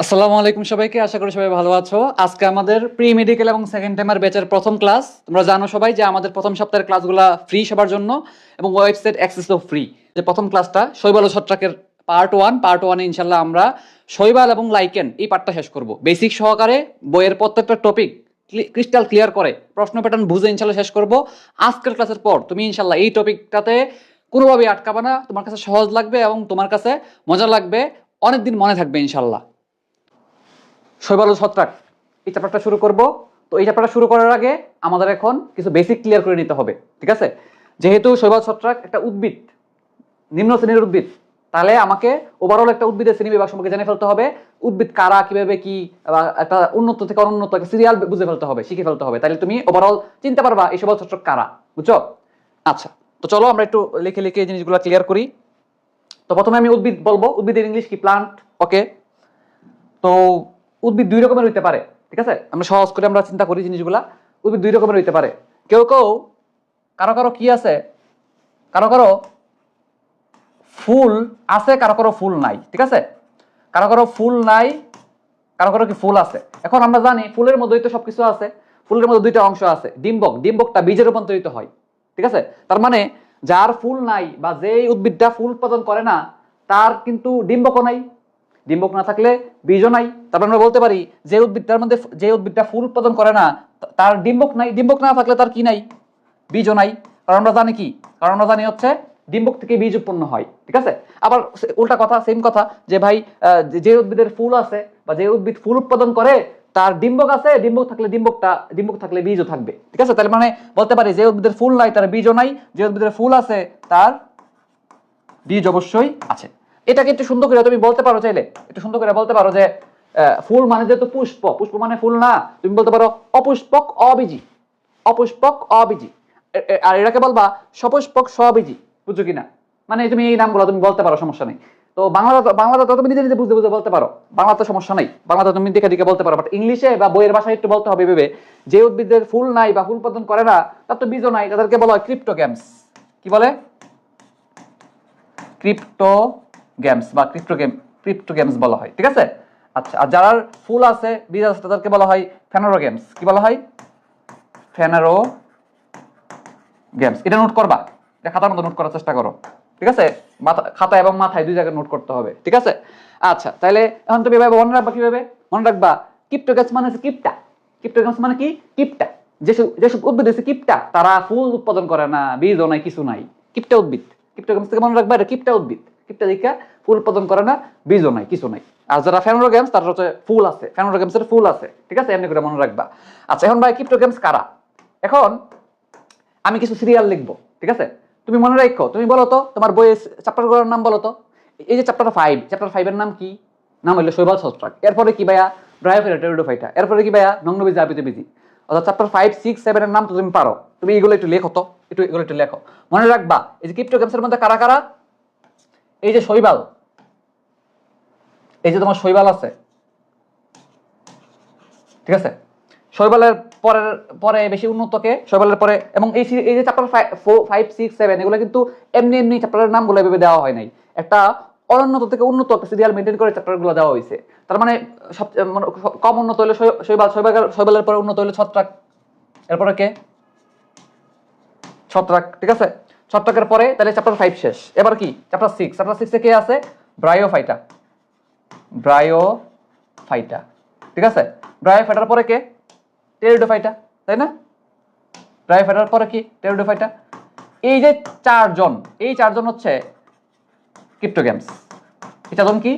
আসসালামু আলাইকুম সবাইকে, আশা করি সবাই ভালো আছো। আজকে আমাদের প্রি মেডিকেল এবং সেকেন্ড টাইমার ব্যাচের প্রথম ক্লাস। তোমরা জানো সবাই যে আমাদের প্রথম সপ্তাহের ক্লাসগুলো ফ্রি সবার জন্য এবং ওয়েবসাইট অ্যাক্সেসও ফ্রি। যে প্রথম ক্লাসটা শৈবাল ও ছত্রাকের পার্ট ওয়ানে ইনশাল্লাহ আমরা শৈবাল এবং লাইকেন এই পার্টটা শেষ করব, বেসিক সহকারে বইয়ের প্রত্যেকটা টপিক ক্রিস্টাল ক্লিয়ার করে প্রশ্ন প্যাটার্ন বুঝে ইনশাল্লাহ শেষ করব। আজকের ক্লাসের পর তুমি ইনশাল্লাহ এই টপিকটাতে কোনোভাবেই আটকাবে না, তোমার কাছে সহজ লাগবে এবং তোমার কাছে মজা লাগবে, অনেকদিন মনে থাকবে ইনশাল্লাহ। শৈবাল ও ছত্রাক এই চ্যাপ্টারটা শুরু করব। তো এই চ্যাপ্টারটা শুরু করার আগে আমাদের এখন কিছু বেসিক ক্লিয়ার করে নিতে হবে, ঠিক আছে? যেহেতু শৈবাল ছত্রাক একটা উদ্ভিদ, নিম্ন শ্রেণীর উদ্ভিদ, তাহলে আমাকে ওভারঅল একটা উদ্ভিদের শ্রেণী বিভাগ সম্পর্কে জেনে ফেলতে হবে। উদ্ভিদ কারা, কিভাবে কি, একটা উন্নত থেকে অনুন্নত একটা সিরিয়াল বুঝে ফেলতে হবে, শিখে ফেলতে হবে, তাহলে তুমি ওভারঅল চিনতে পারবা এই শৈবাল ছত্রাক কারা, বুঝছো? আচ্ছা, তো চলো আমরা একটু লিখে লিখে এই জিনিসগুলো ক্লিয়ার করি। তো প্রথমে আমি উদ্ভিদ বলবো, উদ্ভিদের ইংলিশ কি? প্লান্ট। ওকে, তো উদ্ভিদ দুই রকমের হইতে পারে, ঠিক আছে? আমরা সহজ করে আমরা চিন্তা করি জিনিসগুলা। উদ্ভিদ দুই রকমের হইতে পারে। কেউ কেউ, কারো কারো কি আছে, কারো কারো ফুল আছে, কারো কারো ফুল নাই, ঠিক আছে? কারো কারো ফুল নাই, কারো কারো কি ফুল আছে। এখন আমরা জানি ফুলের মধ্যেই তো সবকিছু আছে। ফুলের মধ্যে দুইটা অংশ আছে, ডিম্বক, ডিম্বকটা বীজে রূপান্তরিত হয়, ঠিক আছে? তার মানে যার ফুল নাই বা যে উদ্ভিদটা ফুল উৎপাদন করে না, তার কিন্তু ডিম্বকও নাই। ডিম্বক না থাকলে বীজও নাই। তারপর আমরা বলতে পারি যে উদ্ভিদটার মধ্যে, যে উদ্ভিদটা ফুল উৎপাদন করে না, তার ডিম্বক নাই। ডিম্বক না থাকলে তার কি নাই? বীজও নাই। কারণ আমরা জানি কি, কারণ আমরা জানি হচ্ছে ডিম্বক থেকে বীজ উৎপন্ন হয়, ঠিক আছে? আবার উল্টা কথা, সেম কথা, যে ভাই যে উদ্ভিদের ফুল আছে বা যে উদ্ভিদ ফুল উৎপাদন করে তার ডিম্বক আছে, ডিম্বক থাকলে ডিম্বক থাকলে বীজও থাকবে, ঠিক আছে? তাহলে মানে বলতে পারি যে উদ্ভিদের ফুল নাই তার বীজও নাই, যে উদ্ভিদের ফুল আছে তার বীজ অবশ্যই আছে। এটাকে একটু সুন্দর করে তুমি বলতে পারো, চাইলে একটু সুন্দর করে বলতে পারো যে ফুল মানে যেহেতু পুষ্প, পুষ্প মানে ফুল না, তুমি বলতে পারো অপুষ্পক অবীজি, অপুষ্পক অবীজি। আর এটাকে বলবা সপুষ্পক স্ববীজি, বুঝছো কিনা? মানে তুমি এই নামগুলো তুমি বলতে পারো, সমস্যা নেই। তো বাংলাতে তো তুমি নিজে নিজে বুঝতে বুঝতে বলতে পারো, বাংলাতে সমস্যা নেই, বাংলাতে তুমি দেখে দেখে বলতে পারো। বাট ইংলিশে বা বইয়ের ভাষায় একটু বলতে হবে ভেবে। যে উদ্ভিদের ফুল নাই বা ফুল উৎপাদন করে না, তার তো বীজও নাই, তাদেরকে বলা হয় ক্রিপ্টোগ্যামস। কি বলে? ক্রিপ্টোগ্যামস বা ক্রিপ্টোগ্যামস বলা হয়, ঠিক আছে? আচ্ছা, আর যার ফুল আছে, বীজ আছে, তাদেরকে বলা হয় ফেনারোগ্যামস। কি বলা হয়? ফেনারোগ্যামস। এটা নোট করবা, এটা খাতার মধ্যে নোট করার চেষ্টা করো, ঠিক আছে? খাতা এবং মাথায় দুই জায়গায় নোট করতে হবে, ঠিক আছে? আচ্ছা, তাহলে এখন তুমি এভাবে মনে রাখবা। কিভাবে মনে রাখবা? ক্রিপ্টোগ্যামস মানে হচ্ছে কিপটা। ক্রিপ্টোগ্যামস মানে কি? কিপটা। যেসব যেসব উদ্ভিদ আছে কিপটা, তারা ফুল উৎপাদন করে না, বীজও নাই, কিছু নাই, কিপটা উদ্ভিদ। ক্রিপ্টোগ্যামস থেকে মনে রাখবা, এটা কিপটা উদ্ভিদ। কিপটা দিকা ফুল উৎপাদন করে না, বীজও নাই, কিছু নাই। আর যারা ফেনোরোগ্যামস, তার হচ্ছে ফুল আছে, ফেনোরোগ্যামসের ফুল আছে, ঠিক আছে? এমনি করে মনে রাখবা। আচ্ছা, এখন ভাই ক্রিপ্টোগ্যামস কারা? এখন আমি কিছু সিরিয়াল লিখবো, ঠিক আছে? তুমি মনে রাখো, তুমি বলো তো তোমার বইয়ের চ্যাপ্টারগুলোর নাম বলো তো। এই যে চ্যাপ্টার 5 এর নাম কি? নাম হলো শৈবাল ছত্রাক। এরপরে কি ভাইয়া? Bryophyta, pteridophyta. এরপরে কি ভাইয়া? নগ্নবীজ, আবৃতবীজি। অর্থাৎ চ্যাপ্টার 5, 6, 7 এর নাম তো তুমি পারো, তুমি এগুলো একটু লেখো তো, এগুলো একটু লেখো। মনে রাখবা এই যে ক্রিপ্টোগ্যামসের মধ্যে কারা কারা? এই যে শৈবাল, এই যে তোমার শৈবাল আছে, ঠিক আছে? শৈবালের পরে পরে বেশি উন্নতকে শৈবালের পরে, এবং এই যে চ্যাপ্টার 5, 6, 7 এগুলো কিন্তু এমনি এমনি চ্যাপ্টারের নামগুলো এভাবে দেওয়া হয় নাই। একটা অনুন্নত থেকে উন্নত একটা সিরিয়াল মেনটেন করে চ্যাপ্টারগুলো দেওয়া হয়েছে। তার মানে সবচেয়ে কম উন্নত হলে শৈবালের পরে উন্নত হলে ছত্রাক। এরপরে কে? ছত্রাক, ঠিক আছে? ছত্রাকের পরে তাহলে চ্যাপ্টার 5 শেষ। এবার কি? চ্যাপ্টার 6 এ কে আছে? ব্রায়োফাইটা, ব্রায়োফাইটা, ঠিক আছে? ব্রায়োফাইটার পরে কে? টেরিডোফাইটা, তাই না? ব্রায়োফাইটার পরে কি? টেরিডোফাইটা। এই যে চারজন, এই চারজন হচ্ছে ক্রিপ্টোগ্যামস। এই চারজন কি?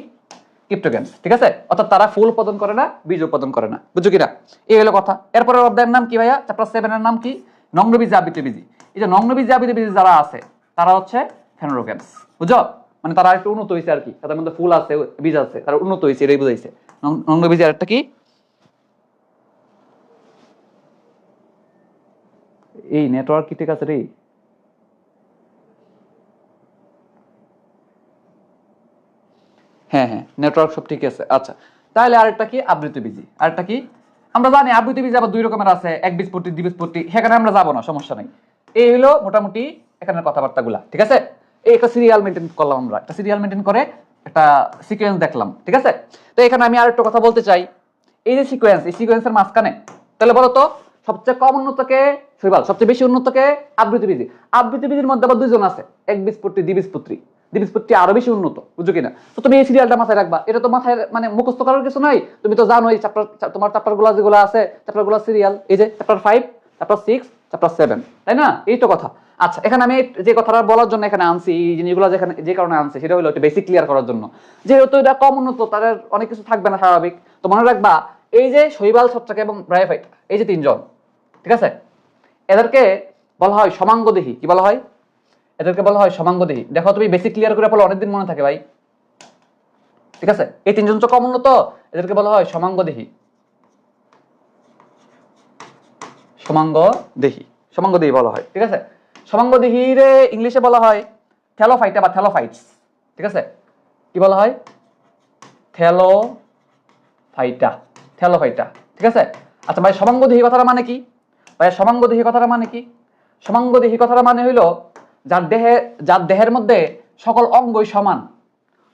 ক্রিপ্টোগ্যামস, ঠিক আছে? অর্থাৎ তারা ফুল উৎপাদন করে না, বীজ উৎপাদন করে না, বুঝছো কিনা? এই হলো কথা। এরপরে অধ্যায়ের নাম কি ভাইয়া? চ্যাপ্টার 7 এর নাম কি? নগ্নবীজ, আবৃতবীজি। এই যে নগ্নবীজ, আবৃতবীজি যারা আছে, তারা হচ্ছে ফেনোরোগ্যামস, বুঝছো? মানে তারা একটু উন্নত হয়েছে আর কি, তাদের মধ্যে ফুল আছে, বীজ আছে, তারা উন্নত হয়েছে, এটাই বুঝাইছে। নগ্নবীজ আর একটা কি? এই নেটওয়ার্ক কি ঠিক আছে রে? হ্যাঁ হ্যাঁ, নেটওয়ার্ক সব ঠিক আছে। আচ্ছা, তাহলে আরেকটা কি? আবৃতবীজি। আরেকটা কি? আমরা জানি আবৃতবীজি আবার দুই রকমের আছে, একবীজপত্রী, দ্বিবীজপত্রী। সেখানে আমরা যাবো না, সমস্যা নাই। এই হলো মোটামুটি এখানের কথাবার্তাগুলা, ঠিক আছে? এই একটা সিরিয়াল মেনটেন করলাম আমরা, একটা সিরিয়াল মেনটেন করে একটা সিকোয়েন্স দেখলাম, ঠিক আছে? তো এখানে আমি আর একটা কথা বলতে চাই, এই যে সিকোয়েন্স, এই সিকোয়েন্সের মাঝখানে তাহলে বলো তো সবচেয়ে কম উন্নতকে শৈবাল, সবচেয়ে বেশি উন্নতকে আবৃতবীজী। আবৃতবীজীর মধ্যে আবার দুইজন আছে, একবীজপত্রী দ্বিবীজপত্রী। দ্বিবীজপত্রী আরো বেশি উন্নত, বুঝছো কিনা? তো তুমি এই সিরিয়ালটা মাথায় রাখবা, এটা তো মাথায় মানে মুখস্থ করার কিছু নাই, তুমি তো জানো এই চ্যাপ্টার, তোমার চ্যাপ্টার গুলো যেগুলো আছে, চ্যাপ্টার গুলো সিরিয়াল, এই যে চ্যাপ্টার 5, চ্যাপ্টার 6, চ্যাপ্টার 7, তাই না? এই তো কথা। আচ্ছা, এখানে আমি যে কথাটা বলার জন্য এখানে আনছি, এই জিনিসগুলো যেখানে যে কারণে আনছি সেটা হলো একটু বেসিক ক্লিয়ার করার জন্য। যেহেতু এটা কম উন্নত, তাদের অনেক কিছু থাকবে না স্বাভাবিক। তো মনে রাখবা এই যে শৈবাল, ছত্রাক এবং ব্রায়োফাইট, এই যে তিনজন, ঠিক আছে, এদেরকে বলা হয় সমাঙ্গদেহী। কি বলা হয়? এদেরকে বলা হয় সমাঙ্গদেহী। দেখো তুমি বেসিক ক্লিয়ার করে পড়লে অনেকদিন মনে থাকে ভাই, ঠিক আছে? এই তিনজন তো কম উন্নত, এদেরকে বলা হয় সমাঙ্গদেহী। সমাঙ্গদেহী, সমাঙ্গদেহী বলা হয়, ঠিক আছে? সমাঙ্গদেহীরে ইংলিশে বলা হয় থ্যালোফাইটা বা থ্যালোফাইটস, ঠিক আছে? কি বলা হয়? থ্যালোফাইটা, থ্যালোফাইটা, ঠিক আছে? আচ্ছা ভাই, সমাঙ্গদেহী কথাটা মানে কি? ভাই সমাঙ্গদেহী কথাটা মানে কি? সমাঙ্গদেহী কথাটা মানে হইলো যার দেহের মধ্যে সকল অঙ্গই সমান।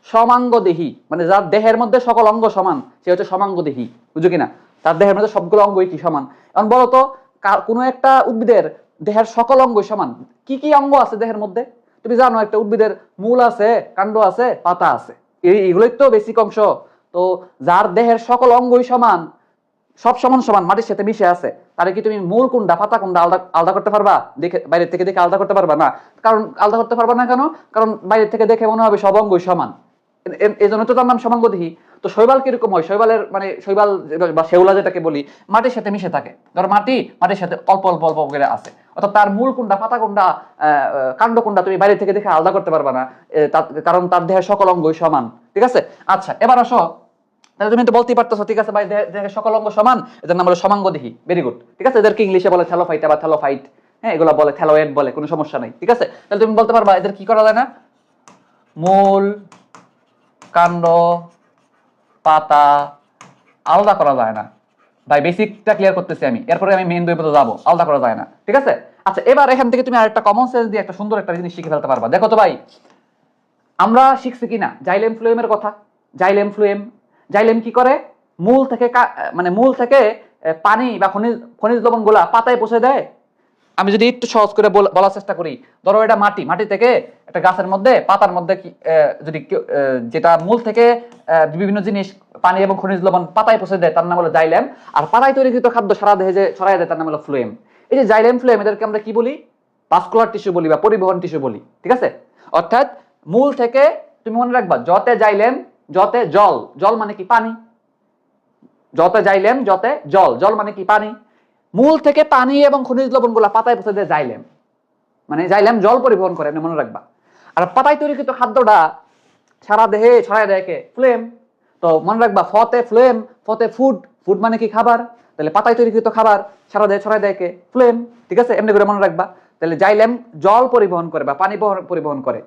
সমাঙ্গদেহী মানে যার দেহের মধ্যে সকল অঙ্গ সমান, সে হচ্ছে সমাঙ্গদেহী, বুঝো কিনা? তার দেহের মধ্যে সবগুলো অঙ্গই কি সমান। এখন বলো তো কোনো একটা উদ্ভিদের দেহের সকল অঙ্গই সমান, কি কি অঙ্গ আছে দেহের মধ্যে? তুমি জানো একটা উদ্ভিদের মূল আছে, কাণ্ড আছে, পাতা আছে, এগুলোই তো বেসিক অংশ। তো যার দেহের সকল অঙ্গই সমান, সব সমান সমান মাটির সাথে মিশে আছে, তাহলে কি তুমি মূল কোনটা পাতা কোনটা আলাদা আলাদা করতে পারবা? দেখে বাইরের থেকে দেখে আলাদা করতে পারবা না। কারণ আলাদা করতে পারবা না কেন? কারণ বাইরের থেকে দেখে মনে হবে সব অঙ্গই সমান, এই জন্য তো তার নাম সমাঙ্গদেহী। তো শৈবাল কিরকম হয়? শৈবালের মানে শৈবাল বা শেওলা যেটাকে বলি, মাটির সাথে মিশে থাকে। ধরো মাটির সাথে অল্প অল্প অল্প করে আছে, অর্থাৎ তার মূল কোনটা, পাতা কোনটা, কাণ্ড কোনটা তুমি বাইরে থেকে দেখে আলাদা করতে পারবা না, কারণ তার দেহের সকল অঙ্গই সমান, ঠিক আছে? আচ্ছা, এবার আসো, তাহলে তুমি তো বলতেই পারতেছো, ঠিক আছে ভাই, দেহের সকল অঙ্গ সমান, এদের নাম হলো সমাঙ্গদেহী। ভেরি গুড, ঠিক আছে? এদেরকে ইংলিশে বলে থ্যালোফাইটা বা থ্যালোফাইট, হ্যাঁ, এগুলো বলে থ্যালোয়েড বলে, কোনো সমস্যা নাই, ঠিক আছে? তাহলে তুমি বলতে পারবা এদের কি করা যায় না? মূল, কাণ্ড, পাতা আলাদা করা যায় না। ভাই বেসিকটা ক্লিয়ার করতেছি আমি, এরপরে আমি মেইন দুই পথে যাবো। আলাদা করা যায় না, ঠিক আছে? আচ্ছা, এবার এখান থেকে তুমি আরেকটা কমন সেন্স দিয়ে একটা সুন্দর একটা জিনিস শিখে ফেলতে পারবা। দেখো তো ভাই, আমরা শিখছি কিনা জাইলেম ফ্লুয়েমের কথা? জাইলেম ফ্লুয়েম, জাইলেম কি করে? মূল থেকে মানে মূল থেকে পানি বা খনিজ লবণ গুলা পাতায় পৌঁছে দেয়। আমি যদি একটু সহজ করে বলার চেষ্টা করি, ধরো এটা মাটি থেকে একটা গাছের মধ্যে, পাতার মধ্যে যদি যেটা মূল থেকে বিভিন্ন জিনিস, পানি এবং খনিজ লবণ পাতায় পৌঁছে দেয়, তার নাম হলো জাইলেম। আর পাতায় তৈরিকৃত খাদ্য সারা দেহে যে ছড়াই দেয়, তার নাম হলো ফ্লুয়েম। এই যে জাইলেম ফ্লুয়েম, এদেরকে আমরা কি বলি? ভাস্কুলার টিস্যু বলি বা পরিবহন টিস্যু বলি, ঠিক আছে? অর্থাৎ মূল থেকে, তুমি মনে রাখবা, যতে জাইলেম যতে জল, জল মানে কি? পানি। যতে জাইলেম যতে জল, জল মানে কি? পানি। মূল থেকে পানি এবং খনিজ লবণ গুলা পাতায় পৌঁছে দেয় জাইলেম, মানে জাইলেম জল পরিবহন করে, মনে রাখবা। আর পাতায় তৈরিকৃত খাদ্যটা সারা দেহে ছড়ায় দেয় কে? ফ্লেম। তো মনে রাখবা, ফতে ফ্লেম, ফতে ফুড, ফুড মানে কি? খাবার। তাহলে পাতায় তৈরিকৃত খাবার সারা দেহে ছড়ায় দেয় কে? ফ্লেম, ঠিক আছে? এমনি করে মনে রাখবা। তাহলে জাইলেম জল পরিবহন করে বা পানি পরিবহন করে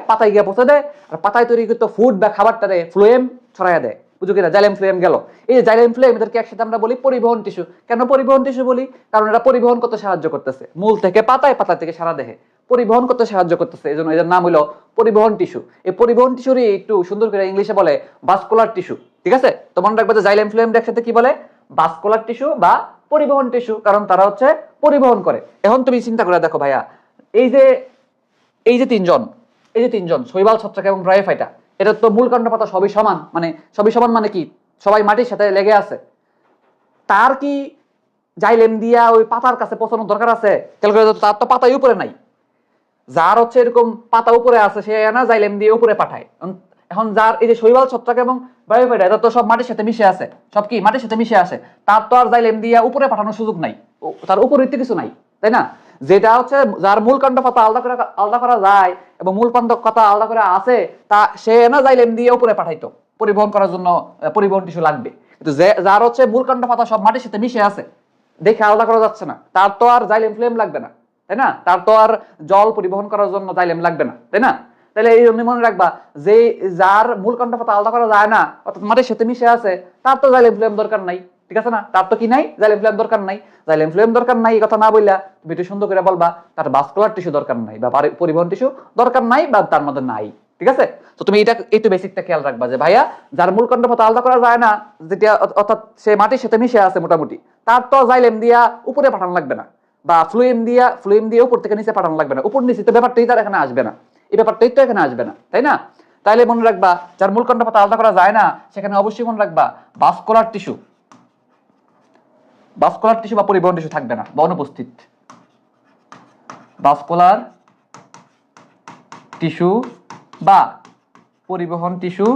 পাতায় গিয়ে পৌঁছে দেয়, আর পাতায় তৈরিকৃত ফুড বা খাবারটারে ফ্লোয়েম ছড়াইয়া দেয়, বুঝো কিনা? জাইলেম ফ্লোয়েম গেল। এই যে জাইলেম ফ্লোয়েম, এদেরকে একসাথে আমরা বলি পরিবহন টিস্যু। কেন পরিবহন টিস্যু বলি? কারণ এরা পরিবহন করতে সাহায্য করতেছে, মূল থেকে পাতায়, পাতা থেকে সারা দেহে পরিবহন করতে সাহায্য করতেছে, এই জন্য এদের নাম হলো পরিবহন টিস্যু। এই পরিবহন টিস্যুরই একটু সুন্দর করে ইংলিশে বলে ভাস্কুলার টিস্যু, ঠিক আছে? তো মনে রাখবে যে জাইলেম ফ্লোয়েম একসাথে কি বলে? ভাস্কুলার টিস্যু বা পরিবহন টিস্যু, কারণ তারা হচ্ছে পরিবহন করে। এখন তুমি চিন্তা করে দেখো ভাইয়া, এই যে তিনজন শৈবাল, ছত্রাক এবং ব্রায়োফাইটা, এটা তো মূল কাণ্ড পাতা সবই সমান, মানে সবই সমান মানে কি? সবাই মাটির সাথে লেগে আছে। তার কি জাইলেম দিয়া ওই পাতার কাছে পৌঁছানোর দরকার আছে? তার তো পাতাই উপরে নাই। যার হচ্ছে এরকম পাতা উপরে আছে, সে না জাইলেম দিয়ে উপরে পাঠায়। এখন যার এই যে শৈবাল, ছত্রাক এবং ব্রায়োফাইটা, এটা তো সব মাটির সাথে মিশে আছে, সব কি মাটির সাথে মিশে আছে, তার তো আর জাইলেম দিয়া উপরে পাঠানোর সুযোগ নাই, তার উপরে কিছু নাই, তাই না? যেটা হচ্ছে যার মূল কাণ্ড পাতা আলাদা করা যায় এবং মূল কাণ্ড পাতা আলাদা করে আছে, তা সে না জাইলেম দিয়ে উপরে পাঠাইতো, পরিবহন করার জন্য পরিবহন টিস্যু লাগবে। কিন্তু যার হচ্ছে মূল কাণ্ড পাতা সব মাটির সাথে মিশে আছে, দেখে আলাদা করা যাচ্ছে না, তার তো আর জাইলেম ফ্লেম লাগবে না, তাই না? তার তো আর জল পরিবহন করার জন্য জাইলেম লাগবে না, তাই না? তাহলে এই জন্য মনে রাখবা যে যার মূল কাণ্ড পাতা আলাদা করা যায় না, অর্থাৎ মাটির সাথে মিশে আছে, তার তো জাইলেম ফ্লেম দরকার নাই, ঠিক আছে না? তার তো কি নাই? জাইলেম ফ্লেম দরকার নাই। জাইলেম ফ্লেম দরকার নাই এই কথা না বললা, তুমি একটু সুন্দর করে বলবা তার ভাস্কুলার টিস্যু দরকার নাই বা পরিবহন টিস্যু দরকার নাই বা তার মধ্যে নাই, ঠিক আছে? তো তুমি এটা একটু বেসিকটা খেয়াল রাখবা যে ভাইয়া যার মূল কণ্ঠপথ আলাদা করা যায় না, যেটা অর্থাৎ সে মাটির সাথে মিশে আছে মোটামুটি, তার তো জাইলেম দিয়া উপরে পাঠানো লাগবে না, বা ফ্লুয়েম দিয়ে উপর থেকে নিচে পাঠানো লাগবে না, উপর নিচে তো ব্যাপারটাই তার এখানে আসবে না, এই ব্যাপারটাই তো এখানে আসবে না, তাই না? তাইলে মনে রাখবা যার মূল কণ্ঠপথ আলাদা করা যায় না সেখানে অবশ্যই মনে রাখবা ভাস্কুলার টিস্যু বা পরিবহন টিস্যু থাকবে না বা অনুপস্থিত। ভাস্কুলার টিস্যু বা পরিবহন টিস্যু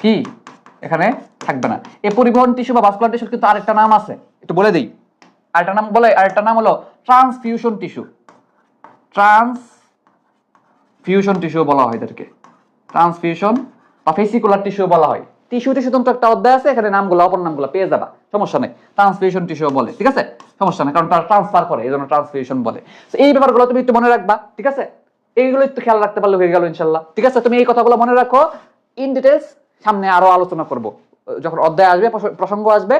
কি এখানে থাকবে না। এই পরিবহন টিস্যু বা ভাস্কুলার টিস্যুর কিন্তু আরেকটা নাম আছে, একটু বলে দিই। আরেকটা নাম হলো ট্রান্সফিউশন টিস্যু। ট্রান্সফিউশন টিস্যু বলা হয় এদেরকে, ট্রান্সফিউশন বা ফেসিকুলার টিস্যু বলা হয়। টিস্যু তো একটা অধ্যায় আছে, এখানে নামগুলো অপর নামগুলো পেয়ে যাবা, সমস্যা নেই। ট্রান্সফিউশন টিস্যু বলে, ঠিক আছে, সমস্যা নেই, কারণ তারা ট্রান্সফার করে, এই জন্য ট্রান্সফিউশন বলে। এই ব্যাপারগুলো তুমি একটু মনে রাখবা, ঠিক আছে? এইগুলো একটু খেয়াল রাখতে পারলে হয়ে গেল ইনশাল্লাহ, ঠিক আছে? তুমি এই কথাগুলো মনে রাখো, ইন ডিটেলস সামনে আরো আলোচনা করব, যখন অধ্যায় আসবে, প্রসঙ্গ আসবে,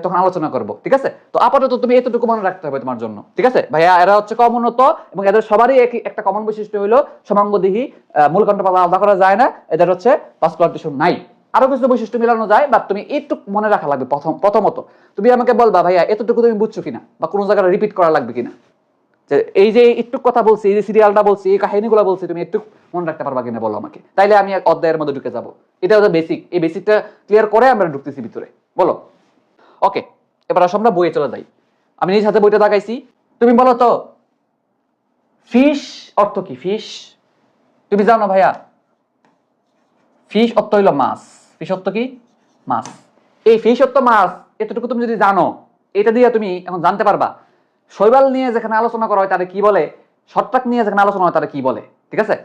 তখন আলোচনা করব, ঠিক আছে? তো আপাতত তুমি এতটুকু মনে রাখতে হবে তোমার জন্য, ঠিক আছে ভাইয়া? এরা হচ্ছে কমনত, এবং এদের সবারই একটা কমন বৈশিষ্ট্য হলো সমাঙ্গদেহী, মূল কণ্ঠপথ আলাদা করা যায় না, এদের হচ্ছে ভাস্কুলার টিস্যু নাই। আরো কিছু বৈশিষ্ট্য মিলানো যায়, বাট তুমি একটু মনে রাখা লাগবে। প্রথমত তুমি আমাকে বলবা ভাইয়া এতটুকু তুমি বুঝছো কিনা, বা কোনো জায়গায় রিপিট করা লাগবে কিনা, যে এই যে একটু কথা বলছি, এই যে সিরিয়ালটা বলছি, এই কাহিনীগুলো বলছি, তুমি একটু মনে রাখতে পারবা কিনা বলো আমাকে, তাইলে আমি এক অধ্যায়ের মধ্যে ঢুকে যাবো। এটা হচ্ছে বেসিক, এই বেসিকটা ক্লিয়ার করে আমরা ঢুকতেছি ভিতরে, বলো। ওকে, এবার আসো আমরা বইয়ে চলে যাই। আমি নিজ হাতে বইটা দেখাইছি, তুমি বলো তো ফিশ অর্থ কি? ফিশ তুমি জানো ভাইয়া? ফিশ অর্থ হইল মাছ। ফিশ অর্থ কি? মাছ। এই ফিশ অর্থ মাছ, এতটুকু তুমি যদি জানো, এটা দিয়ে তুমি এখন জানতে পারবা শৈবাল নিয়ে যেখানে আলোচনা করা হয় তারা কি বলে, শর্টট্রাক নিয়ে যেখানে আলোচনা হয় তারা কি বলে, ঠিক আছে?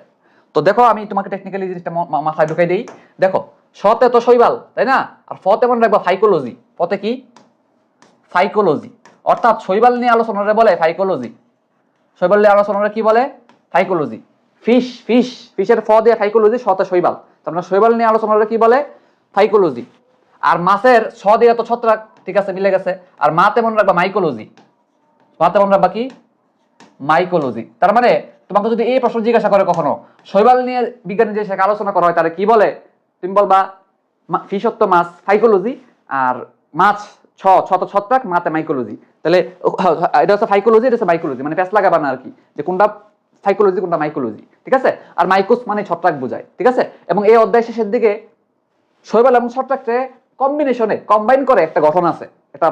তো দেখো আমি তোমাকে টেকনিক্যালি জিনিসটা মাথায় ঢুকাই দিই। দেখো, শতে তো শৈবাল, তাই না? আর ফতে মনে রাখবা ফাইকোলজি। ফতে কি? ফাইকোলজি। অর্থাৎ শৈবাল নিয়ে আলোচনারে বলে ফাইকোলজি। শৈবাল নিয়ে আলোচনারে কি বলে? ফাইকোলজি। ফিশের ফ দিয়ে ফাইকোলজি, শতে শৈবাল, তার মানে শৈবাল নিয়ে আলোচনারে কি বলে? ফাইকোলজি। আর মাছের ছ দিয়ে তো ছত্রাক, ঠিক আছে, মিলে গেছে। আর মাতে মনে রাখবা মাইকোলজি। মাতে মনে রাখবা কি? মাইকোলজি। তার মানে তোমাকে যদি এই প্রশ্ন জিজ্ঞাসা করে কখনো শৈবাল নিয়ে বিজ্ঞানী যে শেখা আলোচনা করা হয় তারা কি বলে, তুমি বলবা ফিশত্ব মাছ ফাইকোলজি, আর মাছ ছত ছত্রাক, মাতে মাইকোলজি। তাহলে এটা হচ্ছে ফাইকোলজি, এটা হচ্ছে মাইকোলজি, মানে প্যাস লাগাবা না আর কি, যে কোনটা ফাইকোলজি কোনটা মাইকোলজি, ঠিক আছে? আর মাইকোস মানে ছত্রাক বোঝায়, ঠিক আছে? এবং এই অধ্যায় শেষের দিকে শৈবাল এবং ছত্রাককে কম্বাইন করে একটা গঠন আছে, একটা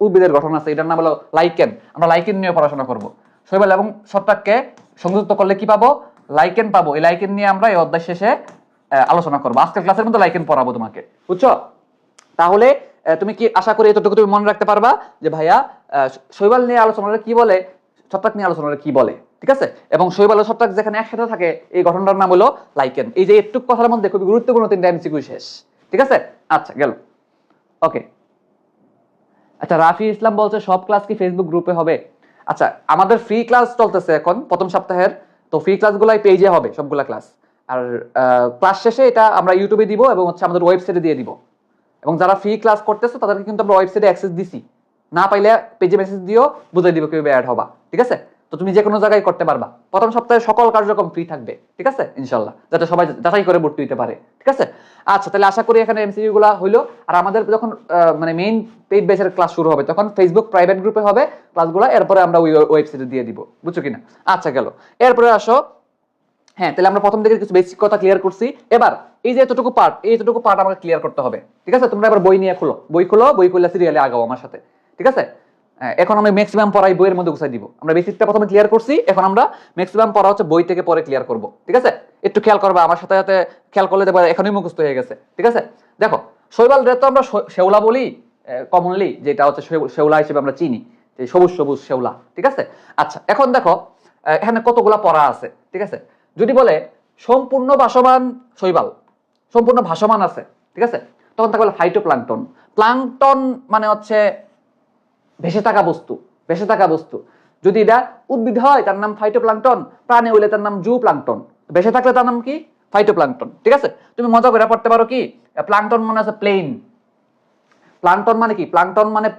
উদ্ভিদের গঠন আছে, এটার নাম হলো লাইকেন। আমরা লাইকেন নিয়ে পড়াশোনা করব। শৈবাল এবং ছত্রাককে সংযুক্ত করলে কি পাবো? লাইকেন পাবো। এই লাইকেন নিয়ে আমরা এই অধ্যায় শেষে আলোচনা করবো। আজকের ক্লাসের মধ্যে লাইকেন পড়াবো তোমাকে, বুঝছো? তাহলে তুমি কি আশা করি এতটুকু তুমি মনে রাখতে পারবা যে ভাইয়া শৈবাল নিয়ে আলোচনাটা কি বলে, ছত্রাক নিয়ে আলোচনাটা কি বলে, ঠিক আছে? এবং শৈবাল ও ছত্রাক যেখানে একসাথে থাকে এই গঠনটার নাম হলো লাইকেন। এই যে একটু কথার মধ্যে খুবই গুরুত্বপূর্ণ তিনটা এমসিকিউ শেষ, ঠিক আছে? আচ্ছা, গেল। ওকে, আচ্ছা, রাফি ইসলাম বলছে সব ক্লাস কি ফেসবুক গ্রুপে হবে? আচ্ছা, আমাদের ফ্রি ক্লাস চলতেছে এখন প্রথম সপ্তাহের, তো ফ্রি ক্লাসগুলাই পেজে হবে সবগুলা ক্লাস। আর ক্লাস শেষে এটা আমরা ইউটিউবে দিব এবং হচ্ছে আমাদের ওয়েবসাইটে দিয়ে দিব। এবং যারা ফ্রি ক্লাস করতেছে তাদেরকে কিন্তু আমরা ওয়েবসাইটে অ্যাক্সেস দিছি, না পাইলে পেজে মেসেজ দিও, বুঝাই দিব কিভাবে অ্যাড হবা, ঠিক আছে? তো তুমি যে কোনো জায়গায় করতে পারবা। প্রথম সপ্তাহে সকল কার্যক্রম ফ্রি থাকবে, ঠিক আছে, ইনশাল্লাহ, যাতে সবাই যাচাই করে ভর্তি হতে পারে, ঠিক আছে? আচ্ছা, তাহলে আশা করি এখানে এমসিকিউ গুলা হইলো। আর আমাদের যখন মানে মেইন পেইড ব্যাচের ক্লাস শুরু হবে তখন ফেসবুক প্রাইভেট গ্রুপে হবে ক্লাসগুলো, এরপরে আমরা ওই ওয়েবসাইটে দিয়ে দিব, বুঝছো কিনা? আচ্ছা, গেল। এরপরে আসো, হ্যাঁ, তাহলে আমরা প্রথম দিকে কিছু বেসিক কথা ক্লিয়ার করছি। এবার এই যে এতটুকু পার্ট আমাকে ক্লিয়ার করতে হবে, ঠিক আছে? তোমরা এবার বই নিয়ে বই খুলে সিরিয়ালে আগাও আমার সাথে, ঠিক আছে? এখন আমি ম্যাক্সিমাম পড়াই বইয়ের মধ্যে গুছাই দিব। আমরা বেসিকটা প্রথমে ক্লিয়ার করছি, এখন আমরা ম্যাক্সিমাম পড়া হচ্ছে বই থেকে পরে ক্লিয়ার করব, ঠিক আছে? একটু খেয়াল করবা, আমার সাথে সাথে খেয়াল করলে দেখবা এখনই মুখস্থ হয়ে গেছে, ঠিক আছে? দেখো, শৈবাল রে তো আমরা শেওলা বলি কমনলি, যেটা হচ্ছে শেওলা হিসেবে আমরা চিনি, যে সবুজ সবুজ শেওলা, ঠিক আছে? আচ্ছা, এখন দেখো এখানে কতগুলা পড়া আছে, ঠিক আছে? যদি বলে সম্পূর্ণ ভাসমান শৈবাল, সম্পূর্ণ ভাসমান আছে, ঠিক আছে, তখন তাকে বলে ফাইটোপ্লাঙ্কটন। প্লাঙ্কটন মানে হচ্ছে ভেসে থাকা বস্তু। যদি এটা উদ্ভিদ হয় তার নাম ফাইটোপ্লাঙ্কটন, প্রাণী হইলে তার নাম জু প্লাঙ্কটন, ভেসে থাকলে তার নাম কি? ফাইটোপ্লাঙ্কটন, ঠিক আছে? তুমি মজা করে পড়তে পারো কি, প্লাঙ্কটন মানে আছে প্লেন। প্লাঙ্কটন মানে কি? প্লাঙ্কটন মানে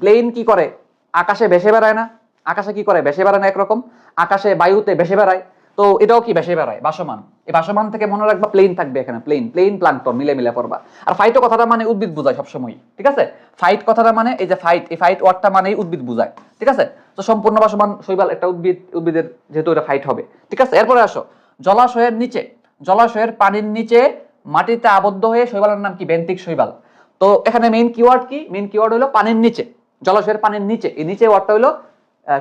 প্লেন কি করে? আকাশে ভেসে বেড়ায় না? আকাশে কি করে? ভেসে বেড়ায় না একরকম, আকাশে বায়ুতে ভেসে বেড়ায়। তো এটাও কি ভেসে বেড়ায়, ভাসমান। এই ভাসমান থেকে মনে রাখবা প্লেন থাকবে এখানে, প্লেন প্লেন প্লাঙ্কটন মিলে মিলে পড়বা। আর ফাইটো কথাটা মানে উদ্ভিদ বোঝায় সবসময়, ঠিক আছে। ফাইট কথাটা মানে এই যে ফাইট, এই ফাইট ওয়ার্ডটা মানেই উদ্ভিদ বোঝায়, ঠিক আছে। তো সম্পূর্ণ ভাসমান শৈবাল একটা উদ্ভিদ, উদ্ভিদের যেহেতু এটা ফাইট হবে, ঠিক আছে। এরপরে আসো জলাশয়ের নিচে, জলাশয়ের পানির নিচে মাটিতে আবদ্ধ হয়ে শৈবালের নাম কি? বেন্থিক শৈবাল। তো এখানে মেইন কিওয়ার্ড কি? মেইন কিওয়ার্ড হলো পানির নিচে, জলাশয়ের পানির নিচে। এই নিচে ওয়ার্ডটা হলো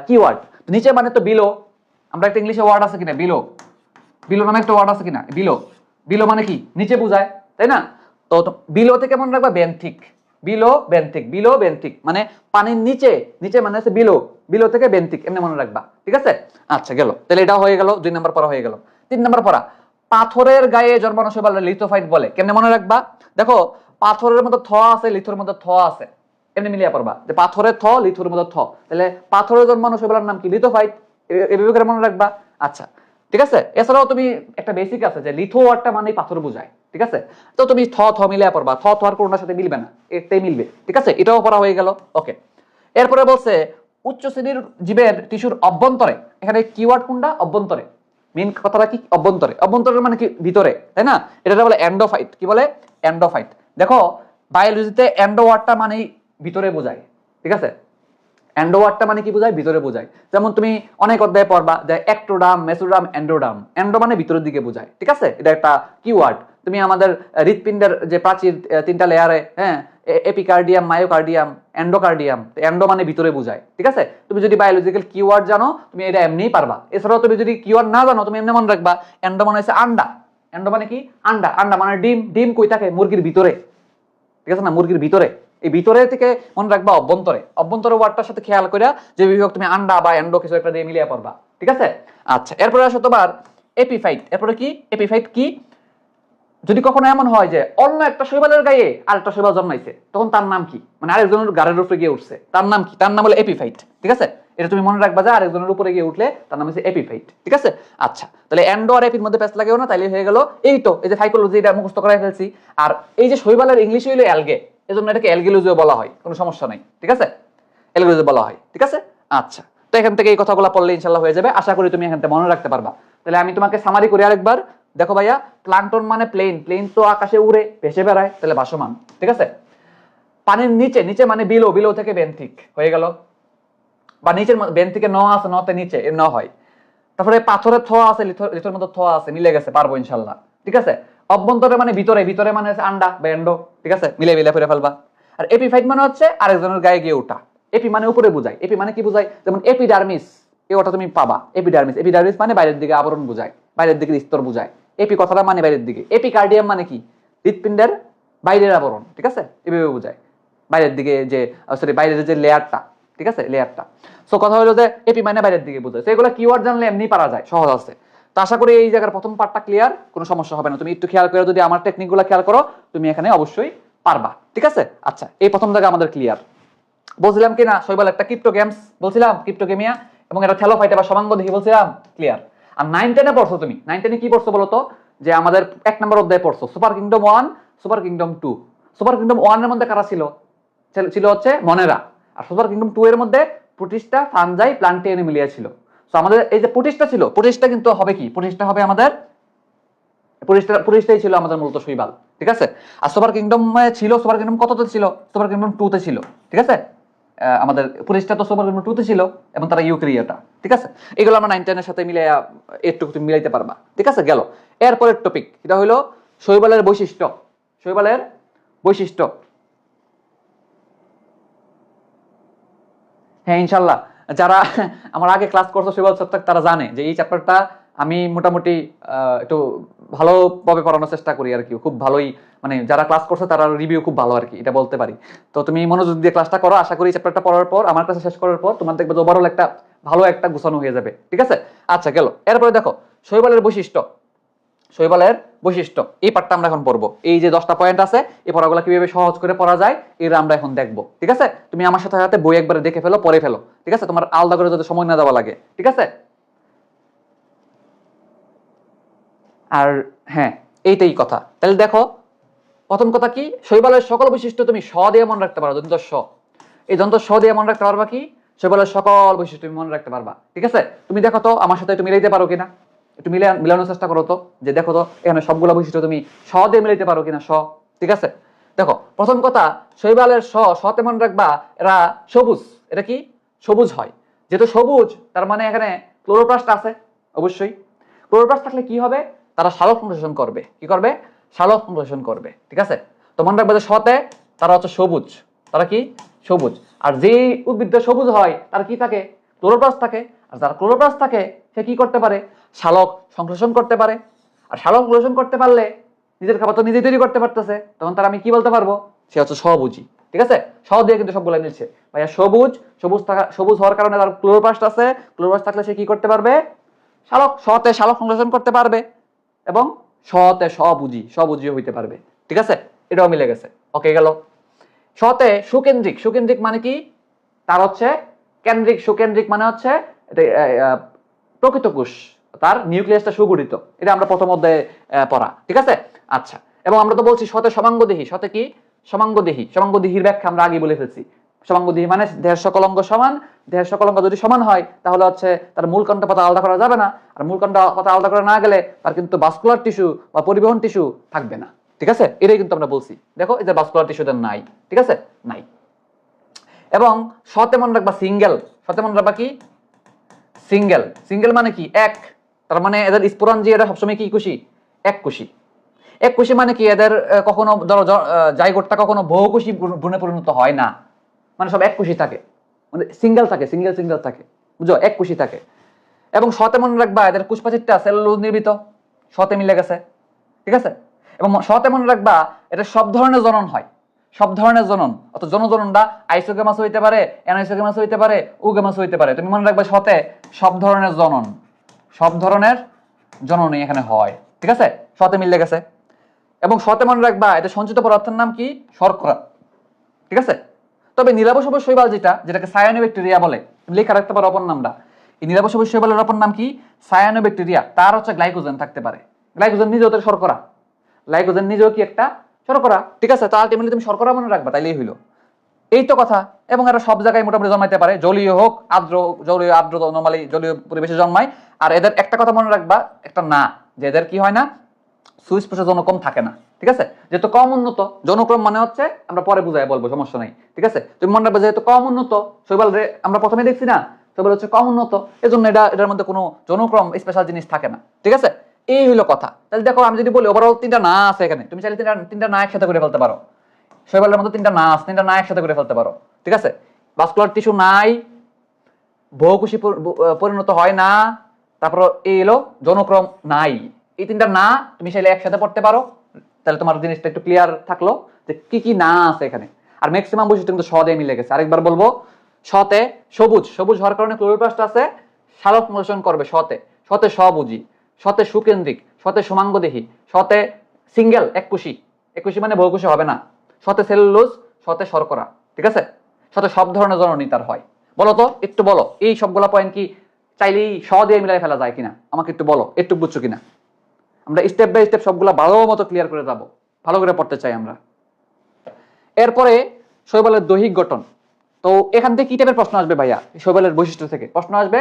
কিওয়ার্ড। নিচে মানে তো বিলো, আমরা একটা ইংলিশে ওয়ার্ড আছে কিনা বিলো, বিলো নামে একটা ওয়ার্ড আছে কিনা, বিলো। বিলো মানে কি? নিচে বোঝায়, তাই না? তো বিলো থেকে মনে রাখবা benthic, below benthic, below benthic মানে পানির নিচে, নিচে মানে হচ্ছে বিলো, বিলো থেকে বেন্থিক, এমনি মনে রাখবা, ঠিক আছে। আচ্ছা গেল, তাহলে এটা হয়ে গেল, 2 নম্বর পড়া হয়ে গেল। 3 নম্বর পড়া, পাথরের গায়ে জন্মানো শৈবাল লিথোফাইট বলে। কেমনে মনে রাখবা? দেখো পাথরের মধ্যে থ আছে, লিথোর মধ্যে থ আছে, এমনি মিলিয়ে পড়বা যে পাথরের থ, লিথোর মধ্যে থ, তাহলে পাথরের জন্মানো শৈবালের নাম কি? লিথোফাইট। এভাবে করে মনে রাখবা। আচ্ছা ঠিক আছে। এছাড়াও তুমি একটা বেসিক আছে যে লিথো ওয়ার্ডটা মানে পাথর বোঝায়, ঠিক আছে। তো তুমি থ থ মিলিয়ে পড়বা, থ থ আর কোনটার সাথে মিলবে না, এটাই মিলবে, ঠিক আছে। এটাও পড়া হয়ে গেল, ওকে। এরপরে বলছে উচ্চ শ্রেণীর জীবের টিস্যুর অভ্যন্তরে, এখানে কিওয়ার্ড কোনটা? অভ্যন্তরে। মেইন কথাটা কি? অভ্যন্তরে। অভ্যন্তরের মানে কি? ভিতরে, তাই না? এটা বলে এন্ডোফাইট। কি বলে? এন্ডোফাইট। দেখো বায়োলজিতে এন্ডো ওয়ার্ডটা মানে ভিতরে বোঝায়, ঠিক আছে। এন্ডো ওয়ার্ডটা মানে কি বোঝায়? ভিতরে বোঝায়। যেমন তুমি অনেক অধ্যায়ে পড়বা যে একটোডাম, মেসোডাম, এন্ডোডাম। এন্ডো মানে ভিতরের দিকে বোঝায়, ঠিক আছে। এটা একটা কিওয়ার্ড। তুমি আমাদের হৃৎপিণ্ডের যে প্রাচীর 3টা লেয়ারে, হ্যাঁ, এপিকার্ডিয়াম, মায়োকার্ডিয়াম, এন্ডোকার্ডিয়াম। এন্ডো মানে ভিতরে বোঝায়, ঠিক আছে। তুমি যদি বায়োলজিক্যাল কিওয়ার্ড জানো তুমি এটা এমনিই পারবা। এছাড়াও তুমি যদি কিওয়ার্ড না জানো তুমি এমনি মনে রাখবা এন্ডো মানে হচ্ছে আন্ডা। এন্ডো মানে কি? আন্ডা। আন্ডা মানে ডিম। ডিম কই থাকে? মুরগির ভিতরে, ঠিক আছে না, মুরগির ভিতরে। এই ভিতরে থেকে মনে রাখবা অভ্যন্তরে। অভ্যন্তরে ওয়ার্ডটার সাথে খেয়াল করে যে বিভাগ তুমি আন্ডা বা এন্ডো কিছু একটা দিয়ে মিলিয়ে পড়বা, ঠিক আছে। আচ্ছা এরপরে আসো তোমার এপিফাইট। এরপরে কি? এপিফাইট কি? যদি কখনো এমন হয় যে অন্য একটা শৈবালের গায়ে আরেকটা শৈবাল জন্মাইছে, তখন তার নাম কি? মানে আরেকজনের গাড়ির উপরে গিয়ে উঠছে, তার নাম কি? তার নাম হলো এপিফাইট, ঠিক আছে। এটা তুমি মনে রাখবা যে আরেকজনের উপরে গিয়ে উঠলে তার নাম হচ্ছে এপিফাইট, ঠিক আছে। আচ্ছা তাহলে এন্ডো আর এপির মধ্যে প্যাচ লাগেও না, তাইলে হয়ে গেল। এই তো এই যে ফাইকোলজি, এটা মুখস্থ করাই ফেলছি। আর এই যে শৈবালের ইংলিশ হইলো অ্যালগে, এজন্য এটাকে অ্যালগিলোজিও বলা হয়, কোনো সমস্যা নাই, ঠিক আছে। অ্যালগিলোজি বলা হয়, ঠিক আছে। আচ্ছা তো এখান থেকে এই কথাগুলো পড়লে ইনশাআল্লাহ হয়ে যাবে। আশা করি তুমি এখান থেকে মনে রাখতে পারবা। তাহলে আমি তোমাকে সামারি করি আরেকবার। দেখো ভাইয়া, প্লাঙ্কটন মানে প্লেন, প্লেন তো আকাশে উড়ে ভেসে বেড়ায়, তাহলে ভাসমান, ঠিক আছে। পানির নিচে, নিচে মানে বিলো, বিলো থেকে বেন্থিক হয়ে গেল। বা নিচের বেন্থিকে ন আছে, নতে নিচে, এর ন হয়। তারপরে পাথরের থ আছে, লিথোর মধ্যে থ আছে, মিলে গেছে, পারবো ইনশাল্লাহ, ঠিক আছে। অভ্যন্তরে মানে ভিতরে, ভিতরে মানে হচ্ছে আন্ডা বা এন্ডো, ঠিক আছে, মিলে মিলে ফিরে ফেলবা। আর এপিফাইট মানে হচ্ছে আরেকজনের গায়ে গিয়ে ওঠা। এপি মানে উপরে বোঝায়, এপি মানে কি বোঝায়? যেমন এপিডার্মিস, এই ওটা তুমি পাবা, এপিডার্মিস। এপিডার্মিস মানে বাইরের দিকে আবরণ বোঝায়, বাইরের দিকে স্তর বোঝায়। এপি কথাটা মানে বাইরের দিকে। এপিকার্ডিয়াম মানে কি? হৃৎপিণ্ডের বাইরের আবরণ, ঠিক আছে, এভাবে বোঝায়, বাইরের দিকে যে, সরি বাইরের যে লেয়ারটা, ঠিক আছে, লেয়ারটা। সো কথা হলো যে এপি মানে বাইরের দিকে বোঝায়। তো এগুলো কিওয়ার্ড জানলে এমনি পারা যায়, সহজ আছে। তো আশা করি এই জায়গার প্রথম পার্টটা ক্লিয়ার, কোনো সমস্যা হবে না। তুমি একটু খেয়াল করে যদি আমার টেকনিকগুলো খেয়াল করো তুমি এখানে অবশ্যই পারবা, ঠিক আছে। আচ্ছা এই প্রথম জায়গা আমাদের ক্লিয়ার। বলছিলাম কি না শৈবাল একটা ক্রিপ্টো গেমস, বলছিলাম ক্রিপ্টোগেমিয়া, এবং এটা থেলোফাইটা বা সমাঙ্গ দেখি বলছিলাম, ক্লিয়ার। আর 9-10-এ পড়ছো তুমি, 9-10-এ কি পড়ছো বলো তো? যে আমাদের 1 নম্বর অধ্যায় পড়ছো super kingdom 1, super kingdom 2। Super kingdom 1 এর মধ্যে কারা ছিল? ছিল হচ্ছে মনেরা। আর সুপার কিংডম 2 এর মধ্যে প্রোটিস্টা, ফানজাই, প্লান্টি, অ্যানিমেলিয়া ছিল। সো আমাদের এই যে প্রোটিস্টা ছিল, প্রোটিস্টা কিন্তু হবে কি? প্রোটিস্টা হবে আমাদের, প্রোটিস্টাই ছিল আমাদের মূলত শৈবাল, ঠিক আছে। আর সুপার কিংডমে ছিল, সুপার কিংডম কততে ছিল? সুপার কিংডম 2 তে ছিল, ঠিক আছে। আমাদের প্রোটিস্টা তো সুপার কিংডম 2 তে ছিল এবং তারা ইউক্যারিওটা, ঠিক আছে। এগুলো আমরা 9-10 এর সাথে মিলে একটু তুমি মিলাইতে পারবা, ঠিক আছে। গেল এরপরের টপিক, এটা হলো শৈবালের বৈশিষ্ট্য। শৈবালের বৈশিষ্ট্য, হ্যাঁ ইনশাল্লাহ যারা আমার আগে ক্লাস করছো শৈবাল ছত্রাক তারা জানে যে এই চ্যাপ্টারটা আমি মোটামুটি একটু ভালোভাবে পড়ানোর চেষ্টা করি আর কি, খুব ভালোই, মানে যারা ক্লাস করছে তারা রিভিউ খুব ভালো আর কি, এটা বলতে পারি। তো তুমি মনোযোগ দিয়ে ক্লাসটা করো, আশা করি চ্যাপ্টারটা পড়ার পর, আমার ক্লাস শেষ করার পর তোমার দেখবে যে ওভারঅল একটা ভালো একটা গুছানো হয়ে যাবে, ঠিক আছে। আচ্ছা গেল এরপরে দেখো শৈবালের বৈশিষ্ট্য। শৈবালের বৈশিষ্ট্য এই পার্টটা আমরা এখন পড়বো। এই যে 10টা পয়েন্ট আছে, এই পড়াগুলো কিভাবে সহজ করে পড়া যায় এরা আমরা এখন দেখবো, ঠিক আছে। তুমি আমার সাথে সাথে বই একবারে দেখে ফেলো, পড়ে ফেলো, ঠিক আছে, তোমার আলাদা করে যাতে সময় না দেওয়া লাগে, ঠিক আছে। আর হ্যাঁ এইটাই কথা। তাহলে দেখো প্রথম কথা কি, শৈবালের সকল বৈশিষ্ট্য তুমি স দিয়ে মনে রাখতে পারো, দন্ত স। এই দন্ত স দিয়ে মনে রাখতে পারবা কি? শৈবালের সকল বৈশিষ্ট্য তুমি মনে রাখতে পারবা, ঠিক আছে। তুমি দেখো তো আমার সাথে তুমি মিলাইতে পারো কিনা। একটু মিলানোর চেষ্টা করো তো, যে দেখো তো এখানে সবগুলো বৈশিষ্ট্য তুমি স দিয়ে মিলাইতে পারো কিনা। ঠিক আছে, দেখো প্রথম কথা, শৈবালের তে মনে রাখবা এরা সবুজ। এটা কি সবুজ হয়, যেহেতু সবুজ তার মানে এখানে ক্লোরোপ্লাস্ট আছে অবশ্যই। ক্লোরোপ্লাস্ট থাকলে কি হবে, তারা সালোক সংশ্লেষণ করবে। কি করবে, সালোক সংশ্লেষণ করবে। ঠিক আছে, তো মনে রাখবে যে তে তারা হচ্ছে সবুজ, তারা কি সবুজ। আর যে উদ্ভিদ সবুজ হয় তার কি থাকে, ক্লোরোপ্লাস্ট থাকে। আর যার ক্লোরোপ্লাস্ট থাকে সে কি করতে পারে, সালোক সংশ্লেষণ করতে পারে। আর সালোক সংশ্লেষণ করতে পারলে নিজের খাবার তো নিজে তৈরি করতে পারতেছে, তখন তার আমি কি বলতে পারবো, সে হচ্ছে সবুজি। ঠিক আছে, দিয়ে কিন্তু সবগুলো মিলছে ভাইয়া। সবুজ হওয়ার কারণে তার ক্লোরোপ্লাস্ট আছে, ক্লোরোপ্লাস্ট থাকলে সে কি করতে পারবে, তে সালোক সংশ্লেষণ করতে পারবে এবং তে সবুজি হইতে পারবে। ঠিক আছে, এটাও মিলে গেছে। ওকে গেল। তে সুকেন্দ্রিক। সুকেন্দ্রিক মানে কি, তার হচ্ছে কেন্দ্রিক। সুকেন্দ্রিক মানে হচ্ছে প্রকৃত কোষ, তার নিউক্লিয়াসটা সুগঠিত। এটা আমরা প্রথম অধ্যায়ে পড়া। ঠিক আছে, আচ্ছা। এবং আমরা তো বলছি তে সমাঙ্গদেহী। তে কি সমাঙ্গদেহী। সমাঙ্গদেহীর ব্যাখ্যা আমরা আগে বলে ফেলছি। সমাঙ্গদেহী মানে দেহের সকল অঙ্গ সমান। দেহের সকল অঙ্গ যদি সমান হয় তাহলে হচ্ছে তার মূল কণ্ঠ পাতা আলাদা করা যাবে না। আর মূল কণ্ঠ পাতা আলাদা করা না গেলে তার কিন্তু ভাস্কুলার টিস্যু বা পরিবহন টিস্যু থাকবে না। ঠিক আছে, এটাই কিন্তু আমরা বলছি। দেখো এই যে ভাস্কুলার টিস্যু নাই। ঠিক আছে, নাই। এবং তে মনে রাখবা সিঙ্গেল। তে মনে রাখবা কি সিঙ্গেল। সিঙ্গেল মানে কি এক। তার মানে এদের স্পোরাঞ্জিয়ারা সবসময় কি কোষী, এক কোষী। এক কোষী মানে কি, এদের কখনো ধরো জাইগোটটা কখনো বহুকোষী ভ্রূণে পরিণত হয় না, মানে সব এক কোষী থাকে, মানে সিঙ্গেল থাকে, সিঙ্গেল থাকে, বুঝো, এক কোষী থাকে। এবং তে মনে রাখবা এদের কোষপ্রাচীরটা সেলুলোজ নির্মিত। তে মিলে গেছে। ঠিক আছে, এবং তে মনে রাখবা এটা সব ধরনের জনন হয়। সব ধরনের জনন, অর্থাৎ জননটা আইসোগেমাস হইতে পারে, অ্যানাইসোগেমাস হইতে পারে, উগেমাস হইতে পারে। তুমি মনে রাখবা তে সব ধরনের জনন, সব ধরনের জননই এখানে হয়। ঠিক আছে, তে মিলে গেছে। এবং তে মনে রাখবা এটা সঞ্চিত পদার্থের নাম কি, শর্করা। ঠিক আছে, তবে নীলাবসবজ শৈবাল যেটাকে সায়ানোব্যাকটেরিয়া বলে, তুমি লেখা রাখতে পারো অপর নামটা। এই নীলাবসবজ শৈবালের অপর নাম কি, সায়ানোব্যাকটেরিয়া। তার হচ্ছে গ্লাইকোজেন থাকতে পারে। গ্লাইকোজেন নিজেও তো শর্করা, গ্লাইকোজেন নিজেও কি একটা শর্করা। ঠিক আছে, তো আলটিমেটলি তুমি শর্করা মনে রাখবা, তাইলেই হইলো। এই তো কথা। এবং এরা সব জায়গায় মোটামুটি জন্মাইতে পারে, জলীয় হোক আর্দ্র, জলীয় আর্দ্র নরমালি জলীয় পরিবেশে জন্মায়। আর এদের একটা কথা মনে রাখবা, একটা না, যে এদের কি হয় না, সুস্পষ্ট যৌনক্রম থাকে না। ঠিক আছে, যেহেতু কম উন্নত যৌনক্রম মানে হচ্ছে, আমরা পরে বুঝাই বলবো, সমস্যা নাই। ঠিক আছে, তুমি মনে রাখবে যেহেতু কম উন্নত শৈবাল রে, আমরা প্রথমে দেখছি না শৈবাল হচ্ছে কম উন্নত, এজন্য এটার মধ্যে কোনো যৌনক্রম স্পেশাল জিনিস থাকে না। ঠিক আছে, এই হইলো কথা। তাহলে দেখো আমি যদি বলি ওভারঅল 3টা না আছে এখানে, তুমি চাইলে তিনটা না একসাথে করে ফেলতে পারো। শৈবালের মধ্যে 3টা না আছে, 3টা না একসাথে করে ফেলতে পারো। ঠিক আছে, ভাস্কুলার টিস্যু নাই, বহুকোষী পরিণত হয় না, তারপর এই এলো যৌনক্রম নাই। এই 3টা না তুমি চাইলে একসাথে পড়তে পারো, তাহলে তোমার জিনিসটা একটু ক্লিয়ার থাকলো যে কি কি না আছে এখানে। আর ম্যাক্সিমাম বৈশিষ্ট্য কিন্তু দিয়ে মিলে গেছে। আরেকবার বলবো, তে সবুজ হওয়ার কারণে ক্লোরোপ্লাস্ট আছে, সালোক সংশ্লেষণ করবে। তে সবুজি, তে সুকেন্দ্রিক, তে সমাঙ্গদেহী, তে সিঙ্গেল এক কোষী মানে বহুকোষী হবে না, তে সেলুলোজ, তে শর্করা। ঠিক আছে, তে সব ধরনের জননী তার হয়। বলো তো, একটু বলো, এই সবগুলা পয়েন্ট কি চাইলেই দিয়ে মিলাই ফেলা যায় কিনা, আমাকে একটু বলো, একটু বুঝছো কিনা। আমরা স্টেপ বাই স্টেপ সবগুলা ভালো মতো ক্লিয়ার করে যাব, ভালো করে পড়তে চাই আমরা। এরপরে শৈবালের দৈহিক গঠন। তো এখান থেকে কি টাইপের প্রশ্ন আসবে ভাইয়া, শৈবালের বৈশিষ্ট্য থেকে প্রশ্ন আসবে,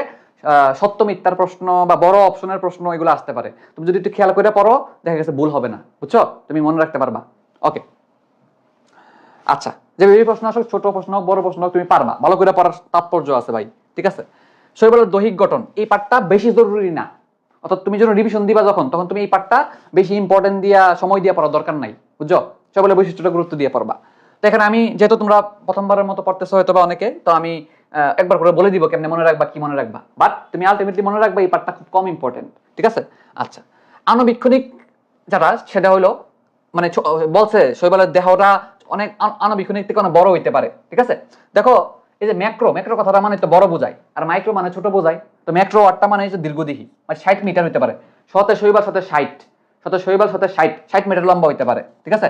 সত্য মিথ্যার প্রশ্ন বা বড় অপশনের প্রশ্ন, এগুলো আসতে পারে। তুমি যদি একটু খেয়াল করে পড়ো, দেখা গেছে ভুল হবে না, বুঝছো, তুমি মনে রাখতে পারবা। ওকে, আচ্ছা, যে এই প্রশ্ন আসলে ছোট প্রশ্ন বড় প্রশ্ন তুমি পারবা, ভালো করে পড়ার তাৎপর্য আছে ভাই। ঠিক আছে, শৈবালের দৈহিক গঠন, এই পার্টটা বেশি জরুরি না, অর্থাৎ তুমি যখন রিভিশন দিবা তখন তুমি এই পার্টটা বেশি ইম্পর্টেন্ট দিয়া সময় দিয়ে পড়ার দরকার নাই, বুঝছো, শৈবালের বৈশিষ্ট্যটা গুরুত্ব দিয়ে পড়বা। তো এখানে আমি যেহেতু তোমরা প্রথমবারের মতো পড়তেছো হয়তো বা অনেকে, তো আমি একবার করে বলে দিব কেমনে মনে রাখবা, কি মনে রাখবা, বাট তুমি আলটিমেটলি মনে রাখবা এই পার্টটা খুব কম ইম্পর্টেন্ট। ঠিক আছে, আচ্ছা। আণুবীক্ষণিক যারা, সেটা হলো মানে বলছে শৈবালের দেহটা অনেক আণুবীক্ষণিক থেকে অনেক বড় হইতে পারে। ঠিক আছে, দেখো এই যে ম্যাক্রো কথাটা মানে তো বড় বোঝায়, আর মাইক্রো মানে ছোট বোঝায়। তো ম্যাক্রো ওয়ার্ডটা মানে হচ্ছে দীর্ঘদেহী, মানে 60 মিটার হইতে পারে। শৈবাল 60 মিটার লম্বা হইতে পারে। ঠিক আছে,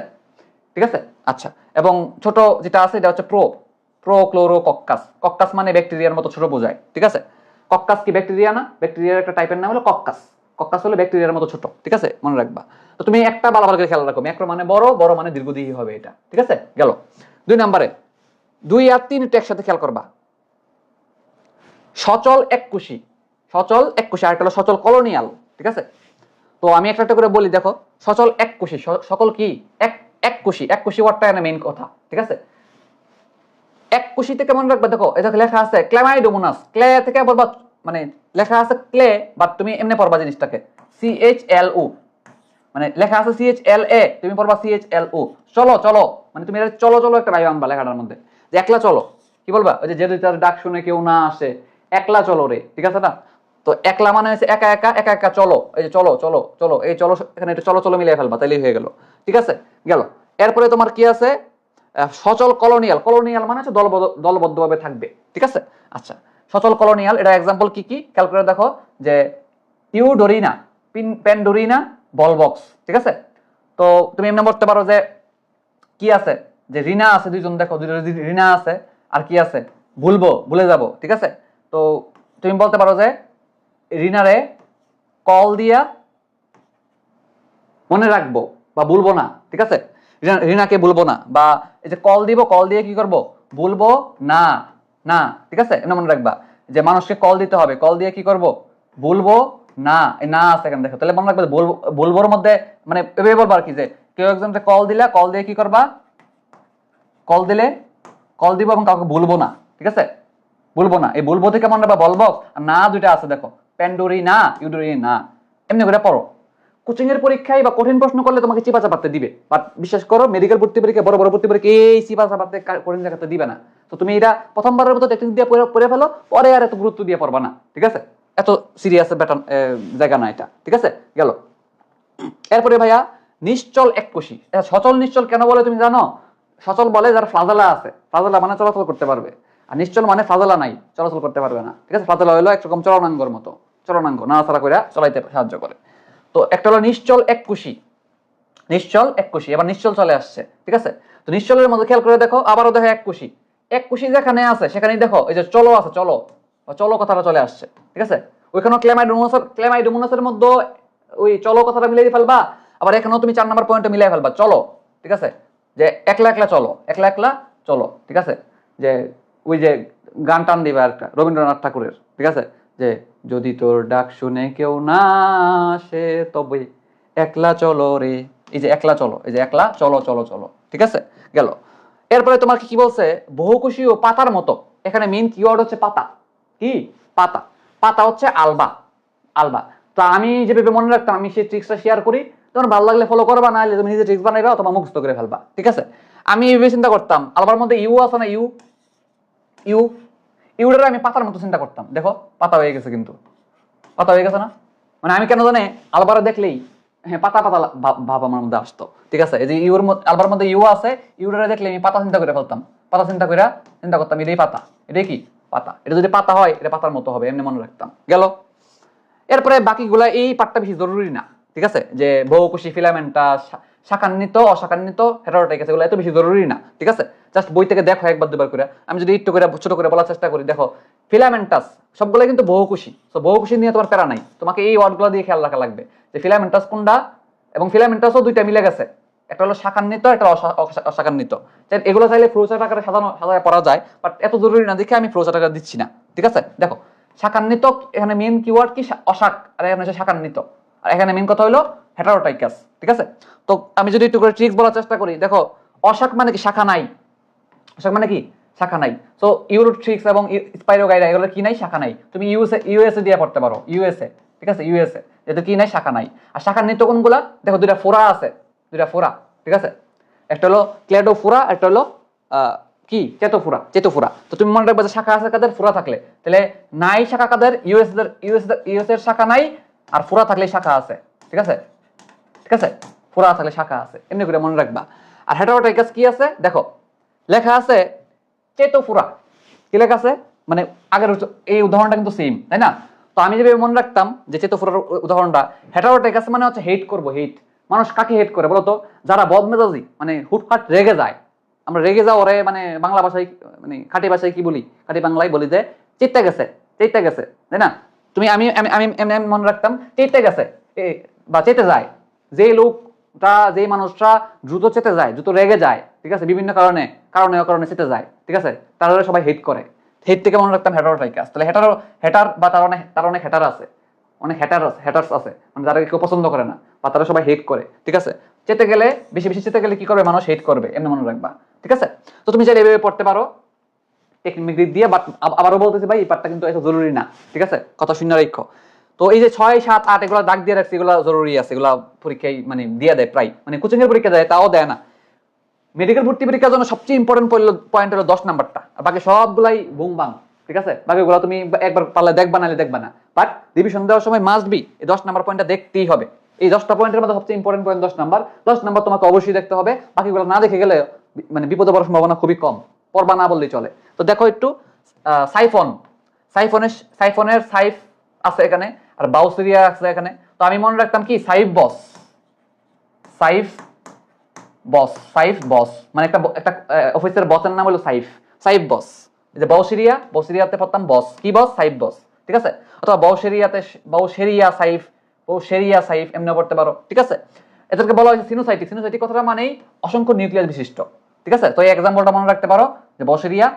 ঠিক আছে, আচ্ছা। এবং ছোট যেটা আছে এটা হচ্ছে প্রোক্লোরোকক্কাস। কক্কাস মানে ব্যাকটেরিয়ার মতো ছোট বোঝায়। ঠিক আছে, কক্কাস কি ব্যাকটেরিয়া না, ব্যাকটেরিয়ার একটা টাইপের নাম হলো কক্কাস। কক্কাস হলো ব্যাকটেরিয়ার মতো ছোট। ঠিক আছে, মনে রাখবা। তো তুমি একটা ভালো করে খেয়াল রাখো, ম্যাক্রো মানে বড় মানে দীর্ঘদেহী হবে এটা। ঠিক আছে, গেল। 2 নম্বরে 2 আর 3 একটু একসাথে খেয়াল করবা। সচল এককোষী, আর একটা হলো সচল কলোনিয়াল। ঠিক আছে? তো আমি একটা একটা করে বলি, দেখো সচল এককোষী, সকল কি এককোষী, এককোষী ওয়ার্ডটা এখানে মেইন কথা, ঠিক আছে? এককোষীতে কেমন রাখবে, দেখো এটা লেখা আছে ক্ল্যামাইডোমোনাস, ক্লে থেকে বলবা, মানে লেখা আছে ক্লে, বাট তুমি এমনি পড়বা জিনিসটাকে CHLO, মানে লেখা আছে CHLA, তুমি পড়বা CHLO। চলো চলো, মানে তুমি চলো চলো একটা ভাই আনবা লেখাটার মধ্যে, যে একলা চলো, কি বলবা, ওই যে যদি তার ডাক শুনে কেউ না আসে, একলা চলো রে, ঠিক আছে না? তো একলা মানে হচ্ছে একা একা, একা একা চলো, এই যে চলো চলো চলো, এই চলো এখানে একটু চলো চলো মিলিয়ে ফেলবা, তাইলেই হয়ে গেল, ঠিক আছে? গেল। এরপরে তোমার কি আছে, সচল কলোনিয়াল, কলোনিয়াল মানে হচ্ছে দলবদ্ধভাবে থাকবে, ঠিক আছে? আচ্ছা, সচল কলোনিয়াল, এটা এক্সাম্পল কি কি খেয়াল করে দেখো, যে ইউডোরিনা, পেন্ডোরিনা, বলবক্স, ঠিক আছে? তো তুমি এমনি বলতে পারো যে কি আছে, যে রিনা আছে দুইজন, দেখো দুইজন রিনা আছে, আর কি আছে, ভুলে যাব, ঠিক আছে? তো তুমি বলতে পারো যে রিনারে কল দিয়া মনে রাখবো বা ভুলবো না, ঠিক আছে? রিনাকে ভুলবো না, বা এই যে কল দিব, কল দিয়ে কি করব, ভুলবো না, না, ঠিক আছে? এমন মনে রাখবা যে মানুষকে কল দিতে হবে, কল দিয়ে কি করব, ভুলবো না, এই না আছে এখানে দেখো, তাহলে মনে রাখবে ভুলবোর মধ্যে মানে এভাবে বলবো আর কি, যে কেউ একজনকে কল দিলা, কল দিয়ে কি করবা, কল দিলে কল দিব এবং কাউকে ভুলবো না, ঠিক আছে? ভুলবো না, এই ভুলবো থেকে মনে রাখবা বলবক্স, আর না দুইটা আছে দেখো, প্যান্ডোরি না, ইউডোরি না, এমনি করে পড়ো। কোচিং এর পরীক্ষায় বা কঠিন প্রশ্ন করলে তোমাকে চিপা চাপাতে দিবে, বাট বিশ্বাস করো মেডিকেল ভর্তি পরীক্ষা, বড় বড় ভর্তি পরীক্ষা এই চিপা চাপাতে কঠিন জায়গাতে দিবে না। তো তুমি এটা প্রথমবারের মতো টেকনিক দিয়ে পড়ে ফেলো, পরে আর এত গুরুত্ব দিয়ে পড়বা না, ঠিক আছে? এত সিরিয়াস জায়গা না এটা, ঠিক আছে? গেল। এরপরে ভাইয়া নিশ্চল এককোষী, সচল নিশ্চল কেন বলে তুমি জানো? সচল বলে যার ফ্লাজেলা আছে, ফ্লাজেলা মানে চলাচল করতে পারবে, আর নিশ্চল মানে ফ্লাজেলা নাই, চলাচল করতে পারবে না, ঠিক আছে? ফ্লাজেলা হলো একরকম চলনাঙ্গর মতো, চলনাঙ্গ নাড়াচাড়া করে চলাইতে সাহায্য করে। তো একটা হলো নিশ্চল এককোষী, নিশ্চল এককোষী, এবার নিশ্চল চলে আসছে, ঠিক আছে? তো নিশ্চলের মধ্যে খেয়াল করে দেখো, আবারও দেখো এককোষী, এককোষী যেখানে আছে সেখানেই দেখো এই যে চলো আছে, চলো, চলো কথাটা চলে আসছে, ঠিক আছে? ওইখানেও ক্লেমাইডোমোনাসের মধ্যে ওই চলো কথাটা মিলিয়ে ফেলবা, আবার এখানেও তুমি 4 নম্বর পয়েন্টে মিলিয়ে ফেলবা, চলো, ঠিক আছে? যে একলা একলা চলো, একলা একলা চলো, ঠিক আছে? যে ওই যে গান টান দিবে একটা রবীন্দ্রনাথ ঠাকুরের, ঠিক আছে? যে যদি তোর ডাক শুনে কেউ না আসে তবে একলা চলো রে, এই যে একলা চলো, এই যে একলা চলো চলো চলো, ঠিক আছে? গেল। এরপরে তোমার কি বলছে, বহুকোষী ও পাতার মতো, এখানে মেইন কিওয়ার্ড হচ্ছে পাতা, কি পাতা, পাতা হচ্ছে আলবা, আলবা। তো আমি যেভাবে মনে রাখতাম, আমি সেই ট্রিক্সটা শেয়ার করি, তোমার ভালো লাগলে ফলো করবা, না হলে তুমি নিজে ট্রিক্স বানাইবা অথবা মুখস্থ করে ফেলবা, ঠিক আছে? আমি এইভাবে চিন্তা করতাম, আলবার মধ্যে ইউ আছে না, ইউ, ইউ, ইউটারে আমি পাতার মতো চিন্তা করতাম, দেখো পাতা হয়ে গেছে, কিন্তু পাতা হয়ে গেছে না, মানে আমি কেন জানে আলবারে দেখলেই হ্যাঁ পাতা পাতা ভাব আমার মধ্যে আসতো, ঠিক আছে? এই যে ইউর আলবার মধ্যে ইউ আছে, ইউটারে দেখলে আমি পাতা চিন্তা করে ফেলতাম, পাতা চিন্তা করতাম, এটাই পাতা, এটাই কি পাতা, এটা যদি পাতা হয় এটা পাতার মতো হবে, এমনি মনে রাখতাম, গেল। এরপরে বাকিগুলা এই পার্টটা বেশি জরুরি না, ঠিক আছে? যে বহুকোষী, ফিলামেন্টা, শাখান্বিত, অশাখান্বিত, হেটারোটাইকাস, এগুলো এত বেশি জরুরি না, ঠিক আছে? জাস্ট বই থেকে দেখো একবার দুবার করে, আমি যদি একটু করে ছোট করে বলার চেষ্টা করি, দেখো ফিলামেন্টাস সবগুলো কিন্তু বহুকোষী, তো বহুকোষী নিয়ে তোমার প্যারা নাই, তোমাকে এই ওয়ার্ডগুলো দিয়ে খেয়াল রাখা লাগবে, যে ফিলামেন্টাস কোনটা, এবং ফিলামেন্টাসও দুইটা মিলে গেছে, একটা হলো শাখান্বিত, একটা অশাখান্বিত। এগুলো চাইলে ফ্লোচার্ট আকারে সাজায় পড়া যায়, বাট এত জরুরি না দেখে আমি ফ্লোচার্ট আকারে দিচ্ছি না, ঠিক আছে? দেখো শাখান্বিত, এখানে মেইন কিওয়ার্ড কি, অশাক, আর এখানে হচ্ছে শাখান্বিত, আর এখানে মেইন কথা হলো হেটারোটাইকাস, ঠিক আছে? তো আমি যদি একটু করে ট্রিক্স বলার চেষ্টা করি, দেখো অশাক মানে কি, শাখা নাই, অশাক মানে কি শাখা নাই। সো ইউরোট্রিক্স এবং স্পাইরোগাইরা এগুলো কি নাই, শাখা নাই। তুমি ইউএসএ দিয়ে পড়তে পারো, ইউএসএ, ঠিক আছে? ইউএসএ এদের কি নাই, শাখা নাই। আর শাখার নিত্য কোনগুলা, দেখো দুইটা ফোরা আছে, দুইটা ফোরা, ঠিক আছে? একটা হলো ক্লেডোফোরা, একটা হলো কি চেতোফোরা। তো তুমি মনে রাখবে যে শাখা আছে কাদের, ফোরা থাকলে, তাহলে নাই শাখা কাদের, ইউএস এর শাখা নাই, আর ফোরা থাকলে শাখা আছে, ঠিক আছে? ঠিক আছে, ফোরা থাকলে শাখা আছে, এমনি করে মনে রাখবা। আর হেটারোটাইকাস কি আছে, দেখো লেখা আছে চেতোফোরা, কি লেখা আছে, মানে আগের এই উদাহরণটা কিন্তু সেম, তাই না? তো আমি যেভাবে মনে রাখতাম যে চেতোফোরার উদাহরণটা, হেটারোটাইকাস মানে হচ্ছে হেট করবো, হেট, মানুষ কাকে হেট করে বলতো, যারা বদমেজাজি, মানে হুটহাট রেগে যায়। আমরা রেগে যাও ওরে, মানে বাংলা ভাষায়, মানে খাঁটি ভাষায় কি বলি, খাঁটি বাংলায় বলি যে চেতে গেছে, তাই না? তুমি আমি আমি আমি এমনি মনে রাখতাম চেতে গেছে, বা চেতে যায়, যে লোকটা, যে মানুষটা দ্রুত চেতে যায়, দ্রুত রেগে যায়, ঠিক আছে, বিভিন্ন কারণে কারণে চেতে যায়, ঠিক আছে, তারা সবাই হেট করে। হেট থেকে মনে রাখতাম হেটারোটাইকাস। তাহলে হেটার বা তার অনেক হেটার আছে, অনেক হ্যাটার্স আছে, মানে যারা কেউ পছন্দ করে না বা তারা সবাই হেট করে, ঠিক আছে। চেতে গেলে বেশি বেশি চেতে গেলে কি করবে, মানুষ হেট করবে, এমনি মনে রাখবা, ঠিক আছে। তো তুমি চাইলে এভাবে পড়তে পারো টেকনিক দিয়ে, বাট আবারও বলতেছি ভাই এই পার্টটা কিন্তু এত জরুরি না, ঠিক আছে, কথা শূন্য রাখো। তো এই যে 6, 7, 8 এগুলো দাগ দিয়ে রাখছি, এগুলো জরুরি আছে, এগুলো পরীক্ষায় মানে দিয়ে দেয় প্রায়, মানে কোচিং এর পরীক্ষা দেয় তাও দেয় না। মেডিকেল ভর্তি পরীক্ষার জন্য সবচেয়ে ইম্পর্টেন্ট পয়েন্ট হলো 10 নাম্বারটা, আর বাকি সবগুলাই বুম বাং, ঠিক আছে। বাকিগুলো তুমি একবার পারলে দেখবা, নাহলে দেখবা না, বাট রিভিশন দেওয়ার সময় মাস্ট বি এই 10 নাম্বার পয়েন্টটা দেখতেই হবে। এই 10টা পয়েন্টের মধ্যে সবচেয়ে ইম্পর্টেন্ট পয়েন্ট 10 নাম্বার তোমাকে অবশ্যই দেখতে হবে। বাকিগুলো না দেখে গেলে মানে বিপদে পড়ার সম্ভাবনা খুবই কম, পড়বা না বললেই চলে। তো দেখো একটু সাইফনের সাইফ আছে এখানে, আর বাউসেরিয়া আছে এখানে। তো আমি মনে রাখতাম কি সাইফ বস মানে একটা অফিসের বসের নাম হলো সাইফ বস। এই যে বাউসেরিয়াতে পড়তাম বস, কি বস, সাইফ বস, ঠিক আছে। অথবা বাউসেরিয়া সাইফ এমনি পড়তে পারো, ঠিক আছে। এদেরকে বলা হয়েছে সিনোসাইটিক কথাটা মানেই অসংখ্য নিউক্লিয়াস বিশিষ্ট, ঠিক আছে। তো এই এক্সাম্পলটা মনে রাখতে পারো যে বাউসেরিয়া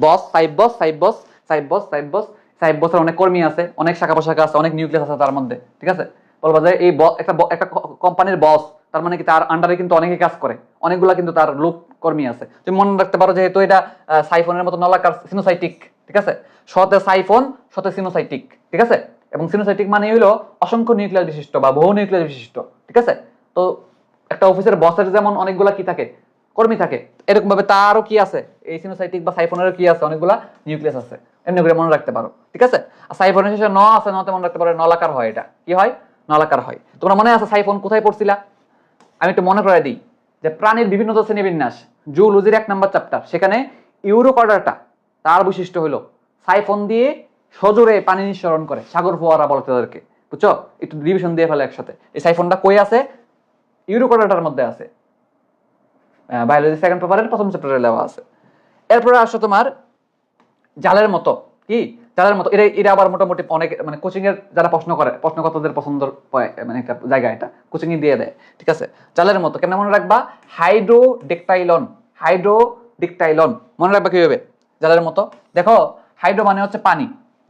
বস, সাইফ বসের অনেক কর্মী আছে, অনেক শাখা প্রশাখা আছে, অনেক নিউক্লিয়াস আছে তার মধ্যে, ঠিক আছে। বলবা যে এই একটা কোম্পানির বস, তার মানে কি তার আন্ডারে কিন্তু অনেকে কাজ করে, অনেকগুলা কিন্তু তার লোক কর্মী আছে। তুমি মনে রাখতে পারো যেহেতু এটা সাইফনের মতো নলাকার সিনোসাইটিক, ঠিক আছে। শতে সাইফন, শতে সিনোসাইটিক, ঠিক আছে। এবং সিনোসাইটিক মানে হলো অসংখ্য নিউক্লিয়াস বিশিষ্ট বা বহু নিউক্লিয়াস বিশিষ্ট, ঠিক আছে। তো একটা অফিসের বসের যেমন অনেকগুলা কি থাকে, কর্মী থাকে, এরকম ভাবে তারও কি আছে, এই সিনোসাইটিক বা সাইফনেরও কি আছে, অনেকগুলা নিউক্লিয়াস আছে, এমনি করে মনে রাখতে পারো, ঠিক আছে। আর সাইফনের শেষে ন আছে, নতে মনে রাখতে পারো নলাকার হয়, এটা কি হয়, নলাকার হয়। তোমরা মনে আছে সাইফন কোথায় পড়ছিলা? আমি একটু মনে করে দিই যে প্রাণীর বিভিন্ন শ্রেণীবিন্যাস, জুলজির 1 নম্বর চ্যাপ্টার, সেখানে ইউরোকর্ডাটা তার বৈশিষ্ট্য হলো সাইফন দিয়ে সজোরে পানি নিঃসরণ করে, সাগর ফোয়ারা বলে তাদেরকে, বুঝছো? একটু রিভিশন দিয়ে ফেলে একসাথে। এই সাইফনটা কই আছে? ইউরোকর্ডাটার মধ্যে আছে, বায়োলজি সেকেন্ড পেপারের প্রথম চ্যাপ্টারে দেওয়া আছে। এরপরে আসো তোমার জালের মতো, কি জালের মতো, এটা আবার মোটামুটি অনেক মানে কোচিং এর যারা প্রশ্নকর্তাদের পছন্দের মানে একটা জায়গা, এটা কোচিং এ দিয়ে দেয়, ঠিক আছে। জালের মতো কেন মনে রাখবা? হাইড্রোডিকটাইলন মনে রাখবা কিভাবে? জালের মতো, দেখো হাইড্রো মানে হচ্ছে পানি,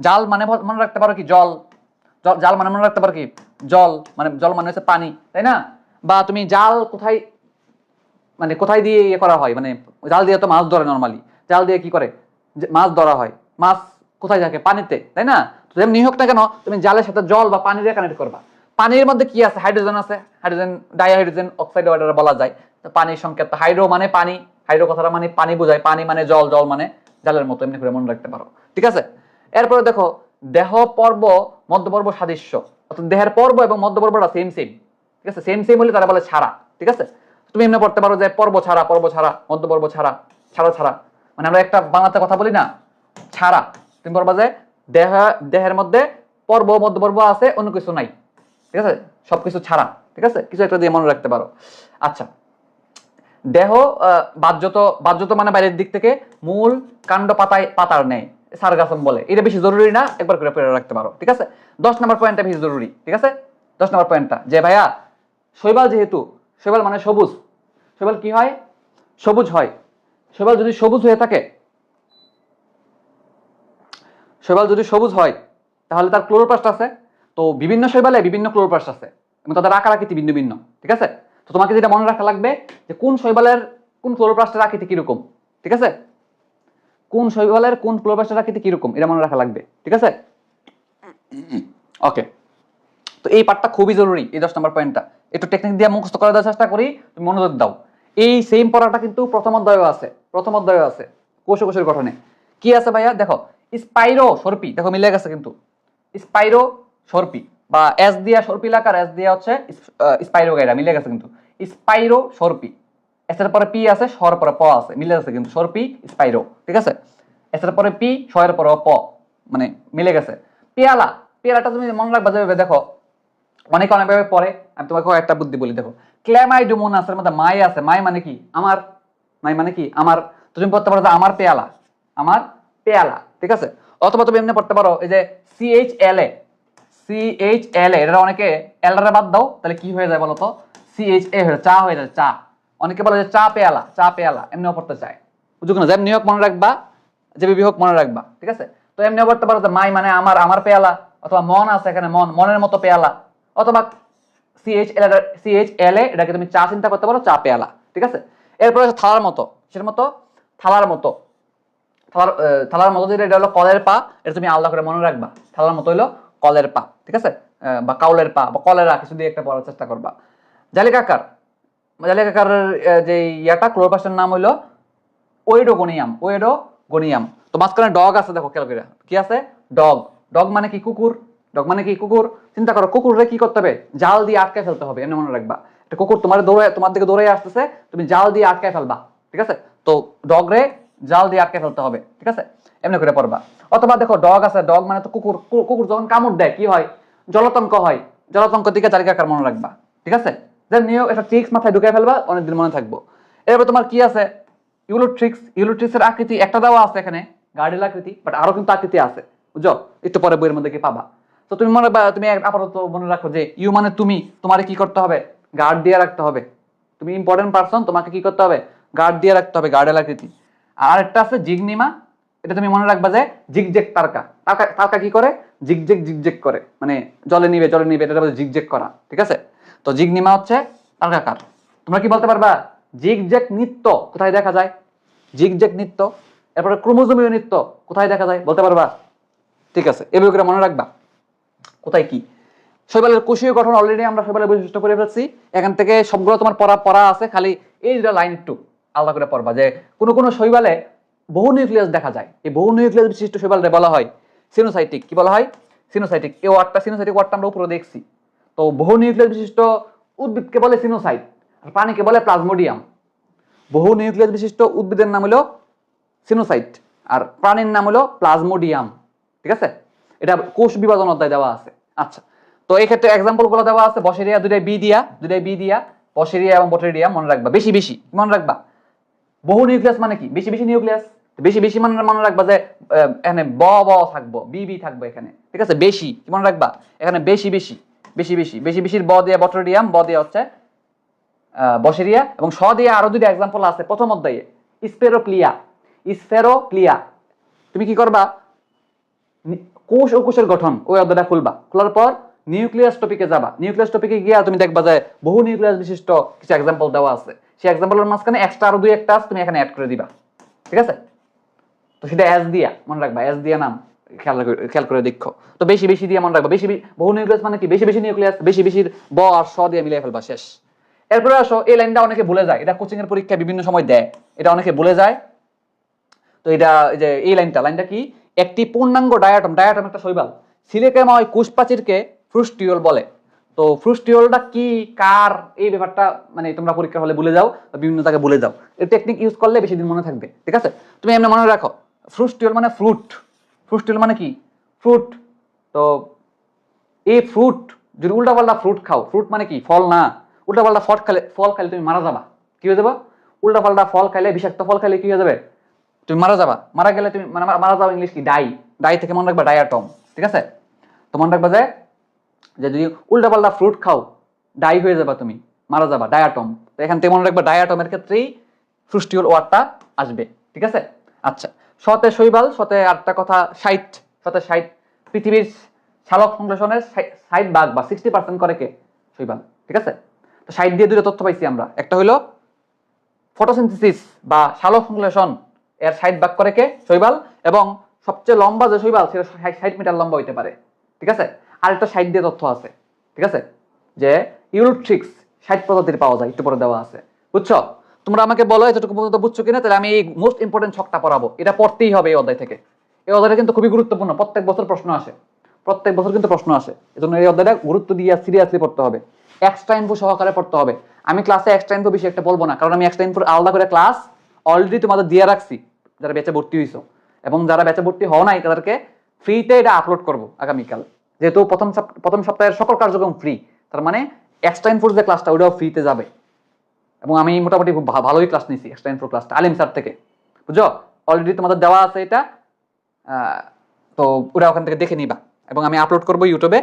জাল মানে মনে রাখতে পারো কি জল, জাল মানে মনে রাখতে পারো কি জল, মানে জল মানে হচ্ছে পানি, তাই না? বা তুমি জাল কোথায় দিয়ে ইয়ে করা হয়, মানে জাল দিয়ে তো মাছ ধরে, নর্মালি জাল দিয়ে কি করে মাছ ধরা হয়, মাছ কোথায় থাকে? পানিতে, তাই না? তো যেমনি হোক না কেন তুমি জালের সাথে জল বা পানি দিয়ে কানেক্ট করবা। পানির মধ্যে কি আছে? হাইড্রোজেন আছে, হাইড্রোজেন ডাইহাইড্রোজেন অক্সাইড বলা যায়। তো পানির সংকেত, হাইড্রো মানে পানি, হাইড্রো কথাটা মানে পানি বোঝায়, পানি মানে জল, জল মানে জালের মতো, এমনি করে মনে রাখতে পারো, ঠিক আছে। এরপরে দেখো দেহ পর্ব মধ্যপর্ব সাদৃশ্য, অর্থাৎ দেহের পর্ব এবং মধ্যপর্বটা সেম, ঠিক আছে। সেম হলে তারা বলে ছাড়া, ঠিক আছে। তুমি এমনি পড়তে পারো যে পর্ব ছাড়া, মধ্যপর্ব ছাড়া, মানে আমরা একটা বাংলাতে কথা বলি না, ছাড়া। তুমি বলবা যে দেহের মধ্যে পর্ব মধ্যপর্ব আছে, অন্য কিছু নাই, ঠিক আছে, সবকিছু ছাড়া, ঠিক আছে। কিছু একটা দিয়ে মনে রাখতে পারো। আচ্ছা, দেহ বাহ্যত মানে বাইরের দিক থেকে, মূল কাণ্ড পাতার নেই, সারগাসম বলে। এটা বেশি জরুরি না, একবার করে পড়ে রাখতে পারো, ঠিক আছে। 10 নম্বর পয়েন্টটা বেশি জরুরি, ঠিক আছে। 10 নম্বর পয়েন্টটা যে ভাইয়া শৈবাল, যেহেতু শৈবাল মানে সবুজ, শৈবাল কি হয়? সবুজ হয়। শৈবাল যদি সবুজ হয়ে থাকে, তাহলে তার ক্লোরোপ্লাস্ট আছে। তো বিভিন্ন শৈবালে বিভিন্ন ক্লোরোপ্লাস্ট আছে এবং তাদের আকার আকৃতি ভিন্ন ভিন্ন, ঠিক আছে। তো তোমাকে যেটা মনে রাখা লাগবে যে কোন শৈবালের কোন ক্লোরোপ্লাস্টের আকৃতি কিরকম, ঠিক আছে। কোন শৈবালের কোন ক্লোরোপ্লাস্টের আকৃতি কিরকম, এটা মনে রাখা লাগবে, ঠিক আছে। ওকে, তো এই পার্টটা খুবই জরুরি, এই 10 নম্বর পয়েন্টটা একটু টেকনিক দিয়ে মুখস্থ করে দেওয়ার চেষ্টা করি, তুমি মনোযোগ দাও। এই সেম পড়াটা কিন্তু প্রথম অধ্যায়ে আছে, কোষের গঠনে কি আছে ভাইয়া? দেখো স্পাইরো সর্পি, দেখো মিলে গেছে কিন্তু, স্পাইরো সর্পি বা এস দিয়া সর্পি লাকার, এস দিয়া হচ্ছে স্পাইরো গাইরা, মিলে গেছে কিন্তু। স্পাইরো সর্পি, এস এর পরে পি আছে, সর পরে প আছে, মিলে গেছে কিন্তু, সর্পি স্পাইরো, ঠিক আছে। এস এর পরে পি, স এর পরে প, মানে মিলে গেছে। পেয়ালাটা তুমি মনে রাখবা যাবে, দেখো অনেকভাবে পড়ে, আমি তোমাকে একটা বুদ্ধি বলি। দেখো ক্ল্যামাইডোমোনাসের মধ্যে মাই আছে, মাই মানে কি আমার, তো তুমি পড়তে পারো যে আমার পেয়ালা, ঠিক আছে। অথবা তুমি এমনি পড়তে পারো এই যে CHLA, এটা অনেকে এলরা বাদ দাও, তাহলে কি হয়ে যায় বলো তো? CHA হয়ে চা হয়ে যায়, চা। অনেকে বলে যে চা পেয়ালা, এমনিও পড়তে চায়, বুঝো না? যেমনি হোক মনে রাখবা, যে বিহক মনে রাখবা, ঠিক আছে। তো এমনিও পড়তে পারো যে মাই মানে আমার পেয়ালা, অথবা মন আছে এখানে, মনের মতো পেয়ালা, অথবা CHL এটাকে তুমি চা চিন্তা করতে পারো, চা পেয়ালা। ঠিক আছে, এরপরে আছে থালার মতো, সেটার মতো থালার মতো, থালার মতো যেটা, এটা হলো কলের পা, এটা তুমি আলাদা করে মনে রাখবা। থালার মতো হলো কলের পা, ঠিক আছে, বা কাউলের পা বা কলেরা, কিছু দিয়ে একটা পড়ার চেষ্টা করবা। জালিকাকার, জালিকাকারের যে ইয়াটা ক্লোরোপ্লাস্টের নাম হইলো ওয়েডোগোনিয়াম। তো মাঝখানে ডগ আছে, দেখো খেয়াল করে, কি আছে? ডগ। ডগ মানে কি? কুকুর। ডগ মানে কি? কুকুর। চিন্তা করো, কুকুররে কি করতে হবে? জাল দিয়ে আটকে ফেলতে হবে, এমনি মনে রাখবা। একটা কুকুর তোমার দিকে দৌড়ে আসতেছে, তুমি জাল দিয়ে আটকে ফেলবা, ঠিক আছে? তো ডগ রে জাল দিয়ে আটকে ফেলতে হবে, ঠিক আছে, এমনি করে পড়বা। অথবা দেখো ডগ আছে, ডগ মানে তো কুকুর, কুকুর যখন কামড় দেয় কি হয়? জলতঙ্ক হয়। জলতঙ্ক দিকে জালিকাকার মনে রাখবা, ঠিক আছে? দেন নিও একটা ট্রিক্স মাথায় ঢুকে ফেলবা, অনেকদিন মনে থাকবো। এরপর তোমার কি আছে? ইউলোট্রিক্সের আকৃতি একটা দেওয়া আছে এখানে, গার্ডেল আকৃতি, বাট আরো কিন্তু আকৃতি আছে, বুঝছো? একটু পরে বইয়ের মধ্যে কি পাবা। তো তুমি তুমি আপাতত মনে রাখো যে ইউ মানে তুমি, তোমার কি করতে হবে? গার্ড দিয়ে রাখতে হবে। তুমি ইম্পর্টেন্ট পারসন, তোমাকে কি করতে হবে? গার্ড দিয়ে রাখতে হবে, গার্ডেল আকৃতি। আর একটা আছে জিগনিমা, এটা তুমি মনে রাখবা যে জিগজেগ তারকা। তারকা কি করে? জিগজেগ করে, মানে জলে নিবে এটা বলে জিগজেগ করা, ঠিক আছে? তো জিগনিমা হচ্ছে তারকাকার। তোমরা কি বলতে পারবা জিগজেগ নৃত্য কোথায় দেখা যায়? জিগজেগ নৃত্য। এরপরে ক্রোমোজোমীয় নৃত্য কোথায় দেখা যায়? বলতে পারবা? ঠিক আছে, এভাবে করে মনে রাখবা কোথায় কি। শৈবালের কোষীয় গঠন অলরেডি আমরা শৈবালের বৈশিষ্ট্য করে ফেলছি, এখান থেকে সবগুলো তোমার পড়া আছে, খালি এই দুটো লাইন একটু আলাদা করে পড়বা যে কোনো শৈবালে বহু নিউক্লিয়াস দেখা যায়। এই বহু নিউক্লিয়াস বিশিষ্ট শৈবালকে বলা হয় সিনোসাইটিক। কি বলা হয়? সিনোসাইটিক। এই ওয়ার্ডটা, সিনোসাইটিক ওয়ার্ডটা আমরা উপরে দেখছি। তো বহু নিউক্লিয়াস বিশিষ্ট উদ্ভিদকে বলে সিনোসাইট, আর প্রাণীকে বলে প্লাজমোডিয়াম। বহু নিউক্লিয়াস বিশিষ্ট উদ্ভিদের নাম হলো সিনোসাইট, আর প্রাণীর নাম হলো প্লাজমোডিয়াম, ঠিক আছে? এটা কোষ বিভাজন অধ্যায় দেওয়া আছে। আচ্ছা, তো এই ক্ষেত্রে এক্সাম্পল গুলো দেওয়া আছে, বসেরিয়া দুইটাই বি দিয়া, বসেরিয়া এবং বটেরিয়া মনে রাখবা। বেশি মনে রাখবা। বহু নিউক্লিয়াস মানে কি? বেশি নিউক্লিয়াস। বেশি মানে মনে রাখবা যে এখানে ব থাকবো, বি থাকবে এখানে, ঠিক আছে? বেশি কি মনে রাখবা? এখানে বেশির ব দিয়ে বটেরিয়াম, ব দিয়ে হচ্ছে বসেরিয়া, এবং স দিয়ে আরো দুইটা এক্সাম্পল আছে প্রথম অধ্যায়ে। স্ফেরোক্লিয়া। তুমি কি করবা? কোষ ও কোষের গঠন ওই অধ্যায়টা খুলবা, খোলার পর নিউক্লিয়াস টপিকে যাবা। নিউক্লিয়াস টপিকে গিয়া তুমি দেখবা যে বহু নিউক্লিয়াস বিশিষ্ট কিছু এক্সাম্পল দেওয়া আছে, সেই এক্সাম্পলের মাঝখানে এক্সট্রা আরো দুই একটা তুমি এখানে অ্যাড করে দিবা, ঠিক আছে? তো সেটা এস দিয়া মনে রাখবা, এস দিয়া নাম খেয়াল করে দেখো। তো বেশি দিয়ে মনে রাখবা। বহু নিউক্লিয়াস মানে কি? বেশি নিউক্লিয়াস, বেশির ব আর স দিয়ে মিলিয়ে ফেলবা, শেষ। এরপরে আসো, এই লাইনটা অনেকে ভুলে যায়, এটা কোচিং এর পরীক্ষায় বিভিন্ন সময় দেয়, এটা অনেকে ভুলে যায়। তো এটা যে এই লাইনটা কি? একটি পূর্ণাঙ্গ ডায়াটম একটা শৈবাল সিলিকাময় কোষপ্রাচীরকে ফ্রুস্টিওল বলে। তো ফ্রুস্টিওলটা কি, কার, এই ব্যাপারটা মানে তোমরা পরীক্ষা হলে ভুলে যাও, বিভিন্ন জায়গায় ভুলে যাও। এই টেকনিক ইউজ করলে বেশি দিন মনে থাকবে, ঠিক আছে? তুমি এমনি মনে রাখো, ফ্রুস্টিওল মানে ফ্রুট। ফ্রুস্টিওল মানে কি? ফ্রুট। তো এই ফ্রুট, যদি উল্টাপাল্টা ফ্রুট খাও, ফ্রুট মানে কি? ফল না। উল্টাপাল্টা ফল খাইলে তুমি মারা যাবা। কি হয়ে যাবা? উল্টাপাল্টা ফল খাইলে, বিষাক্ত ফল খাইলে কি হয়ে যাবে? তুমি মারা যাবা। মারা গেলে তুমি মানে মারা যাও ইংলিশ কি? ডাই থেকে মনে রাখবা ডায়াটম, ঠিক আছে? তো মনে রাখবা যে যদি উল্টাপাল্টা ফ্রুট খাও, ডাই হয়ে যাবা, তুমি মারা যাবা, ডায়াটম। তো এখান থেকে মনে রাখবা ডায়াটমের ক্ষেত্রেই ফ্রুস্টিওল ওয়ার্ডটা আসবে, ঠিক আছে? আচ্ছা, সতে শৈবাল, সতে আটটা কথা, 60 পৃথিবীর শালক সংশ্লেষণের 60% বা 60% করে কে? শৈবাল, ঠিক আছে? তো 60 দিয়ে দুটো তথ্য পাইছি আমরা, একটা হলো ফটোসিনথেসিস বা শালক সংশ্লেষণ, এর 60% করে কে? শৈবাল। এবং সবচেয়ে লম্বা যে শৈবাল, সেটা 60 মিটার লম্বা হইতে পারে, ঠিক আছে? আর একটা 60 দিয়ে তথ্য আছে, ঠিক আছে, যে ইউলোট্রিক্স 60 প্রজাতির পাওয়া যায়, একটু পরে দেওয়া আছে, বুঝছো? তোমরা আমাকে বলো এতটুকু পর্যন্ত বুঝছো কিনা, তাহলে আমি এই মোস্ট ইম্পর্টেন্ট ছকটা পড়াবো, এটা পড়তেই হবে এই অধ্যায় থেকে। এই অধ্যায়টা কিন্তু খুবই গুরুত্বপূর্ণ, প্রত্যেক বছর কিন্তু প্রশ্ন আসে, এজন্য এই অধ্যায়টা গুরুত্ব দিয়ে সিরিয়াসলি পড়তে হবে, এক্সট্রা ইনফো সহকারে পড়তে হবে। আমি ক্লাসে এক্সট্রা ইনফো বেশি একটা বলবো না, কারণ আমি এক্সট্রা ইনফো আলাদা করে ক্লাস অলরেডি তোমাদের দিয়ে রাখছি, যারা ব্যাচে ভর্তি হইছো, এবং যারা ব্যাচে ভর্তি হও নাই তাদেরকে ফ্রিতে এটা আপলোড করবো আগামীকাল। যেহেতু প্রথম সপ্তাহের সকল কার্যক্রম ফ্রি, তার মানে এক্সট্রা ইনফোর যে ক্লাসটা ওটাও ফ্রিতে যাবে। এবং আমি মোটামুটি খুব ভালোই ক্লাস নিয়েছি, এক্সট্রা ইনফো ক্লাসটা আলিম স্যার থেকে, বুঝছো? অলরেডি তোমাদের দেওয়া আছে এটা, তো ওরা ওখান থেকে দেখে নিবা। এবং আমি আপলোড করবো ইউটিউবে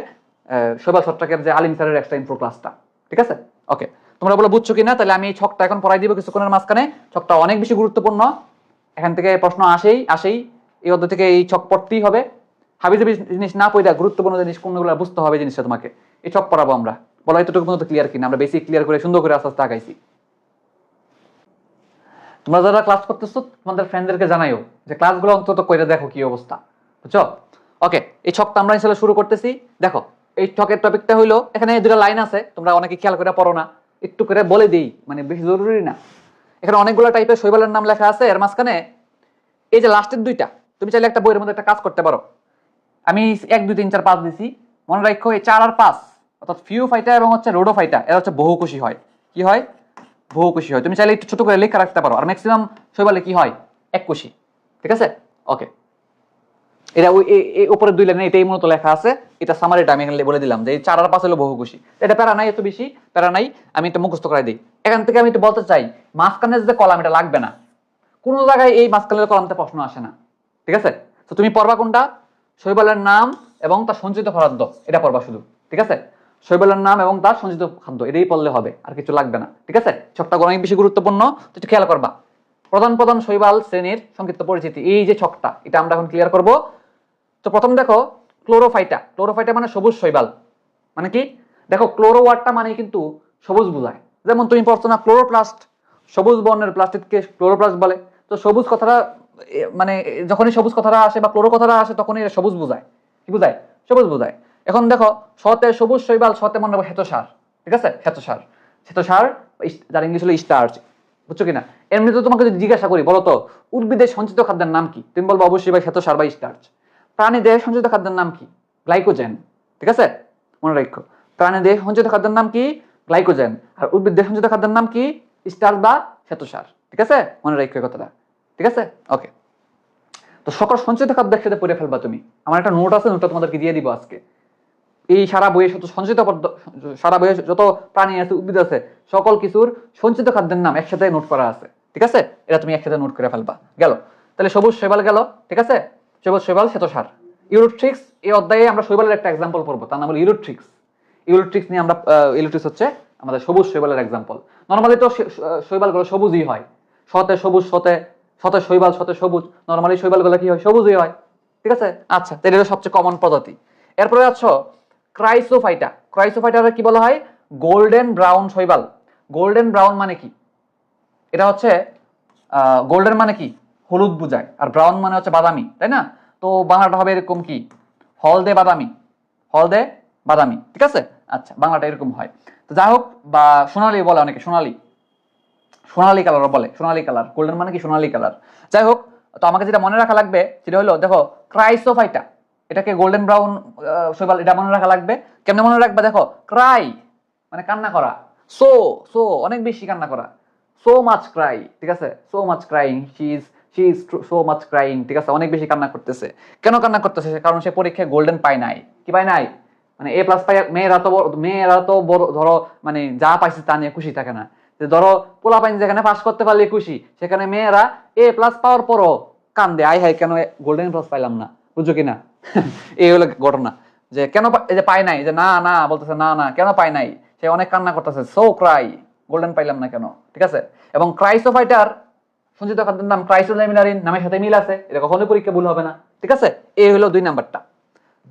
শৈবাল ছত্রাকের যে আলিম স্যারের এক্সট্রা ইনফো ক্লাসটা, ঠিক আছে? ওকে, তোমরা বলে বুঝছো কিনা? তাহলে আমি এই ছকটা এখন পড়াই দিব কিছুক্ষণের মাঝখানে। ছকটা অনেক বেশি গুরুত্বপূর্ণ, এখান থেকে প্রশ্ন আসেই। এই অধ্যায় থেকে এই ছক পড়তেই হবে। হাবিজাবি জিনিস না পড়া গুরুত্বপূর্ণ জিনিস কোনগুলো বুঝতে হবে জিনিসটা তোমাকে। এই ছক পড়াবো আমরা, বলো এতটুকু পর্যন্ত ক্লিয়ার কিনা? আমরা বেসিক ক্লিয়ার করে সুন্দর করে আস্তে আস্তে আগাইছি। তোমরা যারা ক্লাস করতেছো তোমাদের ফ্রেন্ডদেরকে জানাইও যে ক্লাসগুলো অন্তত কইরা দেখো কি অবস্থা, বুঝছো? ওকে, এই ছকটা আমরা ইনশাআল্লাহ শুরু করতেছি। দেখো এই ছকের টপিকটা হইলো, এখানে দুটো লাইন আছে, তোমরা অনেকে খেয়াল করে পড়ো না, একটু করে বলে দিই, মানে বেশি জরুরি না। এখানে অনেকগুলো টাইপের শৈবালের নাম লেখা আছে, এর মাঝখানে এই যে লাস্টের দুইটা, তুমি চাইলে একটা বইয়ের মধ্যে একটা কাজ করতে পারো। আমি 1 2 3 4 5 দিছি, মনে রাখো এই 4 আর 5 অর্থাৎ ফিউ ফাইটা এবং হচ্ছে রোডোফাইটা, এরা হচ্ছে বহুকোষী হয়। কি হয়? বহুকোষী হয়। তুমি চাইলে একটু ছোট করে লেখা রাখতে পারো। আর ম্যাক্সিমাম শৈবালে কি হয়? এককোষী। ঠিক আছে? ওকে, এটা ওই উপরে 2 লাইনে এটাই মূলত লেখা আছে। এটা সামারিটা আমি এখানে বলে দিলাম যে 4 আর 5 হলো বহুকোষী। এটা প্যারা নাই, এত বেশি প্যারা নাই, আমি এটা মুখস্থ করাই দিই। এখান থেকে আমি একটু বলতে চাই, মাঝখানের যে কলাম এটা লাগবে না, কোনো জায়গায় এই মাঝখানের কলামতে প্রশ্ন আসে না। ঠিক আছে? তো তুমি পড়বা কোনটা? শৈবালের নাম এবং তার সঞ্চিত খাদ্য, এটা পড়বা শুধু। ঠিক আছে? শৈবালের নাম এবং তার সঞ্চিত খাদ্য, এটাই পড়লে হবে, আর কিছু লাগবে না। ঠিক আছে? ছকটা অনেক বেশি গুরুত্বপূর্ণ, তো একটু খেয়াল করবা। প্রধান প্রধান শৈবাল শ্রেণীর সংক্ষিপ্ত পরিচিতি, এই যে ছকটা, এটা আমরা এখন ক্লিয়ার করব। তো প্রথম দেখো ক্লোরোফাইটা। ক্লোরোফাইটা মানে সবুজ শৈবাল। মানে কি? দেখো ক্লোরো ওয়ার্ডটা মানে কিন্তু সবুজ বোঝায়। যেমন তুমি পড়ছো না ক্লোরোপ্লাস্ট, সবুজ বর্ণের প্লাস্টিককে ক্লোরোপ্লাস্ট বলে। তো সবুজ কথাটা মানে যখনই সবুজ কথাটা আসে বা ক্লোরো কথাটা আসে তখনই সবুজ বোঝায়। কি বোঝায়? সবুজ বোঝায়। এখন দেখো সতে সবুজ শৈবাল, সতে মনে রাখবো শ্বেতসার। ঠিক আছে? শ্বেতসার, শ্বেতসার যার ইংলিশ হলো স্টার্চ। বুঝছো কিনা? এমনিতে তোমাকে যদি জিজ্ঞাসা করি বলো তো উদ্ভিদের সঞ্চিত খাদ্যের নাম কি, তুমি বলবো অবশ্যই ভাই শ্বেতসার বা স্টার্চ। প্রাণীদের সঞ্চিত খাদ্যের নাম কি? গ্লাইকোজেন। ঠিক আছে? মনে রাখো, প্রাণীদের সঞ্চিত খাদ্যের নাম কি? গ্লাইকোজেন। আর উদ্ভিদের সঞ্চিত খাদ্যের নাম কি? স্টার্চ বা শ্বেতসার। ঠিক আছে? মনে রাখো কথাটা। ঠিক আছে? ওকে, তো সকল সঞ্চিত খাদ্য একসাথে পড়ে ফেলবা তুমি। আমার একটা নোট আছে, নোটটা তোমাদেরকে দিয়ে দিব আজকে। এই সারা বইয়ে যত সঞ্চিত সারা বইয়ে যত প্রাণী আছে, উদ্ভিদ আছে, সকল কিছুর সঞ্চিত খাদ্যের নাম একসাথে নোট করা আছে। ঠিক আছে? এটা তুমি একসাথে নোট করে ফেলবা। গেল, তাহলে সবুজ শৈবাল গেল। ঠিক আছে? সবুজ শৈবাল, শ্বেতসার। ইউরোট্রিক্স, এই অধ্যায়ে আমরা শৈবালের একটা এক্সাম্পল পড়বো, তার নাম হলো ইউরোট্রিক্স। ইউরোট্রিক্স নিয়ে আমরা, ইউরোট্রিক্স হচ্ছে আমাদের সবুজ শৈবালের এক্সাম্পল। নর্মালি তো শৈবালগুলো সবুজই হয়, সতে সবুজ, সতে সতে শৈবাল, সতে সবুজ। নর্মালি শৈবালগুলো কি হয়? সবুজই হয়। ঠিক আছে? আচ্ছা, তাহলে এটা সবচেয়ে কমন প্রজাতি। এরপরে আছো ক্রাইসোফাইটা। ক্রাইসোফাইটারে কি বলা হয়? গোল্ডেন ব্রাউন শৈবাল। গোল্ডেন ব্রাউন মানে কি? এটা হচ্ছে গোল্ডেন মানে কি? হলুদ বোঝায়, আর ব্রাউন মানে হচ্ছে বাদামি, তাই না? তো বাংলাটা হবে এরকম কি? হলদে বাদামি, হলদে বাদামি। ঠিক আছে? আচ্ছা, বাংলাটা এরকম হয়। তো যাই হোক, বা সোনালি বলে অনেকে, সোনালি, সোনালি কালার বলে, সোনালি কালার। গোল্ডেন মানে কি? সোনালি কালার। যাই হোক, তো আমাকে যেটা মনে রাখা লাগবে সেটা হলো, দেখো ক্রাইসোফাইটা, এটাকে গোল্ডেন ব্রাউন শৈবাল, এটা মনে রাখা লাগবে। কেমনে মনে রাখবা? দেখো ক্রাই মানে কান্না করা, সো সো অনেক বেশি কান্না করা, সো মাচ ক্রাই। ঠিক আছে? So much crying, she is so much crying. ঠিক আছে? অনেক বেশি কান্না করতেছে। কেন কান্না করতেছে? কারণ সে পরীক্ষায় গোল্ডেন পায় নাই। কি পায় নাই? মানে এ প্লাস পাই। মেয়েরা তো বড় ধরো মানে যা পাইছে তা নিয়ে খুশি থাকে না। যে ধরো পোলা পাইন যেখানে পাস করতে পারলে খুশি, সেখানে মেয়েরা এ প্লাস পাওয়ার পরও কান্দে, আই হাই কেন গোল্ডেন প্লাস পাইলাম না। বুঝছো কিনা? এই হলো ঘটনা, যে কেন যে পাই নাই, যে না না বলতেছে, না না কেন পাই নাই, সে অনেক কান্না করতেছে, সো ক্রাই, গোল্ডেন পাইলাম না কেন। ঠিক আছে? এবং ক্রাইসোফাইটার সঞ্চিত খাদ্যের নাম ক্রাইসোলেমিনারিন, নামের সাথে মিল আছে, এটা কখনোই পরীক্ষা ভুল হবে না। ঠিক আছে? এই হলো 2 নাম্বারটা।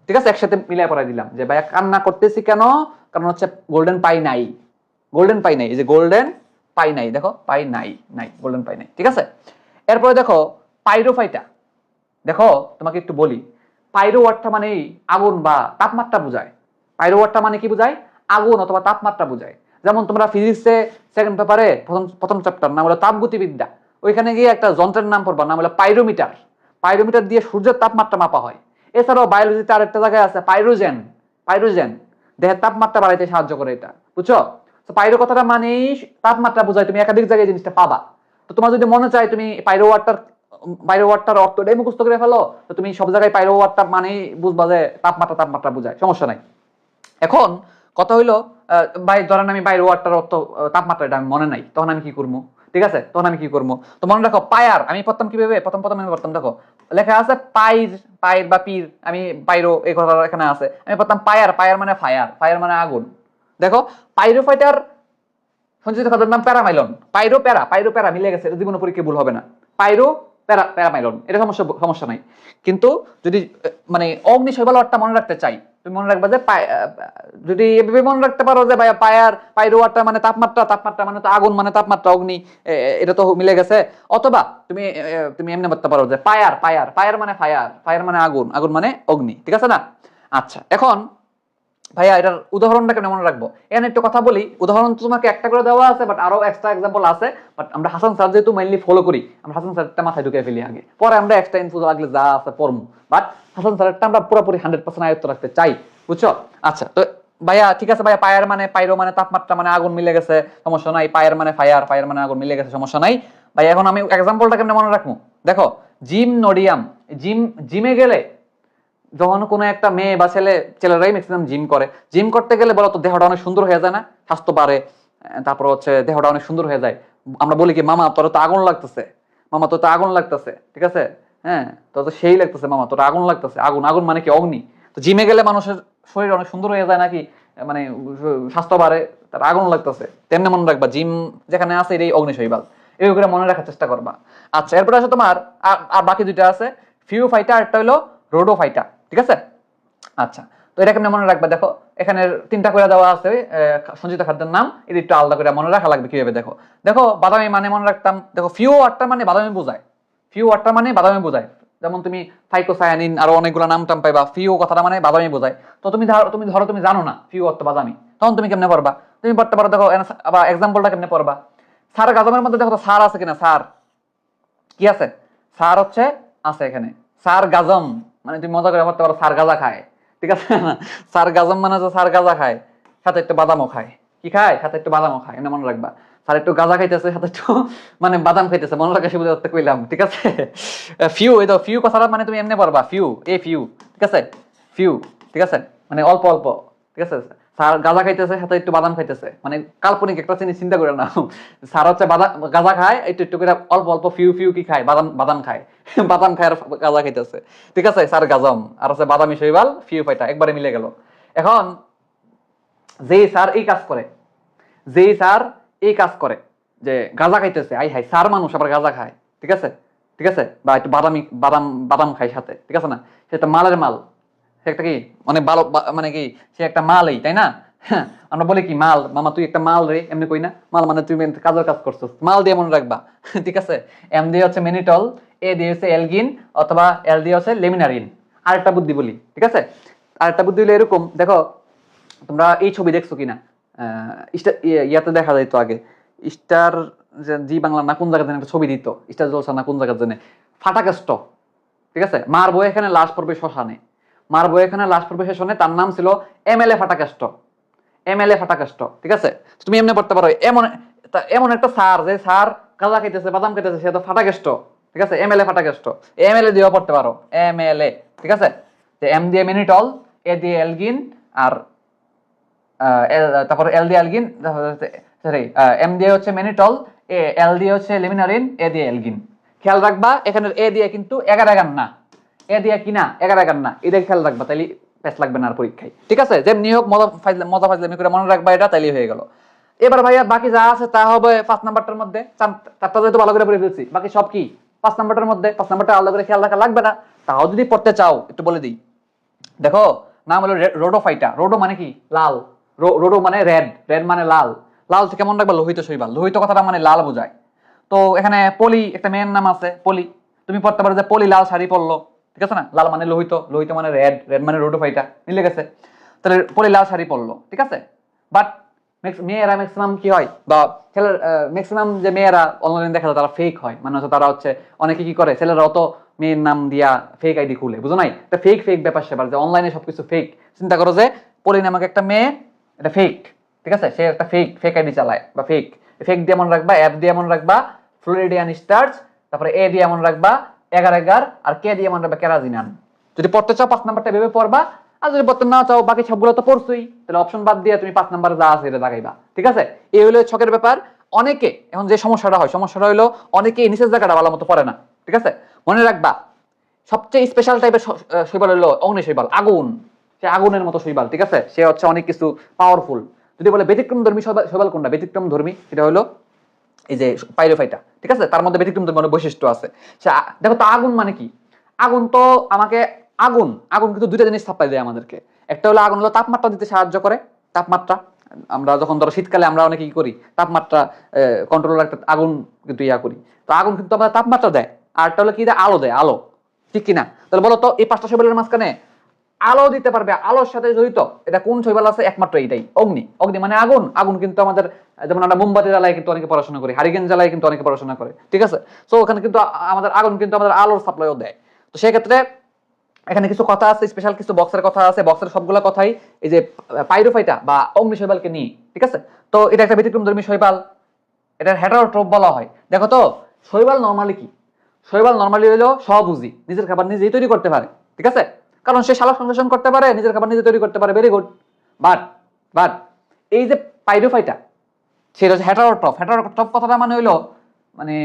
ঠিক আছে? একসাথে মিলাই পড়াই দিলাম যে ভাইয়া কান্না করতেছি কেন, কারণ হচ্ছে গোল্ডেন পাই নাই। গোল্ডেন পাই নাই, এই যে গোল্ডেন পাই নাই, দেখো পাই নাই, নাই গোল্ডেন পাই নাই। ঠিক আছে? এরপরে দেখো পাইরোফাইটা। দেখো তোমাকে একটু বলি, পাইরো ওয়ার্ডটা মানে আগুন বা তাপমাত্রা বোঝায়। পাইরো ওয়ার্ডটা মানে কি বোঝায়? আগুন অথবা তাপমাত্রা বোঝায়। যেমন তোমরা ফিজিক্সে সেকেন্ড পেপারে প্রথম চ্যাপ্টার নাম হলো তাপগতিবিদ্যা, ওইখানে গিয়ে একটা যন্ত্রের নাম পড়বা, নাম হলো পাইরোমিটার। পাইরোমিটার দিয়ে সূর্যের তাপমাত্রা মাপা হয়। এছাড়াও বায়োলজিতে আরেকটা জায়গায় আছে পাইরোজেন। পাইরোজেন দেহের তাপমাত্রা বাড়াইতে সাহায্য করে এটা। বুঝছো? তো পাইরো কথাটা মানেই তাপমাত্রা বোঝায়, তুমি একাধিক জায়গায় জিনিসটা পাবা। তো তোমার যদি মনে চায় তুমি পাইরো ওয়ার্ডটার অর্থটাই মুখস্থ করে ফেলো, তো তুমি সব জায়গায় পাইরো ওয়ার্ডটা মানেই বুঝবা যে তাপমাত্রা, তাপমাত্রা বোঝায়, সমস্যা নাই। এখন কথা হইলো, ধরেন আমি পাইরো ওয়ার্ডটার অর্থ তাপমাত্রা, এটা আমি মনে নাই, তখন আমি কি করবো? ঠিক আছে? তখন আমি কি করবো? তো মনে রাখো পায়ার, আমি প্রথম কিভাবে প্রথম প্রথম আমি করতাম, দেখো লেখা আছে পাইর, পাইর বা পীর, আমি পাইরো এই কথা এখানে আছে, আমি পড়তাম পায়ার। পায়ার মানে ফায়ার, ফায়ার মানে আগুন। দেখো পাইরোফাইটার সঞ্চিত খাদ্যের নাম প্যারামাইলন। পাইরো প্যারা, পাইরো প্যারা মিলে গেছে, এটা জীবন পরীক্ষায় ভুল হবে না। পাইরো প্যারামাইলন, এটা সমস্যা নাই। কিন্তু যদি মানে অগ্নিশৈবাল ওয়ার্ডটা মনে রাখতে চাই, তুমি মনে রাখবা যে যদি এভাবে মনে রাখতে পারো যে ভাই পাইরো ওয়ার্ডটা মানে তাপমাত্রা মানে তো আগুন মানে তাপমাত্রা, অগ্নি এটা তো মিলে গেছে। অথবা তুমি এমনি বলতে পারো যে পায়ার মানে ফায়ার মানে আগুন মানে অগ্নি, ঠিক আছে না? আচ্ছা, এখন ভাইয়া এটার উদাহরণটা কেন মনে রাখবো, এখানে একটু কথা বলি। উদাহরণ তো তোমাকে একটা করে দেওয়া আছে, বাট আরো এক্সট্রা এক্সাম্পল আছে। বাট আমরা হাসান স্যার যেহেতু মেইনলি ফলো করি, আমরা হাসান স্যারটা মাথায় ঢুকে ফেলি আগে, পরে আমরা এক্সট্রা ইনফো লাগলে যা আছে পড়মু। বাট হাসান স্যারটা আমরা পুরোপুরি 100% আয়ত্ত রাখতে চাই, বুঝছো? আচ্ছা, তো ভাইয়া ঠিক আছে ভাইয়া, পায়ার মানে পাইরো মানে তাপমাত্রা মানে আগুন মিলে গেছে, সমস্যা নাই। পায়ার মানে ফায়ার মানে আগুন মিলে গেছে, সমস্যা নাই। ভাই এখন আমি এক্সাম্পলটা কেমনে মনে রাখবো, দেখো জিমনোডিয়াম, জিমে গেলে যখন কোনো একটা মেয়ে বা ছেলেরাই ম্যাক্সিমাম জিম করতে গেলে বলো তো দেহটা অনেক সুন্দর হয়ে যায় না, স্বাস্থ্য বাড়ে, তারপর হচ্ছে দেহটা অনেক সুন্দর হয়ে যায়। আমরা বলি কি, মামা তোর তো আগুন লাগতেছে, মামা তোর তো আগুন লাগতেছে, ঠিক আছে, হ্যাঁ তোর তো সেই লাগতেছে, মামা তোর আগুন লাগতেছে। আগুন মানে কি, অগ্নি। তো জিমে গেলে মানুষের শরীর অনেক সুন্দর হয়ে যায় নাকি, মানে স্বাস্থ্য বাড়ে, তার আগুন লাগতেছে। তেমনি মনে রাখবা, জিম যেখানে আছে এটাই অগ্নিশৈবাল, এই করে মনে রাখার চেষ্টা করবা। আচ্ছা, এরপরে আছে তোমার আর বাকি দুইটা আছে, ফিউ ফাইটা, একটা হলো রোডো ফাইটা, ঠিক আছে? আচ্ছা, তো এটা কেমনে মনে রাখবা, দেখো এখানে 3টা করে দেওয়া আছে সঞ্চিত খাদ্যের নাম, এটা একটু আলাদা করে মনে রাখা লাগবে কিভাবে। দেখো দেখো বাদামি মানে মনে রাখতাম, দেখো ফিউ ওয়ার্ডটা মানে বাদামি বোঝায়, যেমন তুমি ফাইকোসায়ানিন আরো অনেকগুলো নাম টাম পাইবা, ফিউ কথাটা মানে বাদামি বোঝায়। তো তুমি ধরো তুমি জানো না ফিউ অর্থ বাদামি, তখন তুমি কেমনে পড়বা? তুমি পড়তে পারো, দেখো আবার এক্সাম্পলটা কেমনে পড়বা, সার গাজমের মধ্যে দেখো তো সার আছে কিনা, সার কি আছে, সার হচ্ছে আছে এখানে, সার গাজম মানে তুমি মজা করে পড়তে পারো সার গাজা খায়, ঠিক আছে না? সার গাজম মানে যে সার গাজা খায়, সাথে একটু বাদামও খায়, কি খায়, সাথে একটু বাদামও খায়, এটা মনে রাখবা। স্যার একটু গাঁজা খাইতেছে, সাথে একটু মানে বাদাম খাইতেছে, মনে রাখা সে বুঝতে কইলাম, ঠিক আছে? ফিউ, এই তো ফিউ কথাটা মানে তুমি এমনি পারবা, ফিউ, ঠিক আছে, ফিউ, ঠিক আছে, মানে অল্প অল্প, ঠিক আছে? স্যার গাঁজা খাইতেছে, সাথে একটু বাদাম খাইতেছে, মানে কাল্পনিক একটা জিনিস চিন্তা করে নাও। স্যার হচ্ছে গাঁজা খায় একটু একটু করে, অল্প অল্প, ফিউ কি খায়, বাদাম খায়। বাদাম খায় আর গাঁজা খাইতেছে, ঠিক আছে? স্যার গাজম আর হচ্ছে বাদামি শৈবাল, ফিউ ফাইটা একবারে মিলে গেল। এখন যেই স্যার এই কাজ করে যে গাঁজা খাইতেছে, আই হাই স্যার মানুষ আবার গাঁজা খায়, ঠিক আছে, বা একটু বাদাম খায় সাথে, ঠিক আছে না? সে একটা মালের মাল, সে একটা কি মানে ভালো, মানে কি সে একটা মালই, তাই না? হ্যাঁ, আমরা বলি কি, মাল, মামা তুই একটা মাল রে, এমনি কই না? মাল মানে তুমি কাজের কাজ করছো, মাল দিয়ে মনে রাখবা। ঠিক আছে? এম দিয়ে হচ্ছে মেনিটল, এ দিয়ে হচ্ছে এলগিন, অথবা এল দিয়ে হচ্ছে লেমিনারিন। আরেকটা বুদ্ধি বলি, ঠিক আছে? আরেকটা বুদ্ধি হলো এরকম, দেখো তোমরা এই ছবি দেখছো কিনা, ইয়াতে দেখা যাইতো আগে, স্টার জি বাংলা না কোন জায়গায় একটা ছবি দিত, স্টার জলসা না কোন জায়গার জন্য, ফাটাকেষ্ট, ঠিক আছে? মারবো এখানে লাশ পড়বে শ্মশানে, শ্মশানে, তার নাম ছিল এমএলএ ফাটাকেষ্ট, ঠিক আছে? তুমি এমনি পড়তে পারো, এমন একটা স্যার, যে স্যার গাঁজা খাইতেছে, বাদাম খাইতেছে, সে তো ফাটাকেষ্ট, ঠিক আছে? এমএলএ ফাটাকেষ্ট, এমএলএ দিয়েও পড়তে পারো, এমএলএ, ঠিক আছে? এম দিয়ে মিনিটল, এ দিয়ে এলগিন, আর তারপর এল দিয়ে এলগিন, সরি এম দিয়ে হচ্ছে মেনিটল, এল দিয়ে হচ্ছে লিমিনারিন, এ দিয়ে এলগিন। খেয়াল রাখবা এখানে এ দিয়ে কিন্তু এগার না, এ দিয়ে কিনা এগার না, এটা খেয়াল রাখবা, তাইলে পেস লাগবে না আর পরীক্ষায়, ঠিক আছে? যেমনি হোক মজা ফাজলামি করে মনে রাখবা, এটা তাইলে হয়ে গেল। এবার ভাইয়া বাকি যা আছে তা হবে 5 নাম্বারটার মধ্যে, চারটা যেহেতু ভালো করে পড়ে ফেলছি, বাকি সব কি 5 নাম্বারটার মধ্যে। 5 নাম্বারটা আলাদা করে খেয়াল রাখা লাগবে না, তাও যদি পড়তে চাও একটু বলে দিই। দেখো নাম হলো রোডোফাইটা, রোডো মানে কি লাল, রোডো মানে রেড মানে লাল, লাল থেকে মনে রাখবা লোহিত শৈবাল, লোহিত কথাটা মানে লাল বোঝায়। তো এখানে পলি, একটা মেয়ের নাম আছে পলি, তুমি পড়তে পারো যে পলি লাল শাড়ি পরলো, ঠিক আছে না? লাল মানে লোহিত, লোহিত মানে রেড মানে রোডোফাইটা, মিলে গেছে? তাহলে পলি লাল শাড়ি পরলো, ঠিক আছে? বাট মেয়েরা ম্যাক্সিমাম কি হয়, বা ছেলের ম্যাক্সিমাম যে মেয়েরা অনলাইনে দেখা যায় তারা ফেক হয়, মানে হচ্ছে তারা হচ্ছে অনেকে কি করে, ছেলেরা অত মেয়ের নাম দিয়া ফেক আইডি খুলে, বুঝো নাই? এটা ফেক ব্যাপার সেবার, যে অনলাইনে সবকিছু ফেক। চিন্তা করো যে পলি নামক একটা মেয়ে, এটা ফেক, ঠিক আছে? সে একটা ফেক আইডি চালায়, বা ফেক দিয়ে মনে রাখবা, অ্যাপ দিয়ে মনে রাখবা ফ্লোরিডিয়ান স্টার্চ, তারপরে এ দিয়ে মনে রাখবা এগার, আর কে দিয়ে মনে রাখবা কেরাজিনান। যদি পড়তে চাও 5 নাম্বারটা ভেবে পড়বা, আর যদি পড়তে না চাও বাকি সবগুলো তো পড়ছোই, তাহলে অপশন বাদ দিয়ে তুমি 5 নাম্বার যা আছে এটা লাগাইবা, ঠিক আছে? এই হলো ছকের ব্যাপার। অনেকে এখন যে সমস্যাটা হলো অনেকে নিচের জায়গাটা ভালো মতো পড়ে না, ঠিক আছে? মনে রাখবা সবচেয়ে স্পেশাল টাইপের শৈবাল হলো অগ্নি শৈবাল, আগুন, সে আগুনের মতো শৈবাল, ঠিক আছে? সে হচ্ছে অনেক কিছু পাওয়ারফুল। যদি বলে ব্যতিক্রম ধর্মী শৈবাল কোনটা, ব্যতিক্রম ধর্মী, সেটা হলো এই যে পাইরোফাইটা, ঠিক আছে, তার মধ্যে ব্যতিক্রম ধর্মীয় বৈশিষ্ট্য আছে। দেখো তো আগুন মানে কি, আগুন তো আমাকে আগুন আগুন কিন্তু দুইটা জিনিস সাপ্লাই দেয় আমাদেরকে। একটা হলো আগুন হলো তাপমাত্রা দিতে সাহায্য করে, তাপমাত্রা। আমরা যখন ধরো শীতকালে আমরা অনেকে কি করি, তাপমাত্রা কন্ট্রোল একটা আগুন কিন্তু করি। তো আগুন কিন্তু আমাদের তাপমাত্রা দেয়। আর একটা হলো কি দেয়, আলো দেয়, আলো, ঠিক কিনা? তাহলে বলো তো এই 5টা শৈবালের মাঝখানে আলো দিতে পারবে, আলোর সাথে জড়িত এটা কোন শৈবাল আছে? একমাত্র এইটাই, অগ্নি। অগ্নি মানে আগুন। আগুন কিন্তু আমাদের, যেমন আমরা মোমবাতি জ্বালায় কিন্তু অনেকে পড়াশোনা করি, হারিকেন জ্বালায় কিন্তু অনেকে পড়াশোনা করে, ঠিক আছে। তো ওখানে কিন্তু আমাদের আগুন কিন্তু আমাদের আলোর সাপ্লাইও দেয়। তো সেই ক্ষেত্রে এখানে কিছু কথা আছে, স্পেশাল কিছু বক্সের কথা আছে, বক্সের সবগুলো কথাই এই যে পাইরোফাইটা বা অগ্নি শৈবালকে নিয়ে, ঠিক আছে। তো এটা একটা ব্যতিক্রমধর্মী শৈবাল, এটার হেটারোট্রপ বলা হয়। দেখো তো শৈবাল নরমালি কি, শৈবাল নরমালি হলো স্ববুঝি, নিজের খাবার নিজেই তৈরি করতে পারে, ঠিক আছে, কারণ সে সালোক সংশ্লেষণ করতে পারে, নিজের খাবার নিজে তৈরি করতে পারে, ভেরি গুড। বাট বাট এই যে পাইরোফাইটা, সেটা হচ্ছে হেটারোট্রপ। হেটারোট্রপ কথাটা মানে হইলো মানে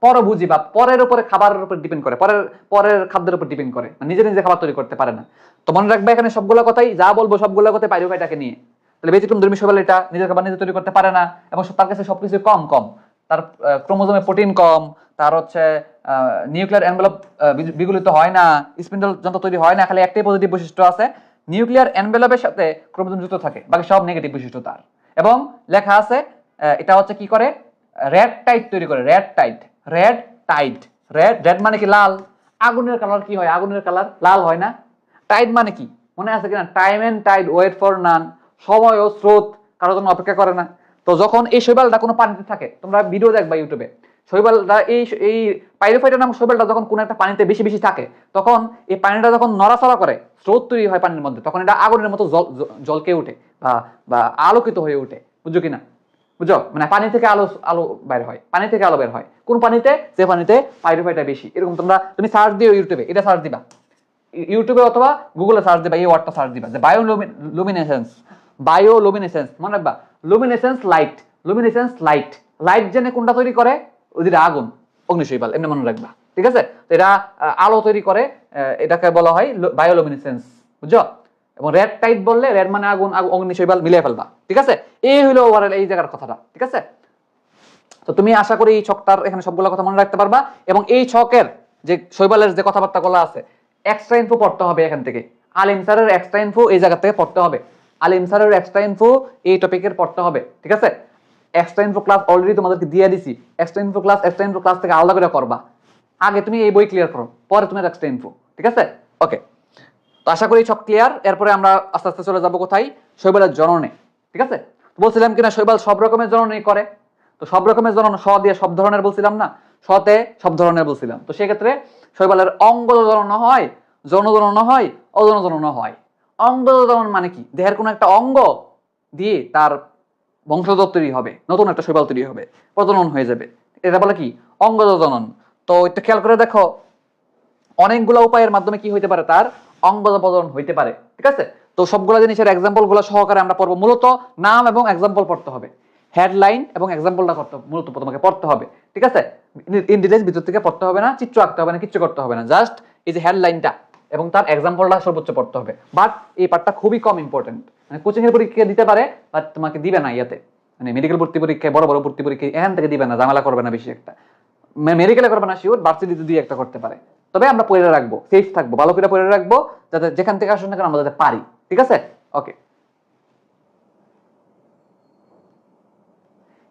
পরভুজি বা পরের উপরে, খাবারের উপর ডিপেন্ড করে, পরের পরের খাদ্যের উপর ডিপেন্ড করে, মানে নিজে নিজে খাবার তৈরি করতে পারে না। তো মনে রাখবে এখানে সবগুলো কথাই যা বলবো সবগুলো কথাই পাইরোফাইটাকে নিয়ে। তাহলে ব্যতিক্রমধর্মী শৈবাল এটা নিজের খাবার নিজে তৈরি করতে পারে না, এবং তার কাছে সবকিছু কম কম, তার ক্রোমোজোমে প্রোটিন কম, তার হচ্ছে নিউক্লিয়ার এনভেলপ বিগলিত হয় না, স্পিন্ডল যন্ত্র তৈরি হয় না, খালি একটাই পজিটিভ বৈশিষ্ট্য আছে, নিউক্লিয়ার এনভেলপের সাথে ক্রোমোজোম যুক্ত থাকে, বাকি সব নেগেটিভ বৈশিষ্ট্য তার। এবং লেখা আছে এটা হচ্ছে কি করে, রেড টাইট তৈরি করে, red tight, red tight. Red red মানে কি লাল, আগুনের কালার কি হয়, আগুনের কালার লাল হয় না। টাইড মানে কি মনে আছে কিনা, time and tide wait for none, সময় ও স্রোত কারোর জন্য অপেক্ষা করে না। তো যখন এই শৈবালটা কোনো পানিতে থাকে, তোমরা ভিডিও দেখবা ইউটিউবে, শৈবালটা এই পাইরোফাইটা নামক শৈবালটা যখন কোনো একটা পানিতে বেশি বেশি থাকে, তখন এই পানিটা যখন নড়াচড়া করে, স্রোত তৈরি হয় পানির মধ্যে, তখন এটা আগুনের মতো জলকে উঠে বা বা আলোকিত হয়ে উঠে, বুঝছো কিনা? বুঝো, মানে পানি থেকে আলো আলো বের হয়, পানি থেকে আলো বের হয় কোন পানিতে, যে পানিতে পাইরোফাইটা বেশি। এরকম তুমি সার্চ দিও ইউটিউবে, এটা সার্চ দিবা ইউটিউবে অথবা গুগলে সার্চ দিবা, এই ওয়ার্ডটা সার্চ দিবা যে বায়োলুমিনেসেন্স। বায়োলুমিনেসেন্স মনে রাখবা, luminescence light, luminescence light, light জেনে কোনটা তৈরি করে, ওই আগুন, অগ্নিশৈবাল, এমনি মনে রাখবা, ঠিক আছে। তো এটা আলো তৈরি করে, এটাকে বলা হয় বায়োলুমিনেসেন্স, বুঝছো। এবং রেড টাইট বললে, রেড মানে আগুন, অগ্নিশৈবাল মিলিয়ে ফেলবা, ঠিক আছে। এই হলো ওভারঅল এই জায়গার কথাটা, ঠিক আছে। তো তুমি আশা করি এই ছকটার এখানে সবগুলো কথা মনে রাখতে পারবা, এবং এই ছকের যে শৈবালের যে কথাবার্তা গুলো আছে, এক্সট্রা ইনফো পড়তে হবে এখান থেকে। আলিম স্যারের এক্সট্রা ইনফো এই জায়গা থেকে পড়তে হবে, আলিম স্যারের এক্সট্রা ইনফো এই টপিকের পড়তে হবে, ঠিক আছে। এক্সট্রা ইনফো ক্লাস অলরেডি তোমাদেরকে দিয়ে দিছি, এক্সট্রা ইনফো ক্লাস থেকে আলাদা করে করবা। আগে তুমি এই বই ক্লিয়ার করো, পরে তুমি এক্সট্রা ইনফো, ঠিক আছে। ওকে, তো আশা করি সব ক্লিয়ার। এরপরে আমরা আস্তে আস্তে চলে যাবো কোথায়, শৈবালের জননে, ঠিক আছে। বলছিলাম কিনা শৈবাল সব রকমের জননী করে, তো সব রকমের জনন স দিয়ে সব ধরনের বলছিলাম না, সতে সব ধরনের বলছিলাম। তো সেক্ষেত্রে শৈবালের অঙ্গ জনন হয়, যৌন জনন হয়, অযৌন জনন হয়। অঙ্গ জনন মানে কি, দেহের কোনো একটা অঙ্গ দিয়ে তার বংশধর তৈরি হবে, নতুন একটা শৈবাল তৈরি হবে, প্রজনন হয়ে যাবে, এটা বলে কি অঙ্গজ জনন। তো একটু খেয়াল করে দেখো, অনেকগুলো উপায়ের মাধ্যমে কি হইতে পারে, তার অঙ্গজ প্রজনন হইতে পারে, ঠিক আছে। তো সবগুলো জিনিসের এক্সাম্পল গুলো সহকারে আমরা পড়বো। মূলত নাম এবং এক্সাম্পল পড়তে হবে, হেডলাইন এবং এক্সাম্পলটা করতে মূলত তোমাকে পড়তে হবে, ঠিক আছে। ইন ডিটেইলস ভিতর থেকে পড়তে হবে না, চিত্র আঁকতে হবে না, কিচ্ছু করতে হবে না, জাস্ট এই যে হেডলাইনটা এবং তার এক্সাম্পলটা সর্বোচ্চ পড়তে হবে। বাট এই পার্টটা খুবই কম ইম্পর্টেন্ট, মানে কোচিং এর পরীক্ষা দিতে পারে, বাট তোমাকে দিবে না ইয়াতে, মানে মেডিকেল ভর্তি পরীক্ষায়, বড় বড় ভর্তি পরীক্ষায় এখান থেকে দিবে না, ঝামেলা করবে না বেশি একটা, মেডিকেলে করবে না শিওর, ভার্সিটিতে দুই একটা করতে পারে। তবে আমরা পড়ে রাখবো, সেফ থাকবো, ভালো করে পড়ে রাখবো, যাতে যেখান থেকে আসুন না কেন আমরা যাতে পারি, ঠিক আছে। ওকে,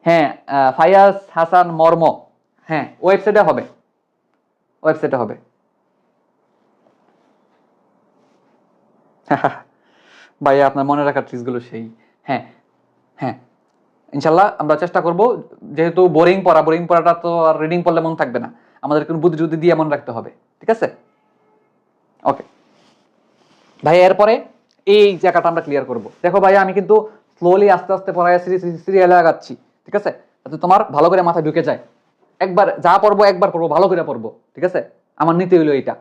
হ্যাঁ, ফায়াজ হাসান মর্ম, হ্যাঁ ওয়েবসাইটে হবে, ওয়েবসাইটে হবে। ভাইয়া আপনার মনে রাখার ট্রিক্সগুলো সেই, হ্যাঁ হ্যাঁ, ইনশাল্লাহ আমরা চেষ্টা করব। যেহেতু বোরিং পড়াটা তো আর রিডিং পড়লে মনে থাকবে না, আমাদের কোনো বুদ্ধি টুদ্ধি দিয়ে মনে রাখতে হবে, ঠিক আছে। ওকে ভাই, এরপরে এই জায়গাটা আমরা ক্লিয়ার করব। দেখো ভাইয়া, আমি কিন্তু স্লোলি আস্তে আস্তে পড়ায় সিরিয়ালে আগাচ্ছি, ঠিক আছে, যাতে তোমার ভালো করে মাথায় ঢুকে যায়। একবার যা পড়বো একবার পড়বো, ভালো করে পড়বো, ঠিক আছে। আমার নীতি হইলো এইটা,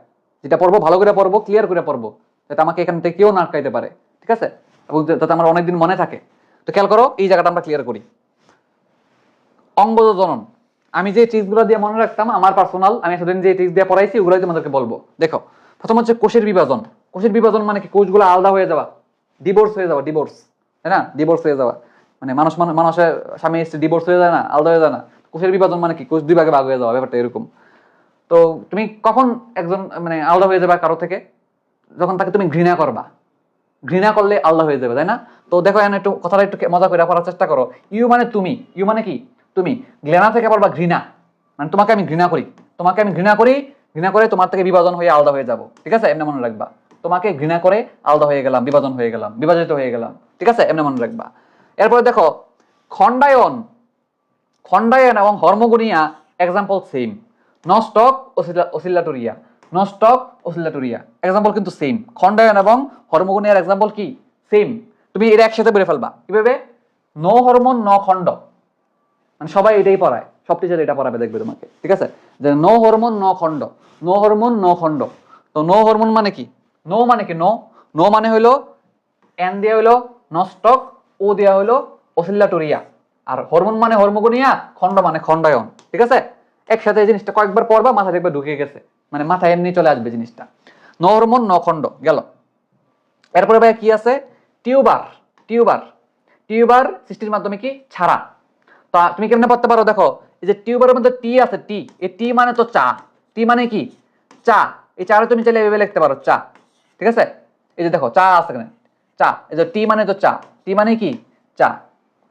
যেটা পড়বো ভালো করে পড়বো, ক্লিয়ার করে পড়বো, যাতে আমাকে এখান থেকে কেউ না আটকাইতে পারে, ঠিক আছে, এবং যাতে আমার অনেকদিন মনে থাকে। তো খেয়াল করো, এই জায়গাটা আমরা ক্লিয়ার করি। অঙ্গজ জনন, আমি যে ট্রিক্সগুলো দিয়ে মনে রাখতাম আমার পার্সোনাল, আমি এতদিন যে ট্রিক্স দিয়ে পড়াইছি ওগুলোই তোমাদেরকে বলবো। দেখো, প্রথম হচ্ছে কোষের বিভাজন। কোষের বিভাজন মানে কি, কোষগুলো আলাদা হয়ে যাওয়া, ডিভোর্স হয়ে যাওয়া, ডিভোর্স, তাই না, ডিভোর্স হয়ে যাওয়া, মানে মানুষের স্বামী স্ত্রী ডিভোর্স হয়ে যায় না, আলাদা হয়ে যায় না, কোষের বিভাজন মানে কি, কোষ দুই ভাগে ভাগ হয়ে যাওয়া, ব্যাপারটা এরকম। তো তুমি কখন একজন মানে আলাদা হয়ে যাবে কারো থেকে, যখন তাকে তুমি ঘৃণা করবা, ঘৃণা করলে আলাদা হয়ে যাবে, তাই না? তো দেখো এখন একটু কথাটা একটু মজা করে পড়ার চেষ্টা করো। ইউ মানে তুমি, ইউ মানে কি তুমি, ঘৃণা থেকে পড়বা ঘৃণা, মানে তোমাকে আমি ঘৃণা করি, তোমাকে আমি ঘৃণা করি, ঘৃণা করে তোমার থেকে বিভাজন হয়ে আলাদা হয়ে যাব, ঠিক আছে? এমনি মনে রাখবা, তোমাকে ঘৃণা করে আলাদা হয়ে গেলাম, বিভাজন হয়ে গেলাম, বিভাজিত হয়ে গেলাম, ঠিক আছে? এমনি মনে রাখবা। এরপরে দেখো খণ্ডায়ন, খণ্ডায়ন এবং হরমোগোনিয়া এক্সাম্পল সেম, নস্টক অসিলেটরিয়া, নস্টক অসিলেটরিয়া এক্সাম্পল কিন্তু সেম। খণ্ডায়ন এবং হরমোগোনিয়ার এক্সাম্পল কি সেম, তুমি এটা একসাথে বলে ফেলবা কিভাবে, নো হরমোন ন খণ্ড, মানে সবাই এটাই পড়ায়, সব টিচার এটা পড়াবে দেখবে তোমাকে, ঠিক আছে? যে নো হরমোন ন খণ্ড, নো হরমোন ন খণ্ড। তো নো হরমোন মানে কি, নো মানে কি, নো, নো মানে হইলো এন দেয়া হইলো নস্টক, ও দেয়া হইলো অসিলেটরিয়া, আর হরমোন মানে হরমোগোনিয়া, খণ্ড মানে খণ্ডায়ন, ঠিক আছে? একসাথে এই জিনিসটা কয়েকবার পড়বা, মাথায় একবার ঢুকে গেছে, মানে মাথায় এমনি চলে আসবে জিনিসটা। নো হরমোন ন খণ্ড গেল। এরপরে ভাই কি আছে, টিউবার, টিউবার, টিউবার সৃষ্টির মাধ্যমে কি ছাড়া। তা তুমি কেমনে পড়তে পারো, দেখো এই যে টিউবারের মধ্যে টি আছে, টি, এই টি মানে তো চা, টি মানে কি চা, এই চারে তুমি চাইলে এভাবে লিখতে পারো চা, ঠিক আছে? এই যে দেখো চা আছে এখানে, চা, এই যে টি মানে তো চা, টি মানে কি চা,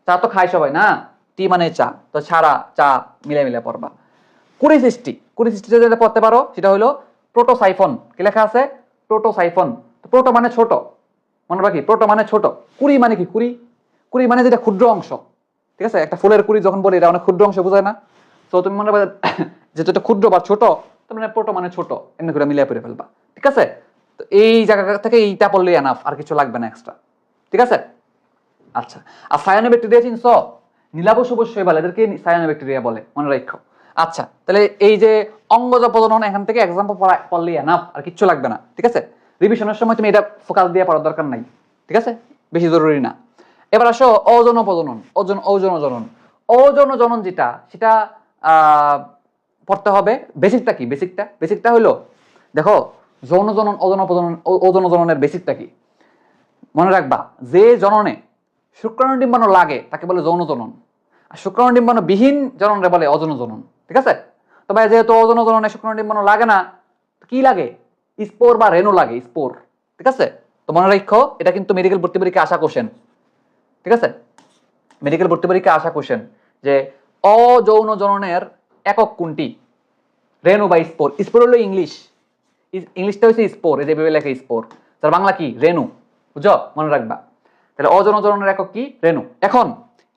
চা তো খায় সবাই না, টি মানে চা, তো ছাড়া চা মিলে মিলে পড়বা। কুড়ি সৃষ্টি, কুড়ি সৃষ্টি যেটা পড়তে পারো সেটা হলো প্রোটোসাইফন, কি লেখা আছে প্রোটোসাইফন, প্রোটো মানে ছোট, মনে রাখি প্রোটো মানে ছোট, কুড়ি মানে কি কুড়ি, কুড়ি মানে যেটা ক্ষুদ্র অংশ, ঠিক আছে? একটা ফুলের কুড়ি যখন বলি এটা অনেক ক্ষুদ্র অংশ বোঝায় না, তো তুমি মনে রাখবে যেহেতু এটা ক্ষুদ্র বা ছোট, তো মানে প্রোটো মানে ছোট, এমনি করে মিলিয়ে পড়ে ফেলবা, ঠিক আছে? তো এই জায়গা থেকে এইটা পড়লেই এনাফ, আর কিছু লাগবে না এক্সট্রা, ঠিক আছে? আচ্ছা, আর সায়ানোব্যাকটেরিয়া চিনছ, নীলাবসবুজ শৈবাল, এদেরকে সায়ানোব্যাকটেরিয়া বলে, মনে রাখো। আচ্ছা, তাহলে এই যে অঙ্গজ প্রজনন, এখান থেকে এক্সাম্পল পড়লেই এনাফ, আর কিচ্ছু লাগবে না, ঠিক আছে? রিভিশনের সময় তুমি এটা ফোকাস দিয়ে পড়ার দরকার নাই, ঠিক আছে? বেশি জরুরি না। এবার আসো অযৌন প্রজনন, অযৌন জনন, অযৌন জনন যেটা, সেটা পড়তে হবে। বেসিকটা কি, বেসিকটা হলো দেখো যৌন জনন, অযৌন জননের বেসিকটা কি মনে রাখবা, যে জননে শুক্রাণু ডিম্বাণু লাগে তাকে বলে যৌন জনন, আর শুক্রাণু ডিম্বাণু বিহীন জননরে বলে অযৌন জনন, ঠিক আছে? তবে যেহেতু অযৌন জননে শুক্রাণু ডিম্বাণু লাগে না, কি লাগে, স্পোর বা রেণু লাগে, স্পোর, ঠিক আছে? তো মনে রাখো এটা কিন্তু মেডিকেল ভর্তি পরীক্ষা আসা কোশ্চেন, ঠিক আছে? মেডিকেল ভর্তি পরীক্ষা আসা কোশ্চেন যে অযৌন জননের একক কোনটি, রেণু বা স্পোর। স্পোর হলো ইংলিশ, ইংলিশটা হচ্ছে স্পোর, এই যে ভেবে লেখে স্পোর, তার বাংলা কি রেণু, বুঝো, মনে রাখবা। তাহলে অযৌন জননের একক কি রেণু। এখন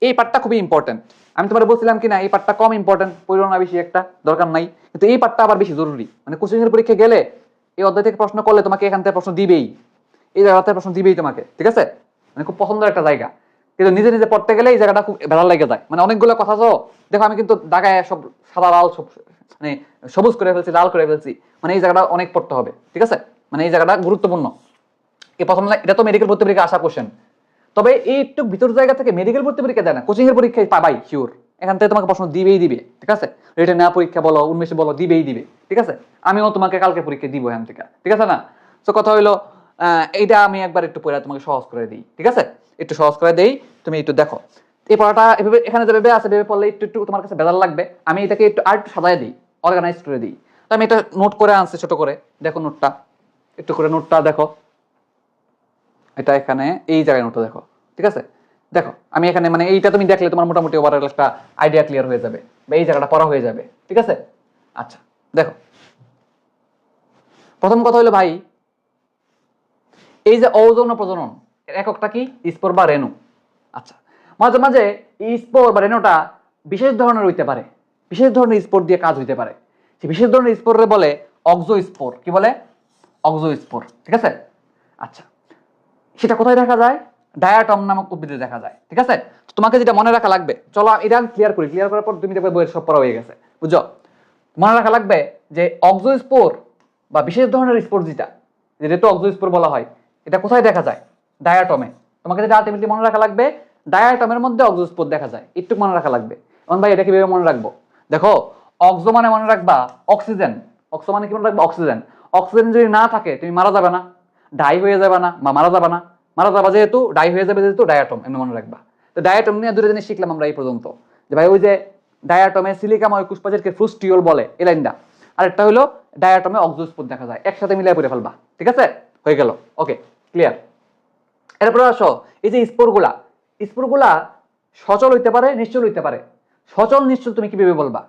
এই পার্টটা খুবই ইম্পর্টেন্ট, আমি তোমার বলছিলাম কিনা এই পার্টটা কম ইম্পর্টেন্ট, পড়ো না বেশি একটা দরকার নাই, কিন্তু এই পার্টটা আবার বেশি জরুরি, মানে কোচিং এর পরীক্ষা গেলে এই অধ্যায় থেকে প্রশ্ন করলে তোমাকে এখান থেকে প্রশ্ন দিবেই, এই জায়গাতে প্রশ্ন দিবেই তোমাকে, ঠিক আছে? মানে খুব পছন্দের একটা জায়গা, কিন্তু নিজে নিজে পড়তে গেলে এই জায়গাটা খুব ভালো লেগে যায়, মানে অনেকগুলো কথা তো দেখো, আমি কিন্তু দাগায় সব সাদা লাল সব মানে সবুজ করে ফেলছি, লাল করে ফেলছি, মানে এই জায়গাটা অনেক পড়তে হবে, ঠিক আছে? মানে এই জায়গাটা গুরুত্বপূর্ণ। এই প্রথম এটা তো মেডিকেল ভর্তি পরীক্ষা আসা কোশ্চেন, তবে এই একটু ভিতর জায়গা থেকে মেডিকেল ভর্তি পরীক্ষা দেয় না, কোচিং এর পরীক্ষায় পাবাই শিওর, এখান থেকে তোমাকে প্রশ্ন দিবেই দিবে, ঠিক আছে? রিটেন পরীক্ষা বলো, উন্মেষে বলো, দিবেই দিবে, ঠিক আছে? আমিও তোমাকে কালকে পরীক্ষা দিব এখান থেকে, ঠিক আছে না? তো কথা হইলো এইটা আমি একবার একটু পড়ে তোমাকে সহজ করে দিই, ঠিক আছে? একটু সহজ করে দেই, তুমি একটু দেখো এই পড়াটা এভাবে, এখানে যে ভেবে আছে ভেবে পড়লে একটু একটু তোমার কাছে বেজাল লাগবে, আমি এটাকে একটু আর একটু সাজায় দিই, অর্গানাইজ করে দিই। তো আমি এটা নোট করে আনছি ছোট করে, দেখো নোটটা, একটু করে নোটটা দেখো, এটা এখানে এই জায়গায় নোটটা দেখো, ঠিক আছে? দেখো আমি এখানে মানে এইটা তুমি দেখলে তোমার মোটামুটি ওভারঅল একটা আইডিয়া ক্লিয়ার হয়ে যাবে, বা এই জায়গাটা পড়া হয়ে যাবে, ঠিক আছে? আচ্ছা দেখো, প্রথম কথা হলো ভাই, এই যে অযৌন প্রজনন এর এককটা কি, স্পোর বা রেণু। আচ্ছা, মাঝে মাঝে এই স্পোর বা রেণুটা বিশেষ ধরনের হইতে পারে, বিশেষ ধরনের স্পোর দিয়ে কাজ হইতে পারে, সেই বিশেষ ধরনের স্পোরে বলে অক্সো স্পোর, কি বলে অক্সো স্পোর, ঠিক আছে? আচ্ছা, সেটা কোথায় দেখা যায়, ডায়াটম নামক উদ্ভিদে দেখা যায়, ঠিক আছে? তোমাকে যেটা মনে রাখা লাগবে, চলো এটা ক্লিয়ার করি, ক্লিয়ার করার পর তুমি দেখবে বইয়ের সব পড়া হয়ে গেছে, বুঝছো? মনে রাখা লাগবে যে অক্সোস্পোর বা বিশেষ ধরনের স্পোর যেটা তো অক্সোস্পোর বলা হয়, এটা কোথায় দেখা যায়, ডায়াটমে। তোমাকে যেটা আলটিমেটলি মনে রাখা লাগবে, ডায়াটমের মধ্যে অক্সোস্পোর দেখা যায়, একটু মনে রাখা লাগবে। এখন ভাই এটা কিভাবে মনে রাখবো, দেখো অক্সো মানে মনে রাখবা অক্সিজেন, অক্সো মানে কি মনে রাখবা অক্সিজেন, অক্সিজেন যদি না থাকে তুমি মারা যাবে না, ডাই হয়ে যাবে না, বা মারা যাবে না, মারা যাবা যেহেতু, ডাই হয়ে যাবে যেহেতু, ডায়াটম এমনি মনে রাখবা। তো ডায়াটম নিয়ে দুটো জিনিস শিখলাম আমরা এই পর্যন্ত, যে ভাই ওই যে ডায়াটমে সিলিকাময় কোষপ্রাচীরকে ফ্রুস্টিওল বলে, এই লাইনটা। আরেকটা হলো ডায়াটমে অক্সোস্পোর দেখা যায়, একসাথে মিলিয়ে পড়ে ফেলবা, ঠিক আছে? হয়ে গেল, ওকে, ক্লিয়ার। এরপরে আসো, এই যে স্পোরগুলা সচল হইতে পারে, নিশ্চল হইতে পারে। সচল নিশ্চল তুমি কিভাবে বলবা?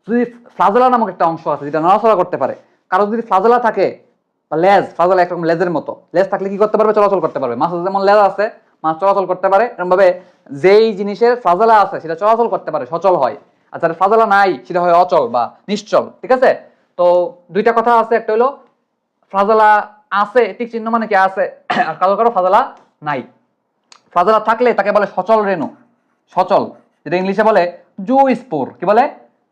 যদি ফ্লাজেলা নামক একটা অংশ আছে যেটা নড়াচড়া করতে পারে, কারো যদি ফ্লাজেলা থাকে বা লেজ, ফ্লাজেলা একরকম লেজের মতো, লেজ থাকলে কি করতে পারবে? চলাচল করতে পারবে। মাছের যেমন লেজ আছে, মাছ চলাচল করতে পারে, এরকম ভাবে যেই জিনিসের ফ্লাজেলা আছে সেটা চলাচল করতে পারে, সচল হয়। আর যার ফ্লাজেলা নাই সেটা হয় অচল বা নিশ্চল, ঠিক আছে? তো দুইটা কথা আছে, একটা হলো ফ্লাজেলা আছে, টিক চিহ্ন মানে কি আছে, আর কারো ফ্লাজেলা নাই। ফ্লাজেলা থাকলে তাকে বলে সচল রেণু, সচল, যেটা ইংলিশে বলে জু স্পোর। কি বলে?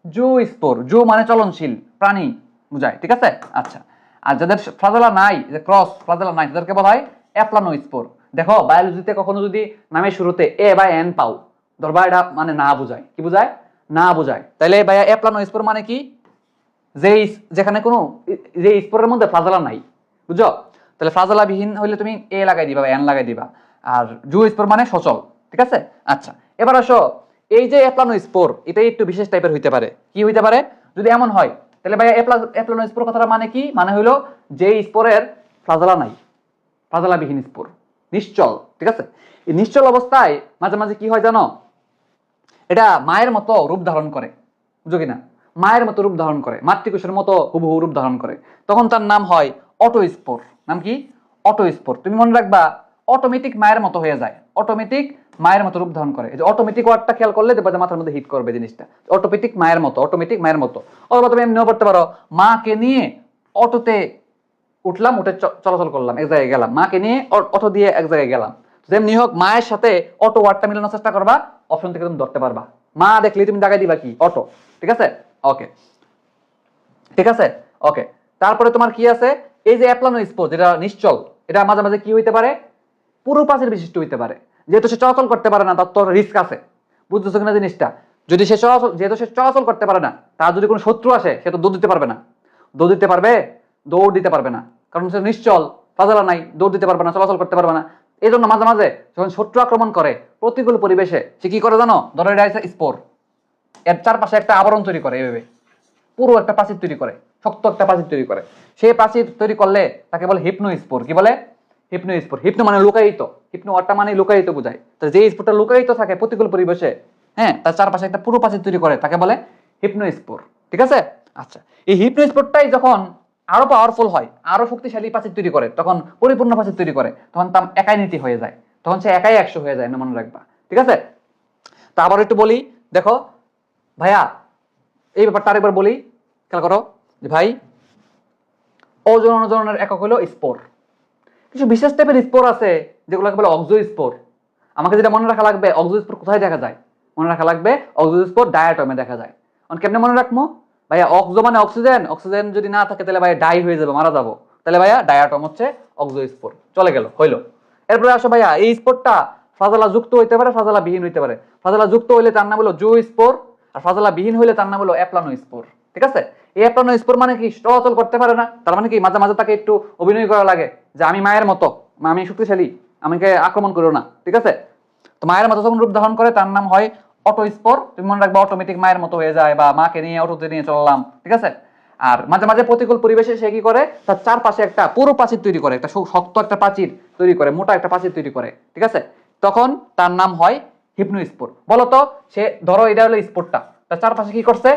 জু স্পোর। জু মানে চলনশীল প্রাণী বুঝায়, ঠিক আছে? আচ্ছা, আর যাদের ফ্লাজেলা নাই, যে ক্রস ফ্লাজেলা নাই, তাদেরকে বলা হয় অ্যাপ্লানোস্পোর। দেখো বায়োলজিতে কখনো যদি নামের শুরুতে এ বা এন পাও, ধরবা এটা মানে না বোঝায়। কি বোঝায়? না বোঝায়। তাহলে ভাইয়া অ্যাপ্লানোস্পোর মানে কি? যেখানে কোনো যে স্পোরের মধ্যে ফ্লাজেলা নাই, বুঝছো? তাহলে ফ্লাজেলা বিহীন হইলে তুমি এ লাগাই দিবা বা এন লাগাই দিবা। আর জু স্পোর মানে সচল, ঠিক আছে? আচ্ছা, এবার আসো, এই যে অ্যাপ্লানোস্পোর এটাই একটু বিশেষ টাইপের হইতে পারে। কি হইতে পারে? যদি এমন হয় তাহলে ভাইয়া অ্যাপ্লানোস্পোর কথাটা মানে কি? মানে হইলো যে স্পোরের ফ্লাজেলা নাই, ফ্লাজেলা বিহীন স্পোর, নিশ্চল, ঠিক আছে? এই নিশ্চল অবস্থায় মাঝে মাঝে কি হয় জানো? এটা মায়ের মতো রূপ ধারণ করে, বুঝো কিনা? মায়ের মতো রূপ ধারণ করে, মাতৃকোষের মতো হুবহু রূপ ধারণ করে, তখন তার নাম হয় অটোস্পোর। নাম কি? অটোস্পোর। তুমি মনে রাখবা, অটোমেটিক মায়ের মতো হয়ে যায়, অটোমেটিক মায়ের মতো রূপ ধারণ করে। এই যে অটোমেটিক ওয়ার্ডটা খেয়াল করলে দেখবা যে মাথার মধ্যে হিট করবে জিনিসটা, অটোমেটিক মায়ের মতো, অটোমেটিক মায়ের মতো। অথবা তুমি এমনিও পড়তে পারো, মাকে নিয়ে অটোতে উঠলাম, উঠে চলাচল করলাম, এক জায়গায় গেলাম, মাকে নিয়ে অটো দিয়ে এক জায়গায় গেলাম। যেমনি হোক মায়ের সাথে অটো ওয়ার্ডটা মিলানোর চেষ্টা করবা, অপশন থেকে তুমি ধরতে পারবা। মা দেখলে তুমি দাগাই দিবা কি? অটো, ঠিক আছে? ওকে, ঠিক আছে, ওকে। তারপরে তোমার কি আছে? এই যে অ্যাপ্লানোস্পোর যেটা নিশ্চল, এটা মাঝে মাঝে কি হইতে পারে? পুরো প্রাচীর বিশিষ্ট হইতে পারে। যেহেতু সে চলাচল করতে পারে না, তার তো রিস্ক আছে, বুঝতেছো কিনা জিনিসটা? যদি সে চলাচল, যেহেতু সে চলাচল করতে পারে না, তার যদি কোনো শত্রু আসে, সে তো দৌড় দিতে পারবে না। দৌড় দিতে পারবে? দৌড় দিতে পারবে না, কারণ সে নিশ্চল, ফ্লাজেলা নাই, দৌড় দিতে পারবে না, চলাচল করতে পারবে না। এই জন্য মাঝে মাঝে যখন শত্রু আক্রমণ করে প্রতিকূল পরিবেশে, সে কি করে জানো? ধরো এটা হচ্ছে স্পোর, এর চারপাশে একটা আবরণ তৈরি করে, এইভাবে পুরো একটা প্রাচীর তৈরি করে, শক্ত একটা প্রাচীর তৈরি করে। সেই প্রাচীর তৈরি করলে তাকে বলে হিপনোস্পোর। কি বলে? হিপনোস্পোর। হিপনো মানে লুকায়িত, হিপনো ওয়ার্ডটা মানে লুকায়িত বোঝায়। তো যে স্পোরটা লুকায়িত থাকে প্রতিকূল পরিবেশে, হ্যাঁ, তার চারপাশে একটা পুরো প্রাচীর তৈরি করে, তাকে বলে হিপনোস্পোর, ঠিক আছে? আচ্ছা, এই হিপনোস্পোরটাই যখন আরো পাওয়ারফুল হয়, আরো শক্তিশালী প্রাচীর তৈরি করে, তখন পরিপূর্ণ প্রাচীর তৈরি করে, তখন তার একাই নীতি হয়ে যায়, তখন সে একাই 100 হয়ে যায়, মনে রাখবা, ঠিক আছে? তা আবার একটু বলি, দেখো ভাইয়া, এই ব্যাপারটা আরেকবার বলি, খেয়াল করো যে ভাই, ওজন অনুজনের একক হলো স্পোর। কিছু বিশেষ টাইপের স্পোর আছে যেগুলোকে বলে অক্সো স্পোর। আমাকে যেটা মনে রাখা লাগবে, অক্সো স্পোর কোথায় দেখা যায়? মনে রাখা লাগবে অক্সো স্পোর ডায়াটমে দেখা যায়। কেমনে মনে রাখবো ভাইয়া? অক্সো মানে অক্সিজেন, অক্সিজেন যদি না থাকে তাহলে ভাইয়া ডাই হয়ে যাবে, মারা যাবো। তাহলে ভাইয়া ডায়াটম হচ্ছে অক্সো স্পোর, চলে গেল, হইলো। এরপরে আসো ভাইয়া, এই স্পোরটা ফ্লাজেলা যুক্ত হইতে পারে, ফ্লাজেলা বিহীন হইতে পারে। ফ্লাজেলা যুক্ত হইলে তার নাম হলো জু স্পোর, আর ফ্লাজেলা বিহীন হইলে তার নাম হলো অ্যাপ্লানোস্পোর, ঠিক আছে? এই অ্যাপ্লানোস্পোর মানে কি? চলাচল করতে পারে না, তার মানে কি মাঝে মাঝে তাকে একটু অভিনয় করা লাগে যে আমি মায়ের মতো, আমি শক্তিশালী, আমাকে আক্রমণ করো না, ঠিক আছে? তো মায়ের মতো যখন রূপ ধারণ করে তার নাম হয় অটোস্পোর। তুমি মনে রাখবে অটোমেটিক মায়ের মতো হয়ে যায়, বা মাকে নিয়ে অটোতে নিয়ে চললাম, ঠিক আছে? আর মাঝে মাঝে প্রতিকূল পরিবেশে সে কি করে? তার চারপাশে একটা পুরো প্রাচীর তৈরি করে, একটা শক্ত একটা প্রাচীর তৈরি করে, মোটা একটা প্রাচীর তৈরি করে, ঠিক আছে? তখন তার নাম হয় হিপনোস্পোর। বলতো, সে ধরো এটা হলো স্পোরটা, তার চারপাশে কি করছে?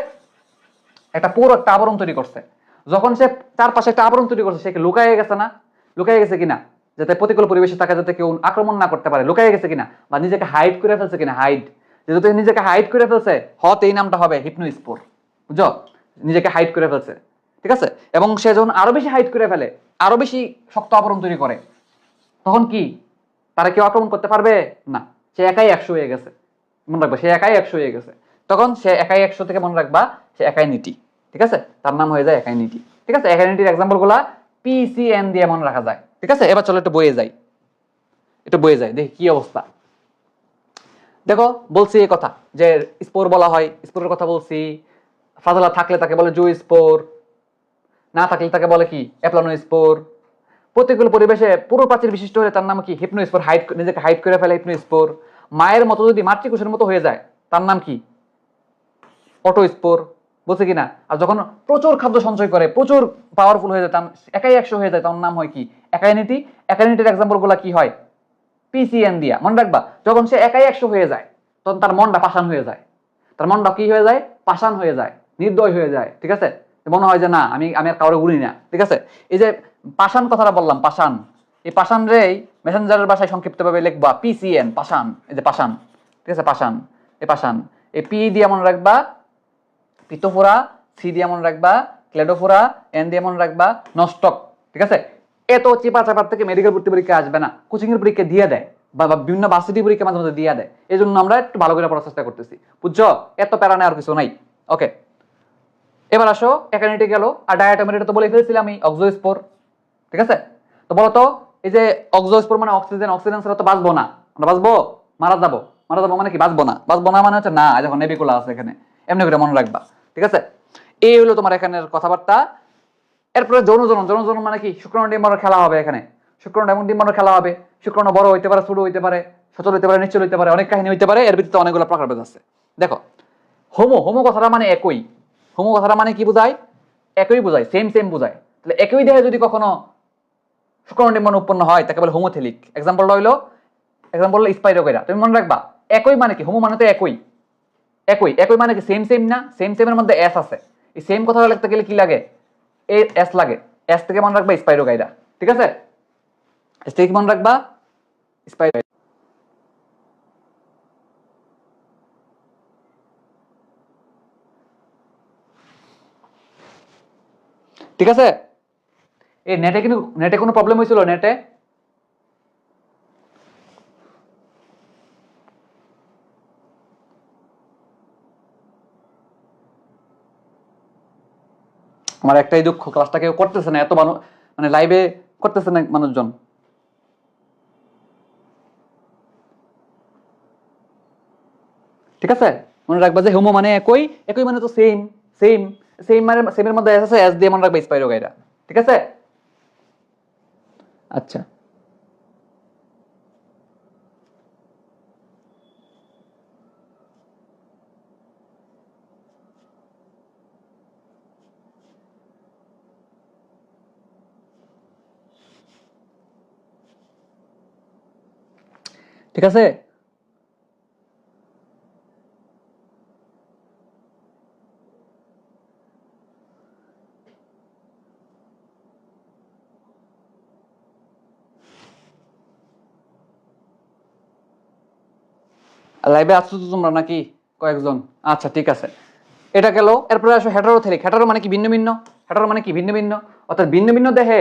একটা পুরো একটা আবরণ তৈরি করছে। যখন সে চারপাশে একটা আবরণ তৈরি করছে, সে কি লুকায় গেছে না? লুকায় গেছে কিনা, যাতে প্রতিকূল পরিবেশে থাকে, যাতে কেউ আক্রমণ না করতে পারে, লুকায় গেছে কিনা, বা নিজেকে হাইড করে ফেলছে কিনা, হাইড। যেহেতু নিজেকে হাইড করে ফেলছে, হতে এই নামটা হবে হিপনোস্পোর, বুঝছো? নিজেকে হাইড করে ফেলছে, ঠিক আছে? এবং সে যখন আরো বেশি হাইড করে ফেলে, আরো বেশি শক্ত আবরণ তৈরি করে, তখন কি তারা কেউ আক্রমণ করতে পারবে না? সে একাই 100 হয়ে গেছে, মনে রাখবা, সে একাই 100 হয়ে গেছে। তখন সে একাই 100 থেকে মনে রাখবা, সে একাই নীতি, ঠিক আছে? তার নাম হয়ে যায় একাই নীতি, ঠিক আছে? একাই নীতির এক্সাম্পল গুলা পিসিএন দিয়ে মনে রাখা যায়, ঠিক আছে? এবার চলো একটু বইয়ে যাই, একটু বইয়ে যাই, দেখি কি অবস্থা। দেখো বলছি এই কথা যে স্পোর বলা হয়, স্পোরের কথা বলছি। ফ্লাজেলা থাকলে তাকে বলে জু স্পোর, না থাকলে তাকে বলে কি? অ্যাপ্লানোস্পোর। প্রতিকূল পরিবেশে পুরো প্রাচীর বিশিষ্ট হলে তার নাম কি? হিপনোস্পোর, হাইড, নিজেকে হাইড করে ফেলে, হিপনোস্পোর। মায়ের মতো যদি মাতৃকোষের মতো হয়ে যায়, তার নাম কি? অটো স্পোর, বলছে কিনা। আর যখন প্রচুর খাদ্য সঞ্চয় করে, প্রচুর পাওয়ারফুল হয়ে যায়, একাই 100 হয়ে যায়, তখন নাম হয় কি একাইনিটি। একাইনিটির এক্সাম্পল গুলা কি হয়, পিসিএন দিয়া, মনে রাখবা। যখন সে একাই 100 হয়ে যায় তখন তার মনটা পাষাণ হয়ে যায়, তার মনটা কি হয়ে যায়, পাষাণ হয়ে যায়, নির্দয় হয়ে যায়, ঠিক আছে। মনে হয় যে না, আমি আমি আর কাউরে উড়ি না, ঠিক আছে। এই যে পাষাণ কথাটা বললাম, পাষাণ, এই পাষাণ রে মেসেঞ্জারের ভাষায় সংক্ষিপ্ত ভাবে লিখবা পিসিএন, পাষাণ। এই যে পাষাণ, ঠিক আছে, পাষাণ, এই পাষাণ, এই পি দিয়ে মনে রাখবা পিতোফোরা, সি দিয়ে মনে রাখবা ক্লেডোফোরা, এন দিয়ে মনে রাখবা নস্টক, ঠিক আছে। এত চিপা চাপার থেকে মেডিকেল ভর্তি পরীক্ষা আসবে না, কোচিং এর পরীক্ষা দিয়ে দেয়, বা বিভিন্ন ভার্সিটি পরীক্ষা মাঝে মাঝে দিয়ে দেয়। এই জন্য আমরা একটু ভালো করে পড়ার চেষ্টা করতেছি, বুঝছো। এত প্যারা নেওয়ার কিছু নাই। ওকে, এবার আসো একানিটি গেল। আর ডায়াটোমের এটা তো বলে ফেলেছিলাম আমি, অক্সোস্পোর, ঠিক আছে। তো বলো তো, এই যে অক্সোস্পোর মানে অক্সিজেন, অক্সিজেন ছাড়া তো বাঁচবো না, আমরা বাঁচবো, মারা যাবো। মারা যাবো মানে কি, বাঁচবো না। বাঁচবো না মানে হচ্ছে না, যখন নেবিকুলা আছে এখানে, এমনি করে মনে রাখবা, ঠিক আছে। এই হলো তোমার এখানের কথাবার্তা। এরপরে যৌনজনন, যৌনজনন মানে কি, শুক্রাণু ডিম্বাণুর খেলা হবে এখানে। শুক্রাণু এবং ডিম্বাণুর খেলা হবে। শুক্রাণু বড় হইতে পারে, ছোট হইতে পারে, সচল হইতে পারে, নিশ্চল হইতে পারে, অনেক কাহিনী হইতে পারে। এর ভিত্তিতে অনেকগুলো প্রকারভেদ আছে। দেখো, হোমো, হোমো কথাটা মানে একই। হোমো কথাটা মানে কি বোঝায়, একই বোঝায়, সেম সেম বোঝায়। তাহলে একই দেহে যদি কখনো শুক্রাণু ডিম্বাণু উৎপন্ন হয় তাকে বলে হোমোথেলিক। এক্সাম্পলটা হইলো, এক্সাম্পল হলো স্পাইরোগেরা। তুমি মনে রাখবা, একই মানে কি, হোমো মানে তো একই, একই, একই মানে কি সেম সেম না, সেম সেমের মধ্যে এস আছে। এই সেম কথাটা লিখতে গেলে কি লাগে, এ এস লাগে। এস থেকে মনে রাখবা স্পাইরোগাইরা, ঠিক আছে। এস থেকে কি মনে রাখবা, স্পাইরো, ঠিক আছে। এই নেটে কিন্তু, নেটে কোনো প্রবলেম হয়েছিল নেটে? আমার একটাই দুঃখ, ক্লাসটা কেউ করতেছে না, এত মানুষ মানে লাইভে করতেছে না মানুষজন, ঠিক আছে। মনে রাখবা যে হোমো মানে একই, একই মানে তো সেম, সেম, সেম মানে সেমের মধ্যে এস আছে, এস দিয়ে মনে রাখবা স্পাইরোগাইরা, ঠিক আছে। আচ্ছা, ঠিক আছে। লাইভে আসছো তো তোমরা নাকি কয়েকজন? আচ্ছা, ঠিক আছে, এটা গেল। এরপরে আসো হেটারোথেলিক। হেটারো মানে কি, ভিন্ন ভিন্ন। হেটারো মানে কি, ভিন্ন ভিন্ন, অর্থাৎ ভিন্ন ভিন্ন দেহে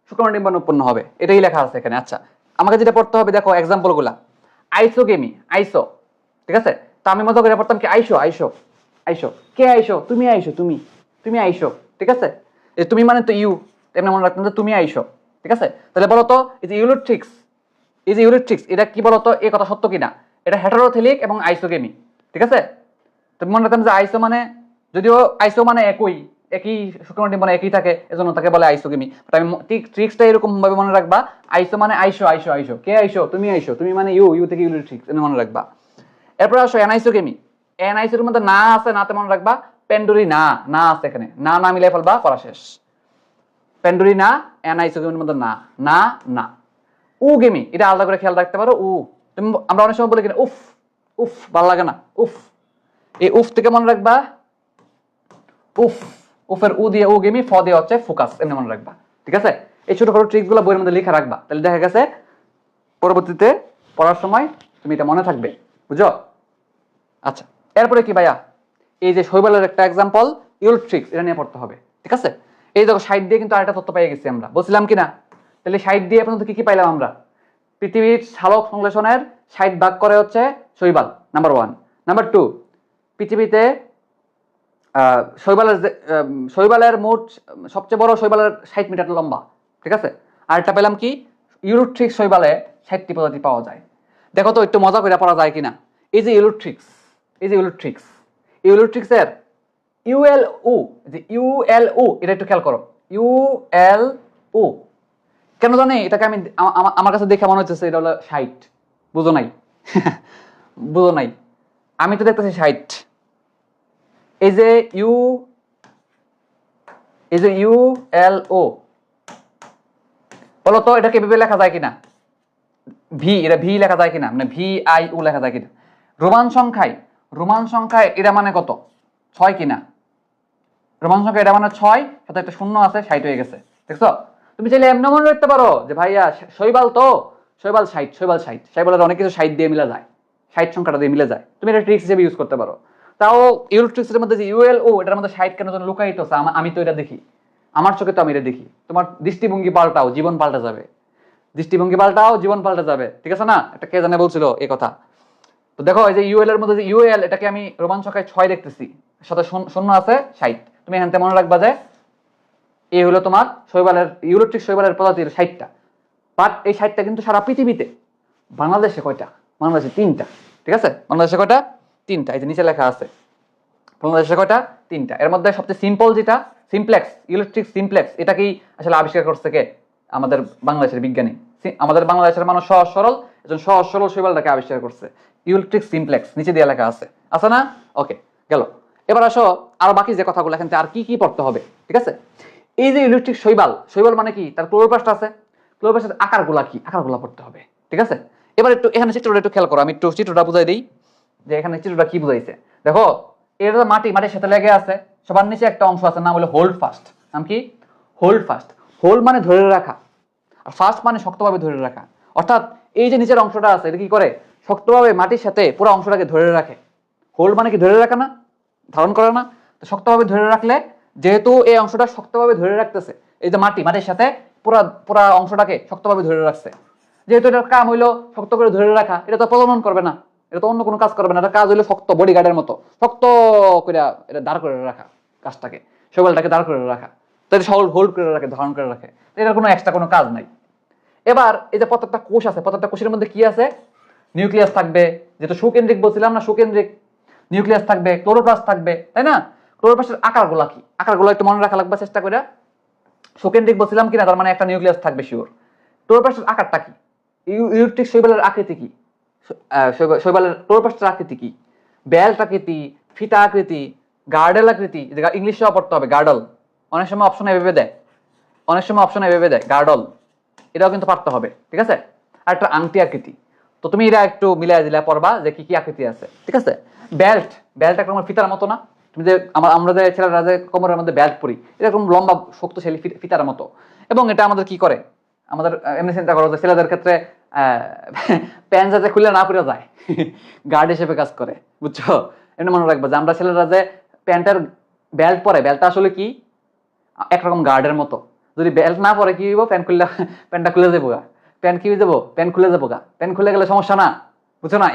শুক্রাণু ডিম্বাণু উৎপন্ন হবে, এটাই লেখা আছে এখানে। আচ্ছা, আমাকে যেটা পড়তে হবে, দেখো এক্সাম্পল গুলা। আইসোগেমি, আইসো, ঠিক আছে। তো আমি মজা করে পড়তাম কি, আইসো, আইসো, আইসো, কে আইসো, তুমি আইসো, তুমি, তুমি আইসো, ঠিক আছে। এই তুমি মানে তো ইউ, এমনি মনে রাখতাম যে তুমি আইসো, ঠিক আছে। তাহলে বলো তো, এই যে ইউলোট্রিক্স, এই যে ইউলোট্রিক্স, এটা কি বলতো, এই কথা সত্য কিনা। এটা হেটারোথেলিক এবং আইসোগেমি, ঠিক আছে। তুমি মনে রাখতাম যে আইসো মানে, যদিও আইসো মানে একই, একই শুক্রাণু ডিম্বাণু একই থাকে, এজন্য তাকে বলে আইসোগেমি। বাট আমি ঠিক ট্রিক্সটা এরকম ভাবে মনে রাখবা, আইসো মানে আইসো, আইসো, আইসো, কে আইসো, তুমি আইসো, তুমি মানে ইউ, ইউ থেকে ইউলোট্রিক্স, এমনি মনে রাখবা। এরপর আসো অ্যানাইসোগেমি। অ্যানাইসোর মধ্যে না আছে, নাতে মনে রাখবা পেন্ডুরি, না, না আছে এখানে, না না মিলে ফেলবা, পড়া শেষ। পেন্ডুরি না, অ্যানাইসোগেমির মধ্যে না, না, না। উ গেমি, এটা আলাদা করে খেয়াল রাখতে পারো। উ, তুমি, আমরা অনেক সময় বলি কিনা উফ, উফ ভালো লাগে না, উফ, এই উফ থেকে মনে রাখবা উফ, উফের উ দিয়ে উ গেমি, ফ দিয়ে হচ্ছে ফোকাস, এমনি মনে রাখবা, ঠিক আছে। এই ছোটখাটো ট্রিক্স গুলো বইয়ের মধ্যে লিখে রাখবা, তাহলে দেখা গেছে পরবর্তীতে পড়ার সময় তুমি এটা মনে থাকবে, বুঝো। আচ্ছা, এরপরে কি ভাইয়া, এই যে শৈবালের একটা এক্সাম্পল ইউলোট্রিক্স, এটা নিয়ে পড়তে হবে, ঠিক আছে। এই দেখো 60 দিয়ে কিন্তু আরেকটা তথ্য পেয়ে গেছি আমরা, বলছিলাম কিনা। তাহলে 60 দিয়ে পর্যন্ত কি কি পাইলাম আমরা, পৃথিবীর সালোক সংশ্লেষণের 60 ভাগ করে হচ্ছে শৈবাল, নাম্বার 1। নাম্বার 2, পৃথিবীতে শৈবালের শৈবালের মোট সবচেয়ে বড় শৈবালের 60 মিটার লম্বা, ঠিক আছে। আর এটা পেলাম কি, ইউলোট্রিক্স শৈবালে 60টি প্রজাতি পাওয়া যায়। দেখো তো একটু মজা করে পড়া যায় কিনা। এই যে ইউলোট্রিক্স, এই যে ইউলোট্রিক্স, ইউলোট্রিক্সের ইউএলও, যে ইউএলও, এটা একটু খেয়াল করো, ইউএলও কেন জানি এটাকে আমি, আমার কাছে দেখে মনে হচ্ছে এটা হলো 60, বুঝো নাই? বুঝো নাই, আমি তো দেখতেছি 60, এই যে ULO, বলো তো এটাকে এভাবে লেখা যায় কিনা? এটা ভি লেখা যায় কিনা, মানে VIU লেখা যায় কিনা? রোমান সংখ্যায় এটা মানে কত? 6 কিনা? রোমান সংখ্যা এটা মানে 6, সাথে একটা শূন্য আছে, 60 হয়ে গেছে। দেখছো? তুমি চাইলে এমন মনে রাখতে পারো যে ভাইয়া শৈবাল 60, শৈবালের অনেক কিছু 60 দিয়ে মিলা যায়, 60 সংখ্যাটা দিয়ে মিলে যায়। তুমি এটা ট্রিক্স হিসেবে ইউজ করতে পারো। তাও ইউরোট্রিক্সের মধ্যে যে ULO, এটার মধ্যে 60 কেন যেন লুকায়িত আছে, আমি তো এটা দেখি, আমার চোখে তো আমি এটা দেখি। তোমার দৃষ্টিভঙ্গি পাল্টাও, জীবন পাল্টা যাবে। দৃষ্টিভঙ্গি পাল্টাও, জীবন পাল্টা যাবে, ঠিক আছে না? এটা কে জানে বলছিল এই কথা। তো দেখো এই যে UL এর মধ্যে যে UL, এটাকে আমি রোমান সংখ্যায় 6 দেখতেছি, সাথে শূন্য আছে 60। তুমি এখান থেকে মনে রাখবা যে এই হলো তোমার ইউরোট্রিক শৈবালের প্রজাতির 60টা। বাট এই 60টা কিন্তু সারা পৃথিবীতে। বাংলাদেশে কয়টা? বাংলাদেশে 3টা। ঠিক আছে, বাংলাদেশে কয়টা? 3টা। এই যে নিচে লেখা আছে বাংলাদেশে কয়টা? 3টা। এর মধ্যে সবচেয়ে সিম্পল যেটা সিমপ্লেক্স, ইলেকট্রিক সিমপ্লেক্স, এটাকেই আসলে আবিষ্কার করছে কে? আমাদের বাংলাদেশের বিজ্ঞানী। আমাদের বাংলাদেশের মানুষ সহজ সরল, একজন সহজ সরল শৈবালটাকে আবিষ্কার করছে, ইলেকট্রিক সিমপ্লেক্স, নিচে দিয়ে লেখা আছে না? ওকে, গেল। এবার আসো আরো বাকি যে কথাগুলো, এখান থেকে আর কি কি পড়তে হবে, ঠিক আছে? এই যে ইলেকট্রিক শৈবাল মানে কি? তার ক্লোরোপ্লাস্ট আছে, ক্লোরোপ্লাস্টের আকারগুলা কি? আকারগুলা পড়তে হবে, ঠিক আছে? এবার একটু এখানে চিত্রটা একটু খেয়াল করো, আমি একটু চিত্রটা বুঝাই দিই যে এখানে চিত্রটা কি বুঝাইছে। দেখো এটা মাটির সাথে লেগে আছে, সবার নিচে একটা অংশ আছে, নাম হলো হোল্ড ফাস্ট। নাম কি? Hold fast. হোল্ড মানে ধরে রাখা, আর ফাস্ট মানে শক্তভাবে ধরে রাখা। অর্থাৎ এই যে নিচের অংশটা আছে, এটা কি করে? শক্তভাবে মাটির সাথে পুরো অংশটাকে ধরে রাখে। হোল্ড মানে কি? ধরে রাখা না? ধারণ করে না? তো শক্তভাবে ধরে রাখলে, যেহেতু এই অংশটা শক্তভাবে ধরে রাখতেছে, এই যে মাটির সাথে পুরা অংশটাকে শক্তভাবে ধরে রাখছে, যেহেতু এটার কাম হইলো শক্ত করে ধরে রাখা, এটা তো প্রজনন করবে না, এটা তো অন্য কোনো কাজ করবে না, এটা কাজ হইলো শক্ত বডিগার্ডের মতো শক্ত করে এটা দাঁড় করে রাখা, কাজটাকে, শৈবালটাকে দাঁড় করে রাখা, তাই হোল্ড করে রাখে, ধারণ করে রাখে। এটার কোনো এক্সট্রা কোনো কাজ নাই। এবার এই যে প্রত্যেকটা কোষ আছে, প্রত্যেকটা কোষের মধ্যে কি আছে? নিউক্লিয়াস থাকবে, যেহেতু সুকেন্দ্রিক বলছিলাম না, সুকেন্দ্রিক। নিউক্লিয়াস থাকবে, ক্লোরোপ্লাস্ট থাকবে, তাই না? ক্লোরোপ্লাস্টের আকারগুলা কি? আকারগুলো একটু মনে রাখা লাগবে চেষ্টা করে। সুকেন্দ্রিক বলছিলাম কিনা, তার মানে একটা নিউক্লিয়াস থাকবে শিওর। ক্লোরোপ্লাস্টের আকারটা কি? ইউরোট্রিক শৈবালের আকৃতি কি? শৈবালের ক্লোরোপ্লাস্টের আকৃতি কি? বেল্ট আকৃতি, ফিতা আকৃতি, গার্ডেল আকৃতি, ইংলিশেও পড়তে হবে গার্ডল। অনেক সময় অপশনে এভাবে দেয়, গার্ডল, এটাও কিন্তু পারতে হবে, ঠিক আছে? আর একটা আংটি আকৃতি। তো তুমি এটা একটু মিলাই দিলে পড়বা যে কি কি আকৃতি আছে, ঠিক আছে? বেল্ট একটা ফিতার মতো না? তুমি যে আমরা যে ছেলেরা যে কোমরের মধ্যে বেল্ট পরি, এরকম লম্বা শক্তিশালী ফিতার মতো। এবং এটা আমাদের কি করে? আমাদের এমনি চিন্তা করো যে ছেলেদের ক্ষেত্রে প্যান্ট যাতে খুলে না পড়ে যায়, গার্ড হিসেবে কাজ করে, বুঝছো? এমনি মনে রাখবা যে আমরা ছেলেরা যে প্যান্টের বেল্ট পরে, বেল্টটা আসলে কি? একরকম গার্ডের মতো। যদি বেল্ট না পরে কি হইব? প্যান্টটা খুলে যাবো গা, প্যান্ট কি হয়ে যাবো? প্যান্ট খুলে যাবো গা, প্যান্ট খুলে গেলে সমস্যা না, বুঝছো নাই?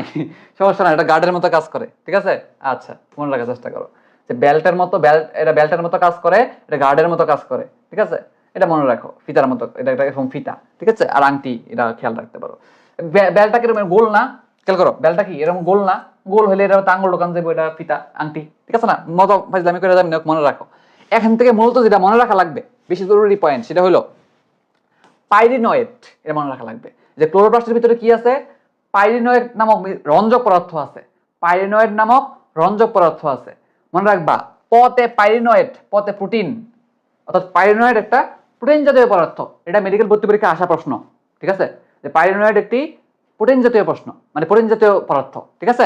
সমস্যা না, এটা গার্ডের মতো কাজ করে, ঠিক আছে? আচ্ছা, মনে রাখার চেষ্টা করো যে বেল্টের মতো কাজ করে, এটা গার্ডের মতো কাজ করে, ঠিক আছে? এটা মনে রাখো, ফিতার মতো, এটা এরকম ফিতা, ঠিক আছে? আর আংটি, এটা খেয়াল রাখতে পারো। বেলটা কিরকম গোল না? খেয়াল করো, বেলটা কি এরকম গোল না? গোল হলে এটা আঙ্গুল দোকান যাবো, এটা ফিতা, আংটি, ঠিক আছে না? মতো ফাইজলামি করে যাবি না, মনে রাখো। এখান থেকে মূলত যেটা মনে রাখা লাগবে, বেশি জরুরি পয়েন্ট, সেটা হলো পাইরিনয়েড। এটা মনে রাখা লাগবে যে ক্লোরোপ্লাস্টের ভিতরে কি আছে? পাইরিনয়েড নামক রঞ্জক পদার্থ আছে। পাইরিনয়েড নামক রঞ্জক পদার্থ আছে, মনে রাখবা। পতে পাইরিনয়েড, পতে প্রোটিন, অর্থাৎ পাইরিনয়েড একটা প্রোটিন জাতীয় পদার্থ। এটা মেডিকেল ভর্তি পরীক্ষা আসা প্রশ্ন, ঠিক আছে? যে পাইরিনয়েড একটি প্রোটিন জাতীয় প্রশ্ন, মানে প্রোটিন জাতীয় পদার্থ, ঠিক আছে?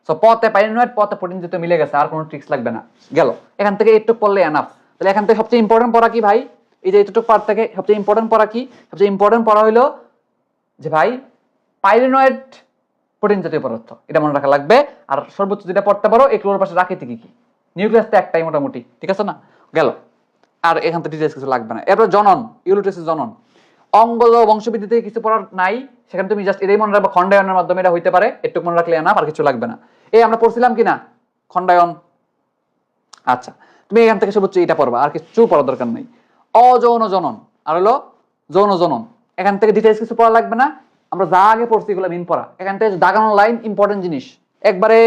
সো পতে পাইরিনয়েড, পতে প্রোটিন জাতীয় মিলে গেছে, আর কোনো ট্রিক্স লাগবে না। গেল, এখান থেকে একটু পড়লে এনাফ। তাহলে এখান থেকে সবচেয়ে ইম্পর্টেন্ট পড়া কি ভাই? এই যে এইটুকু পার্ট থেকে সবচেয়ে ইম্পর্টেন্ট পড়া কি? সবচেয়ে ইম্পর্টেন্ট পড়া হইলো যে ভাই পাইরিনয়েড প্রোটিন জাতীয় পদার্থ, এটা মনে রাখা লাগবে। আর সর্বোচ্চ যেটা পড়তে পারো, এই ক্লোরোপ্লাস্টের আকৃতি কি? নিউক্লিয়াস তো একটাই মোটামুটি, ঠিক আছে না? গেল, আর এখান থেকে ডিটেইলস কিছু লাগবে না। এরপর জনন, ইউরোট্রিক্সের জনন, অঙ্গজ বংশবৃদ্ধি থেকে কিছু পড়ার নাই, সেখানে তুমি জাস্ট এটাই মনে রাখবা, খণ্ডায়নের মাধ্যমে এটা হইতে পারে, একটু মনে রাখলে না, আর কিছু লাগবে না। এই আমরা পড়ছিলাম কিনা খণ্ডায়ন? আচ্ছা, তুমি এখান থেকে সর্বোচ্চ এটা পড়বা, আর কিছু পড়ার দরকার নেই। অযৌন জনন আর হলো যৌন জনন, এখান থেকে ডিটেইলস কিছু পড়া লাগবে না। আমরা যা আগে পড়ছি এগুলো মেইন পড়া। এখান থেকে দাগানো লাইন ইম্পর্টেন্ট জিনিস, একবারে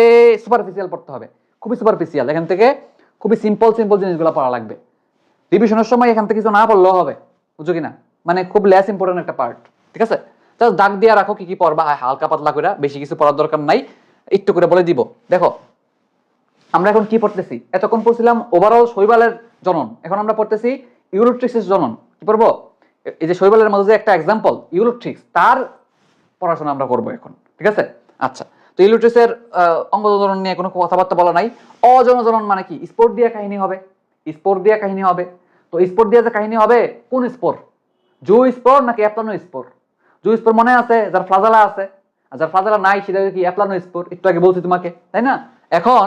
সুপারফিশিয়াল পড়তে হবে, খুবই সুপারফিশিয়াল। এখান থেকে খুবই সিম্পল জিনিসগুলো পড়া লাগবে। রিভিশনের সময় এখান থেকে কিছু না পড়লেও হবে, বুঝো কিনা? মানে খুব লেস ইম্পর্টেন্ট একটা পার্ট, ঠিক আছে? জাস্ট দাগ দিয়ে রাখো কি কি পড়বা, হালকা পাতলা করে, বেশি কিছু পড়ার দরকার নাই, একটু করে বলে দিব। দেখো আমরা এখন কি পড়তেছি? এতক্ষণ পড়ছিলাম ওভারঅল শৈবালের জনন, এখন আমরা পড়তেছি ইউরোট্রিক্সের জনন। কি পড়বো? এই যে শৈবালের মধ্যে যে একটা এক্সাম্পল ইউরোট্রিক্স, তার পড়াশোনা আমরা করবো এখন, ঠিক আছে? আচ্ছা, তো ইউরোট্রিক্সের অঙ্গজনন নিয়ে কোনো কথাবার্তা বলা নাই। অজনজনন মানে কি? স্পোর দিয়ে কাহিনী হবে, স্পোর দিয়ে কাহিনী হবে। তো স্পোর দিয়ে যে কাহিনী হবে, কোন স্পোর? জু স্পোর নাকি অ্যাপ্লানো স্পোর? জু স্পোর মনে আছে, যার ফ্লাজেলা আছে, আর যার ফ্লাজেলা নাই সেটা কি অ্যাপ্লানো স্পোর, একটু আগে বলছি তোমাকে, তাই না? এখন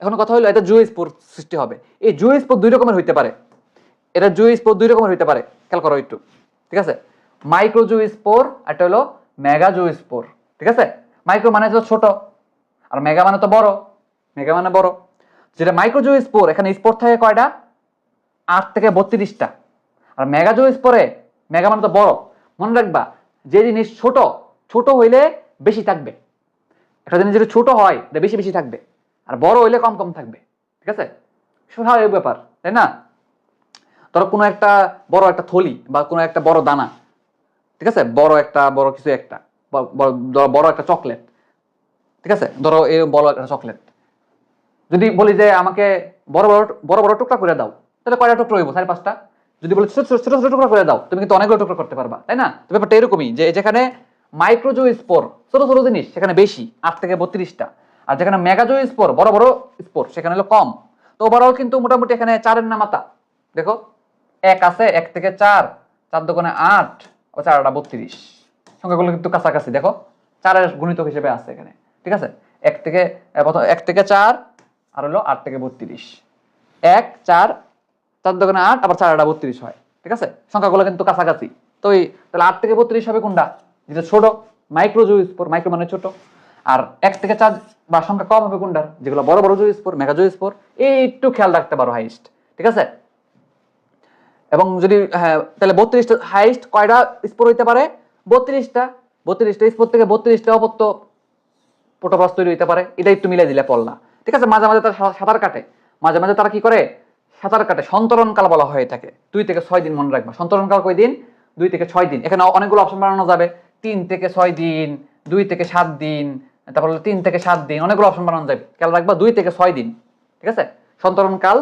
এখন কথা হলো এটা জু স্পোর সৃষ্টি হবে। এই জু স্পোর দুই রকমের হইতে পারে, এটা জু স্পোর দুই রকমের হইতে পারে, খেয়াল করো একটু, ঠিক আছে? মাইক্রো জু স্পোর, একটা হলো মেগা জু স্পোর, ঠিক আছে? মাইক্রো মানে তো ছোট, আর মেগা মানে তো বড়, মেগা মানে বড়। যেটা মাইক্রো জু স্পোর, এখানে স্পোর থাকে কয়টা? 8 থেকে 32টা। আর মেগা জু স্পোরে, মেগা মানে তো বড়, মনে রাখবা যে জিনিস ছোট, ছোট হইলে বেশি থাকবে। একটা জিনিস যদি ছোট হয় এটা বেশি বেশি থাকবে, আর বড় হইলে কম কম থাকবে, ঠিক আছে? স্বাভাবিক ব্যাপার, তাই না? ধরো কোনো একটা বড় একটা থলি বা কোনো একটা বড় দানা, ঠিক আছে, বড় কিছু একটা, বড় একটা চকলেট, ঠিক আছে, ধরো এই বড় একটা চকলেট, যদি বলি যে আমাকে বড় বড় বড় বড় টুকরা করে দাও, তাহলে কয়টা টুকরা হইব? 4-5টা। যদি বলি ছোট ছোট ছোট ছোট টুকরা করে দাও, তুমি কিন্তু অনেকগুলো টুকরা করতে পারবা, তাই না? তো ব্যাপারটা এরকমই, যে যেখানে মাইক্রোজো স্পোর ছোট ছোট জিনিস সেখানে বেশি, 8 থেকে 32টা, আর যেখানে মেগাজো স্পোর বড় বড় স্পোর সেখানে হলো কম। তো ওভারঅল কিন্তু মোটামুটি এখানে 4-এর নামাতা দেখো, 1 আছে, 1 থেকে 4, 4 দোকানে 8, ও 4 32, সংখ্যাগুলো কিন্তু কাছাকাছি দেখো, 4-এর গুণিতক হিসেবে আছে এখানে, ঠিক আছে? 1 থেকে প্রথম 1 থেকে 4, আর হলো 8 থেকে 32, 1 4, 4 দোকানে 8, আবার 4 32 হয়, ঠিক আছে? সংখ্যাগুলো কিন্তু কাছাকাছি। তো তাহলে 8 থেকে 32 হবে কোনটা? যেটা ছোট, মাইক্রো জু স্পোর, মাইক্রো মানে ছোট। আর 1 থেকে 4 বা সংখ্যা কম হবে কোনটার? যেগুলো বড় বড় জু স্পোর, মেগা জু স্পোর। এই একটু খেয়াল রাখতে পারো হাইস্ট, ঠিক আছে? এবং যদি হ্যাঁ, তাহলে 32টা হাইস্ট কয়টা স্পোর হইতে পারে? 32টা। 32টা স্পোর থেকে 32টা অপত্য প্রোটোপ্লাস্ট তৈরি হইতে পারে, এটা একটু মিলাই দিলে পড়লা, ঠিক আছে? মাঝে মাঝে তারা সাঁতার কাটে, মাঝে মাঝে তারা কি করে? সাঁতার কাটে। সন্তরণকাল বলা হয় এটাকে, 2 থেকে 6 দিন মনে রাখবা। সন্তরণকাল কয় দিন? 2 থেকে 6 দিন। এখানে অনেকগুলো অপশন বানানো যাবে, 3 থেকে 6 দিন, 2 থেকে 7 দিন, তারপর 3 থেকে 7 দিন, অনেকগুলো অপশন বানানো যাবে। খেয়াল রাখবা 2 থেকে 6 দিন, ঠিক আছে? সন্তরণকাল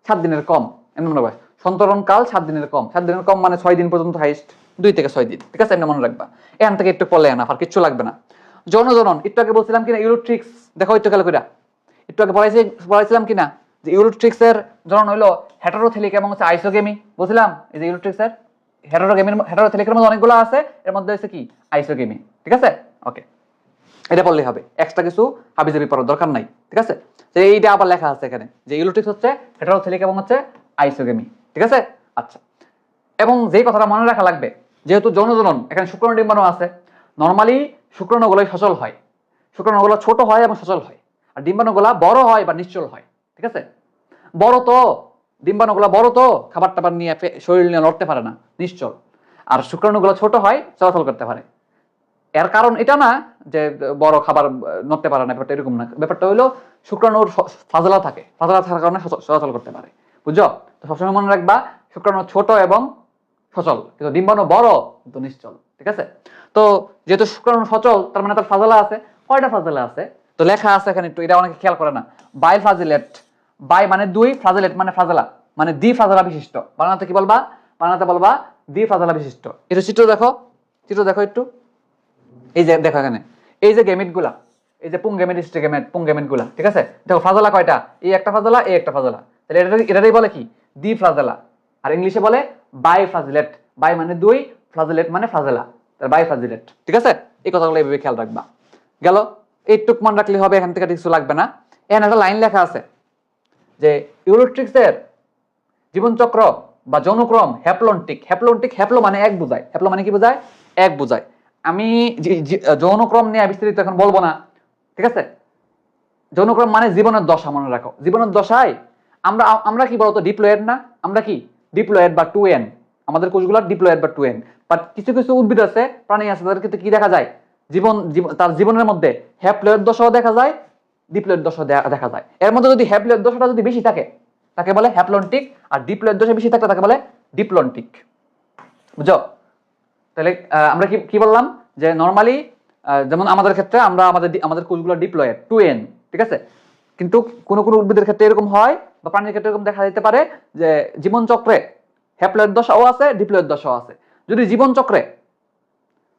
7 দিনের কম, এমনি মনে রাখবা। সন্তরণকাল 7 দিনের কম, 7 দিনের কম মানে 6 দিন পর্যন্ত হাইস্ট, 2 থেকে 6 দিন, ঠিক আছে? এমনি মনে রাখবা। এখান থেকে একটু পড়লে না, আর কিচ্ছু লাগবে না। জনজনন একটু আগে বলছিলাম কিনা, ইউরোট্রিক্স দেখো একটু খেয়াল কইরা, একটু আগে পড়াইছিলাম কিনা যে ইউরোট্রিক্স এর জনন হইলো হেটারোথেলিক এবং হচ্ছে আইসোগেমি, বলছিলাম এই যে ইউরোট্রিক্স এর হেটারোথেলিকের মধ্যে অনেকগুলো আছে, এর মধ্যে হচ্ছে কি? আইসোগেমি, ঠিক আছে? ওকে, এটা পড়লেই হবে, এক্সট্রা কিছু হাবিজাবি পড়ার দরকার নাই, ঠিক আছে? তো এইটা আবার লেখা আছে এখানে যে ইউরোট্রিক্স হচ্ছে হেটারোথেলিক এবং হচ্ছে আইসোগেমি, ঠিক আছে? আচ্ছা, এবং যে কথাটা মনে রাখা লাগবে, যেহেতু যৌনজনন এখানে শুক্রাণু ডিম্বাণু আছে, নরমালি শুক্রাণুগুলো সচল হয়, শুক্রাণুগুলো ছোট হয় এবং সচল হয়, আর ডিম্বাণুগুলা বড় হয় বা নিশ্চল হয়, ঠিক আছে? বড় তো ডিম্বাণুগুলা বড় তো খাবার টাবার নিয়ে শরীর নিয়ে লড়তে পারে না, নিশ্চল। আর শুক্রাণুগুলো ছোট হয়, চলাচল করতে পারে। এর কারণ এটা না যে বড় খাবার নড়তে পারে না, ব্যাপারটা এরকম না। ব্যাপারটা হলো শুক্রাণুর ফাজলা থাকে, ফাজলা থাকার কারণে চলাচল করতে পারে, বুঝছো? তো সবসময় মনে রাখবা শুক্রাণু ছোট এবং সচল, কিন্তু ডিম্বাণু বড় কিন্তু নিশ্চল, ঠিক আছে? তো যেহেতু শুক্রাণু সচল, তার মানে তার ফাজলা আছে। কয়টা ফাজলা আছে? তো লেখা আছে এখানে, একটু এটা অনেকে খেয়াল করে না। বাই ফ্লাজেলেট, বাই মানে 2, ফ্লাজেলেট মানে ফাজলা, মানে দ্বি ফাজলা বিশিষ্ট। বাংলাতে কি বলবা? বাংলাতে বলবা দ্বি ফাজলা বিশিষ্ট। এটা চিত্র দেখো, চিত্র দেখো একটু, এই যে দেখো এখানে, এই যে গেমেট গুলা, এই যে পুং গেমেট, স্টে গেমেট, পুং গেমেট গুলা, ঠিক আছে? দেখো ফাজলা কয়টা? এই একটা ফাজলা, এই একটা ফাজলা, তাহলে এটাই বলে কি? দ্বি ফ্লাজেলা। আর ইংলিশে বলে বাই ফ্লাজেলেট। বাই মানে 2, ফ্লাজেলেট মানে ফ্লাজেলা, তাহলে বাই ফ্লাজেলেট, ঠিক আছে? এই কথাগুলো এইভাবে খেয়াল রাখবা। গেল, এইটুক মনে রাখলে হবে, এখান থেকে কিছু লাগবে না। এখানে একটা লাইন লেখা আছে যে ইউরোট্রিক্সের জীবনচক্র বা যৌনক্রম হ্যাপ্লন্টিক। হ্যাপ্লন্টিক, হ্যাপ্লো মানে এক বোঝায়, হ্যাপ্লো মানে কি বোঝায়? এক বোঝায়। আমি যৌনক্রম নিয়ে বিস্তারিত এখন বলবো না, ঠিক আছে? যৌনক্রম মানে জীবনের দশা, মনে রাখো। জীবনের দশায় আমরা আমরা কি বলতো? ডিপ্লয়েড না? আমরা কি ডিপ্লয়েড বা 2n, আমাদের কোষগুলো ডিপ্লয়েড বা 2n। বাট কিছু কিছু উদ্ভিদ আছে, প্রাণী আছে, তাদের ক্ষেত্রে কি দেখা যায়? তার জীবনের মধ্যে হ্যাপ্লয়েড দশাও দেখা যায়, ডিপ্লয়েড দশা দেখা যায়। এর মধ্যে যদি হ্যাপ্লয়েড দশাটা যদি বেশি থাকে তাকে বলে হ্যাপ্লন্টিক, আর ডিপ্লয়েড দশা বেশি থাকলে তাকে বলে ডিপ্লন্টিক, বুঝছো? তাহলে আমরা কি বললাম যে নরমালি যেমন আমাদের ক্ষেত্রে আমরা আমাদের কোষগুলো ডিপ্লয়েড 2n, ঠিক আছে? কিন্তু কোনো কোনো উদ্ভিদের ক্ষেত্রে এরকম হয় বা প্রাণীর ক্ষেত্রে এরকম দেখা যেতে পারে যে জীবন চক্রে হ্যাপ্লয়েড দশাও আছে, ডিপ্লয়েড দশাও আছে। যদি জীবন চক্রে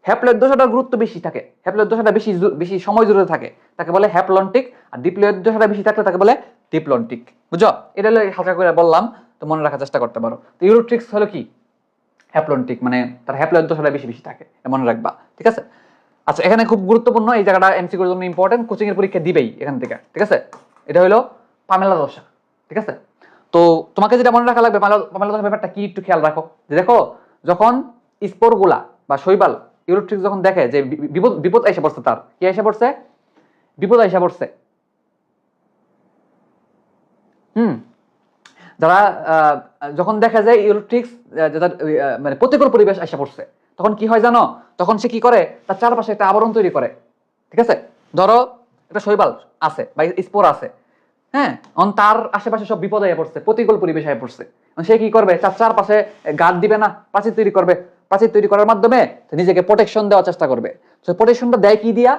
হ্যাপ্লয়েড দশাটার গুরুত্ব বেশি থাকে, হ্যাপ্লয়েড দশাটা বেশি বেশি সময় জুড়ে থাকে, তাকে বলে হ্যাপ্লন্টিক। আর ডিপ্লয়েড দশাটা বেশি থাকলে তাকে বলে ডিপ্লন্টিক। বুঝছো? এটা হলো হালকা করে বললাম, তো মনে রাখার চেষ্টা করতে পারো। তো ইউরোট্রিক্স হলো কি? হ্যাপ্লন্টিক, মানে তার হ্যাপ্লয়েড দশাটা বেশি বেশি থাকে, মনে রাখবা। ঠিক আছে? আচ্ছা, এখানে খুব গুরুত্বপূর্ণ এই জায়গাটা, এমসিকিউর জন্য ইম্পর্টেন্ট, কোচিং এর পরীক্ষা দিবেই এখান থেকে। ঠিক আছে? এটা হলো পামেলা দশা। ঠিক আছে? তো তোমাকে যেটা মনে রাখা লাগবে, পামেলা দশার ব্যাপারটা কি একটু খেয়াল রাখো। যে দেখো, যখন স্পোরগুলা বা শৈবাল ইউরোট্রিক্স যখন দেখে যে বিপদ বিপদ এসে পড়ছে, তার কি এসে পড়ছে? বিপদ এসে পড়ছে। যারা যখন দেখা যায় ইউরোট্রিক্স মানে প্রতিকূল পরিবেশ এসে পড়ছে, তখন কি হয় জানো? তখন সে কি করে? তার চারপাশে একটা আবরণ তৈরি করে। ঠিক আছে? ধরো একটা শৈবাল আছে বা স্পোর আছে, হ্যাঁ, তার আশেপাশে সব বিপদ হয়ে পড়ছে, প্রতিকূল পরিবেশ হয়ে পড়ছে। সে কি করবে? তার চারপাশে গার্ড দিবে না, প্রাচীর তৈরি করবে। প্রাচীর তৈরি করার মাধ্যমে নিজেকে প্রোটেকশন দেওয়ার চেষ্টা করবে। তো প্রোটেকশনটা দেয় কি দিয়া?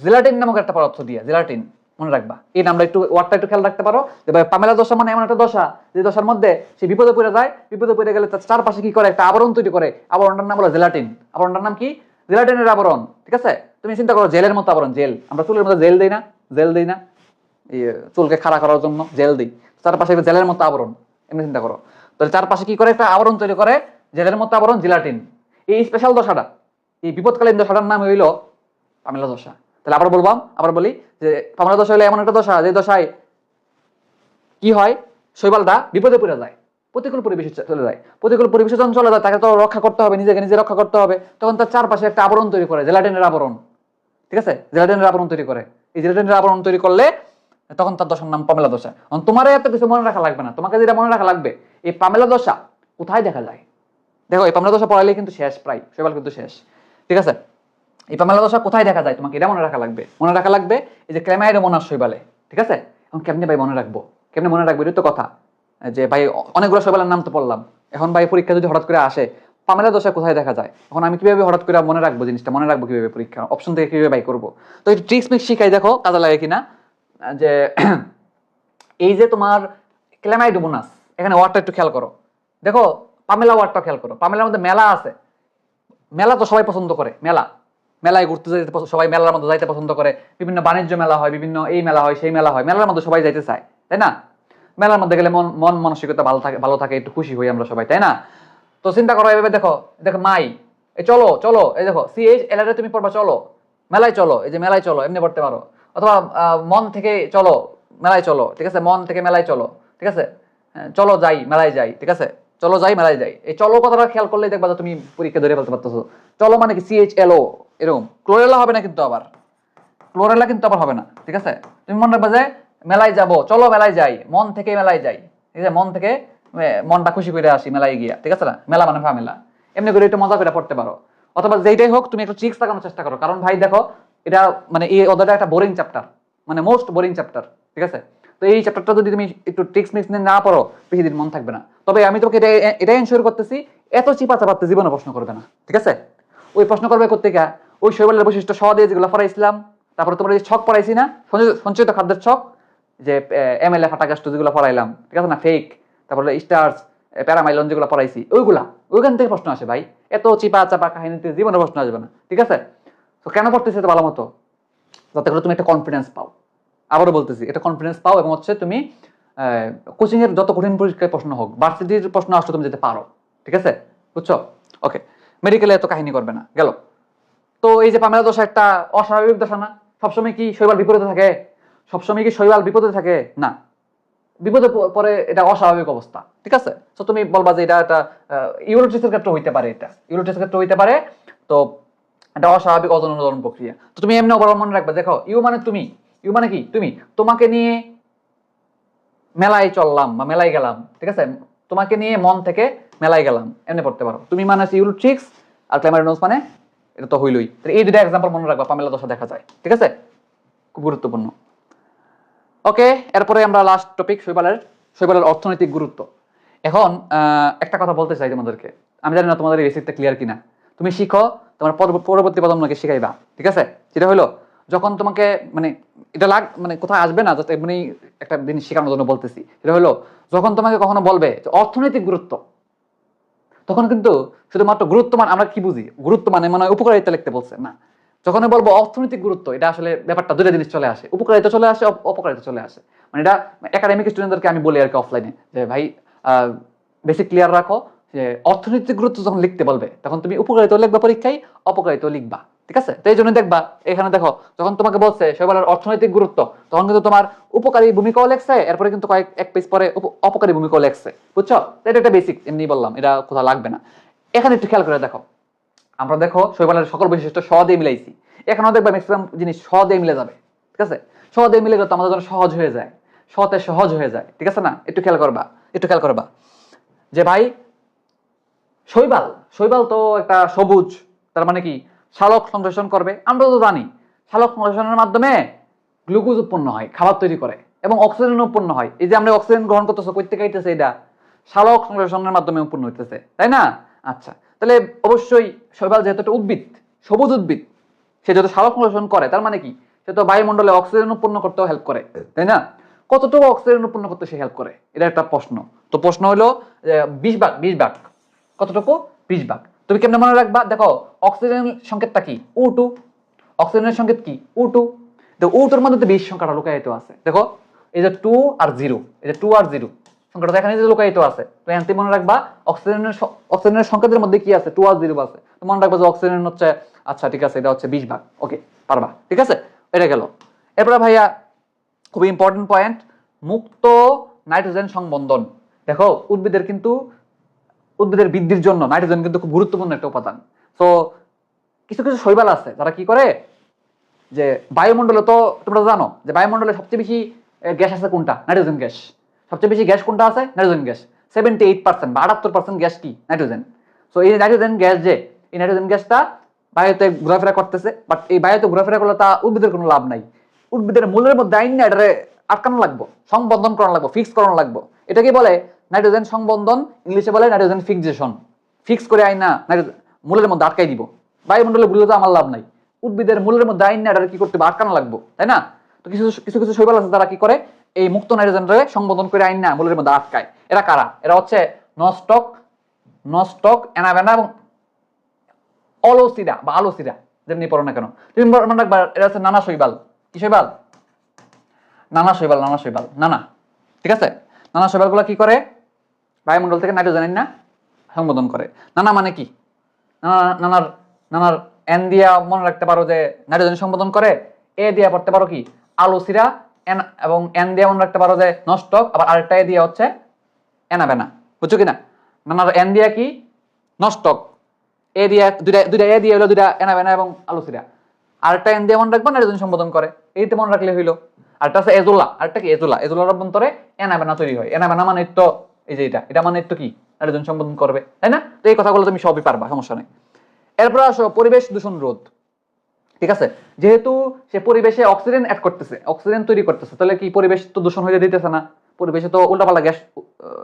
জিলাটিন নামক একটা পদার্থ দিয়া। জিলাটিন, মনে রাখবা এই নামটা, একটু ওয়ার্ডটা একটু খেয়াল রাখতে পারো। যে পামেলা দশা মানে এমন একটা দশা যে দশার মধ্যে সে বিপদে পড়ে যায়। বিপদে পড়ে গেলে তার চারপাশে কি করে? একটা আবরণ তৈরি করে। আবরণটার নাম হলো জেলাটিন। আবরণটার নাম কি? জেলাটিনের আবরণ। ঠিক আছে? তুমি চিন্তা করো, জেলের মতো আবরণ। জেল, আমরা চুলের মধ্যে জেল দেই না? জেল দেই না? এই চুলকে খাড়া করার জন্য জেল দিই। চারপাশে জেলের মতো আবরণ, এমনি চিন্তা করো। তো চারপাশে কি করে? একটা আবরণ তৈরি করে, জেলের মতো আবরণ, জিলাটিন। এই স্পেশাল দশাটা, এই বিপদকালীন দশাটার নাম হইল পামেলা দশা। তাহলে আবার বলি যে পামেলা দশা হলো এমন একটা দশা যে দশায় কি হয়? শৈবালটা বিপদে পড়ে যায়, প্রতিকূল পরিবেশে চলে যায়। প্রতিকূল পরিবেশে যখন চলে যায়, তাকে তো রক্ষা করতে হবে, নিজেকে নিজে রক্ষা করতে হবে। তখন তার চারপাশে একটা আবরণ তৈরি করে, জেলাটিনের আবরণ। ঠিক আছে? জেলাটিনের আবরণ তৈরি করে। এই জেলাটিনের আবরণ তৈরি করলে তখন তার দশার নাম পামেলা দশা। তোমার এত কিছু মনে রাখা লাগবে না, তোমাকে যেটা মনে রাখা লাগবে, এই পামেলা দশা কোথায় দেখা যায়। দেখো, এই পামেলা দশা পড়াইলে কিন্তু শেষ, প্রায় শৈবাল কিন্তু শেষ। ঠিক আছে? এই পামেলা দশা কোথায় দেখা যায় তোমাকে এটা মনে রাখা লাগবে। মনে রাখা লাগবে এই যে ক্ল্যামাইডোমোনাস শৈবালে। ঠিক আছে? এখন কেমনে ভাই মনে রাখবো? কেমনে মনে রাখবো? এটা তো কথা যে ভাই অনেকগুলো শৈবালের নাম তো পড়লাম, এখন ভাই পরীক্ষা যদি হঠাৎ করে আসে পামেলা দশা কোথায় দেখা যায়, এখন আমি কিভাবে হঠাৎ করে মনে রাখবো জিনিসটা? মনে রাখবো কিভাবে? পরীক্ষা অপশন থেকে কিভাবে বাই করবো? তো এই ট্রিক্স মিক্স শিখাই, দেখো কাজে লাগে কিনা। যে এই যে তোমার ক্ল্যামাইডোমোনাস, এখানে ওয়ার্ডটা একটু খেয়াল করো। দেখো পামেলা ওয়ার্ডটা খেয়াল করো। পামেলার মধ্যে মেলা আছে। মেলা তো সবাই পছন্দ করে, মেলায় ঘুরতে যেতে সবাই মেলার মধ্যে যাইতে পছন্দ করে। বিভিন্ন বাণিজ্য মেলা হয়, বিভিন্ন এই মেলা হয়, সেই মেলা হয়, মেলার মধ্যে সবাই যাইতে চায়, তাই না? মেলার মধ্যে গেলে মন মানসিকতা ভালো থাকে, একটু খুশি হই আমরা সবাই, তাই না? তো চিন্তা করো এভাবে, দেখো দেখো মাই, এই চলো চলো, এই দেখো সিএইচ এল এর তুমি পড়বা চলো, মেলায় চলো, এই যে মেলায় চলো এমনি পড়তে পারো। অথবা মন থেকে চলো মেলায় চলো। ঠিক আছে? মন থেকে মেলায় চলো। ঠিক আছে? চলো যাই মেলায় যাই। ঠিক আছে? চলো যাই মেলায় যাই। এই চলো কথাটা খেয়াল করলেই দেখবা যে তুমি পরীক্ষা ধরে ফেলতে পারতেছো। চলো মানে কি? CHLO, এরকম। ক্লোরেলা হবে না কিন্তু, আবার ক্লোরেলা কিন্তু আবার হবে না। ঠিক আছে? তুমি মনে রাখবা যে মেলায় যাব, চলো মেলায় যাই, মন থেকে মেলায় যাই। ঠিক আছে? মন থেকে মনটা খুশি করে আসি মেলায় গিয়া। ঠিক আছে না? মেলা মানে ফামেলা, এমনি করে একটু মজা করে পড়তে পারো। অথবা যেইটাই হোক তুমি একটু ট্রিক্স লাগানোর চেষ্টা করো, কারণ ভাই দেখো এটা মানে এই অধ্যায়টা একটা বোরিং চ্যাপ্টার, মানে মোস্ট বোরিং চ্যাপ্টার। ঠিক আছে? তো এই চ্যাপ্টারটা যদি তুমি একটু ট্রিক্স মিক্স না পড়ো, বেশি দিন মন থাকবে না। তবে আমি তোমাকে এটা এনশিওর করতেছি, এত চিপা চাপাতে জীবনে প্রশ্ন করবে না। ঠিক আছে? ওই প্রশ্ন করবে কোত্থেকে? ওই শৈবালের বৈশিষ্ট্য সহ দিয়ে যেগুলো পড়াইছিলাম, তারপরে তোমরা যে ছক পড়াইছি না, সঞ্চিত খাদ্যের ছক, যে MLA ফাটাগাস্ট যেগুলো পড়াইলাম, ঠিক আছে না, ফেক, তারপরে স্টার্স, প্যারামাইলন যেগুলো পড়াইছি, ওইখান থেকে প্রশ্ন আসে ভাই। এত চিপা চাপা কাহিনীতে জীবনে প্রশ্ন আসবে না। ঠিক আছে? তো কেন পড়তেছি এত ভালো মতো? যাতে করে তুমি একটা কনফিডেন্স পাও। আবারও বলতেছি, এটা কনফিডেন্স পাও, এবং হচ্ছে তুমি কোচিং এর যত কঠিন পরীক্ষায় প্রশ্ন হোক, ভার্সিটির প্রশ্ন আসলে তুমি যেতে পারো। ঠিক আছে? বুঝছো? ওকে, মেডিকেলে এত কাহিনী করবে না, গেল। তো এই যে পামেলা দশা একটা অস্বাভাবিক দশা না? সবসময় কি শৈবাল বিপরীতে থাকে? সবসময় কি শৈবাল বিপদে থাকে? না, বিপদে পরে এটা অস্বাভাবিক অবস্থা। ঠিক আছে? তো তুমি বলবা যে এটা একটা ইউরোট্রিক্সের ক্ষেত্রে হইতে পারে, এটা ইউরোট্রিক্সের ক্ষেত্রে হইতে পারে। তো এটা অস্বাভাবিক অজনন প্রক্রিয়া। তো তুমি এমনি ওভারঅল মনে রাখবে, দেখো ইউ মানে তুমি, ইউ মানে কি? তুমি, তোমাকে নিয়ে মেলায় চললাম বা মেলায় গেলাম। ঠিক আছে? তোমাকে নিয়ে মন থেকে মেলায় গেলাম, এমনি পড়তে পারো। তুমি মানে ইউরোট্রিক্স, আর ক্ল্যামাইডোমোনাস মানে এটা তো হইলই। এই দুটো এক্সাম্পল মনে রাখবা, পামেলা দশা দেখা যায়। ঠিক আছে? খুব গুরুত্বপূর্ণ। ওকে, এরপরে আমরা লাস্ট টপিক, শৈবালের অর্থনৈতিক গুরুত্ব। এখন একটা কথা বলতে চাই তোমাদেরকে, আমি জানি না তোমাদের এই রেসিপিটা ক্লিয়ার কিনা। তুমি শিখো, তোমার পরবর্তী প্রজন্মকে শিখাইবা। ঠিক আছে? সেটা হলো যখন তোমাকে মানে এটা মানে কোথায় আসবে না, জাস্ট এমনি একটা জিনিস শেখানোর জন্য বলতেছি, সেটা হলো যখন তোমাকে কখনো বলবে যে অর্থনৈতিক গুরুত্ব, তখন কিন্তু শুধুমাত্র গুরুত্বমান আমরা কি বুঝি, গুরুত্ব মানে মনে হয় উপকারিতা লিখতে বলছে না। যখন বলবো অর্থনৈতিক গুরুত্ব, এটা আসলে ব্যাপারটা দুটো জিনিস চলে আসে, উপকারিতা চলে আসে, অপকারিতা চলে আসে। মানে এটা একাডেমিক স্টুডেন্টদেরকে আমি বলি আর কি অফলাইনে, যে ভাই বেসিক ক্লিয়ার রাখো, যে অর্থনৈতিক গুরুত্ব যখন লিখতে বলবে তখন তুমি উপকারিতা লিখবা পরীক্ষায়, অপকারিতা লিখবা, ঠিক আছে? তো এই জন্য দেখবা এখানে দেখো যখন তোমাকে বলছে শৈবালের অর্থনৈতিক গুরুত্ব, তখন কিন্তু তোমার উপকারী ভূমিকাও লেখছে, এরপরে কিন্তু এক পেজ পরে অপকারী ভূমিকাও লেখছে, বুঝছো? এটা একটা বেসিক, এমনি বললাম, এটা কোথাও লাগবে না। এখানে একটু খেয়াল করে দেখো, আমরা দেখো শৈবালের সকল বৈশিষ্ট্য স দিয়ে মিলাইছি, এখানেও দেখবা ম্যাক্সিমাম জিনিস স দিয়ে মিলে যাবে, ঠিক আছে? স দিয়ে মিলে গেলে তো আমাদের জন্য সহজ হয়ে যায়, সতে সহজ হয়ে যায়, ঠিক আছে না? একটু খেয়াল করবা, একটু খেয়াল করবা যে ভাই শৈবাল, শৈবাল তো একটা সবুজ, তার মানে কি সালোক সংশ্লেষণ করবে, আমরা তো জানি সালোক সংশ্লেষণের মাধ্যমে গ্লুকোজ উৎপন্ন হয়, খাবার তৈরি করে, এবং অক্সিজেন উৎপন্ন হয়। এই যে আমরা অক্সিজেন গ্রহণ করতেছি কই থেকে আইতেছে? এটা সালোক সংশ্লেষণের মাধ্যমে উৎপন্ন হইতেছে, তাই না? আচ্ছা, তাহলে অবশ্যই শৈবাল যেহেতু একটা উদ্ভিদ, সবুজ উদ্ভিদ, সে যত সালোক সংশ্লেষণ করে, তার মানে কি সে তো বায়ুমণ্ডলে অক্সিজেন উৎপন্ন করতেও হেল্প করে, তাই না? কতটুকু অক্সিজেন উৎপন্ন করতে সে হেল্প করে, এটা একটা প্রশ্ন। তো প্রশ্ন হলো 20 ভাগ, 20 ভাগ, কতটুকু? 20 ভাগ। তুমি কেমনে মনে রাখবা? দেখো অক্সিজেন সংকেতটা কি? O2। অক্সিজেনের সংকেত কি? O2। তো O2 এর মধ্যে তো 20 সংখ্যাটা লুকায়িত আছে, দেখো এই যে 2 আর 0, এই যে 2 আর 0 সংখ্যাটা এখানে যে লুকায়িত আছে। তো এখানে মনে রাখবা অক্সিজেনের সংকেতের মধ্যে কি আছে? 2 আর 0 আছে। তো মনে রাখবা যে অক্সিজেন হচ্ছে, আচ্ছা ঠিক আছে, এটা হচ্ছে 20 ভাগ। ওকে, পারবা, ঠিক আছে? এটা গেল। এরপরে ভাইয়া খুবই ইম্পর্টেন্ট পয়েন্ট, মুক্ত নাইট্রোজেন সংবন্ধন। দেখো উদ্ভিদের বৃদ্ধির জন্য নাইট্রোজেন কিন্তু খুব গুরুত্বপূর্ণ একটা উপাদান। তো কিছু কিছু শৈবাল আছে যারা কি করে, যে বায়ুমণ্ডলে তো তোমরা জানো যে বায়ুমণ্ডলে সবচেয়ে বেশি গ্যাস আছে কোনটা? Nitrogen gas. সবচেয়ে বেশি গ্যাস কোনটা আছে? Nitrogen gas. 78% বা 78% গ্যাস কি? নাইট্রোজেন। সো এই নাইট্রোজেন গ্যাস, যে এই নাইট্রোজেন গ্যাসটা বায়ুতে ঘোরাফেরা করতেছে, বাট এই বায়ুতে ঘোরাফেরা করলে তা উদ্ভিদের কোনো লাভ নাই। উদ্ভিদের মূলের মধ্যে আইন না এটারে আটকানো লাগবো, সংবন্ধন করানো লাগবো, ফিক্স করানো লাগবো। এটাকে বলে নাইট্রোজেন সংবন্ধন, ইংলিশে বলে নাইট্রোজেন ফিক্সেশন। ফিক্স করে আইন না মূলের মধ্যে আটকাই দিব। বায়ুমণ্ডলে ঘুরলে তো আমার লাভ নাই, উদ্ভিদের মূলের মধ্যে আইন না এটারে কি করতে হবে? আটকানো লাগবো, তাই না? তো কিছু কিছু কিছু শৈবাল আছে যারা কি করে, এই মুক্ত নাইট্রোজেনরে সংবন্ধন করে আইন না মূলের মধ্যে আটকায়। এরা কারা? এরা হচ্ছে নস্টক, অ্যানাবেনা এবং অলসিরা বা আলোসিরা, যেমনি পড়ো না কেন। তুমি মনে রাখবা এরা হচ্ছে নানা শৈবাল। কি শৈবাল? নানা শৈবাল, নানা শৈবাল, নানা, ঠিক আছে? নানা শৈবাল গুলা কি করে? বায়ুমণ্ডল থেকে নাইট্রোজেন না সংবোধন করে। নানা মানে কি? নানার নানার এন দিয়া মনে রাখতে পারো যে নাইট্রোজেন সংবোধন করে, এ দিয়া পড়তে পারো কি? আলোসিরা, এবং এন দিয়া মনে রাখতে পারো যে নষ্টক, আবার আরেকটা এ দিয়া হচ্ছে এনাবেনা, বুঝছো কিনা? নানার এন দিয়া কি? নষ্টক, এ দিয়া দুইটা এ দিয়া হলো দুইটা এনাবেনা এবং আলোসিরা, আরেকটা এন দিয়া মনে রাখবো নাইট্রোজেন সম্বোধন করে, এইতে মনে রাখলে হইলো। আরেকটা আছে এজোলা, আরেকটা কি? এজোলার অভ্যন্তরে এনাবেনা তৈরি হয়। এনাবেনা মানে তো এই যে এটা মানে তো কি? নাইট্রোজেন সম্বোধন করবে, তাই না? তো এই কথাগুলো তুমি সবই পারবা, সমস্যা নেই। এরপর আসো পরিবেশ দূষণ রোধ, ঠিক আছে? যেহেতু সে পরিবেশে অক্সিজেন অ্যাড করতেছে, অক্সিজেন তৈরি করতেছে, তাহলে কি পরিবেশ তো দূষণ হয়ে দিতেছে না? পরিবেশে তো উল্টাপাল্টা গ্যাস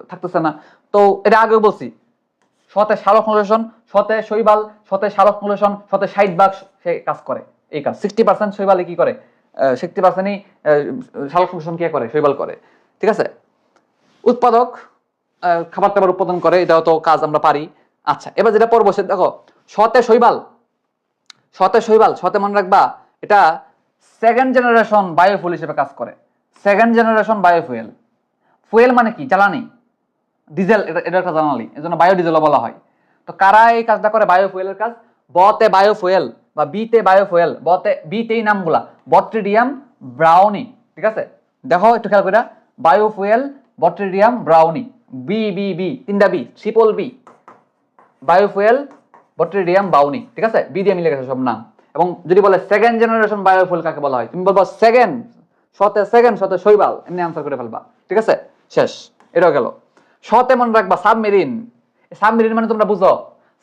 থাকতেছে না? তো এটা আগেও বলছি, সতে সালোক সংশ্লেষণ, সতে শৈবাল, সতে সালোক সংশ্লেষণ, সতে 60 ভাগ সে কাজ করে। এই কাজ 60% শৈবালে কি করে? 60%ই সালোক সংশ্লেষণ কে করে? শৈবাল করে, ঠিক আছে? উৎপাদক, খাবার টাবার উৎপাদন করে, এটাও তো কাজ আমরা পারি। আচ্ছা, এবার যেটা পড়বো সে দেখো, সতে শৈবাল, সতে মনে রাখবা এটা সেকেন্ড জেনারেশন বায়োফুয়েল হিসেবে কাজ করে। সেকেন্ড জেনারেশন বায়োফুয়েল, ফুয়েল মানে কি? জ্বালানি, ডিজেল, এটা একটা জ্বালানি, এজন্য বায়োডিজেলও বলা হয়। তো কারা এই কাজটা করে? বায়োফুয়েলের কাজ। বতে বায়োফুয়েল বা বিতে বায়োফুয়েল, বিতে এই নামগুলা বট্রিডিয়াম, ব্রাউনি, ঠিক আছে? দেখো একটু খেয়াল করে, biofuel, Botrydium, braunii, B B B, তিনটা B, triple B, biofuel, Botrydium, braunii, ঠিক আছে? বি দিয়ে মিলে গেছে সব নাম। এবং যদি বলে সেকেন্ড জেনারেশন বায়োফুয়েল কাকে বলা হয়, তুমি বলবা সেকেন্ড, সতে শৈবাল, এমনি আনসার করে ফেলবা, ঠিক আছে? শেষ, এটাও গেল। সতে মনে রাখবা সাবমেরিন। সাবমেরিন মানে তোমরা বুঝো,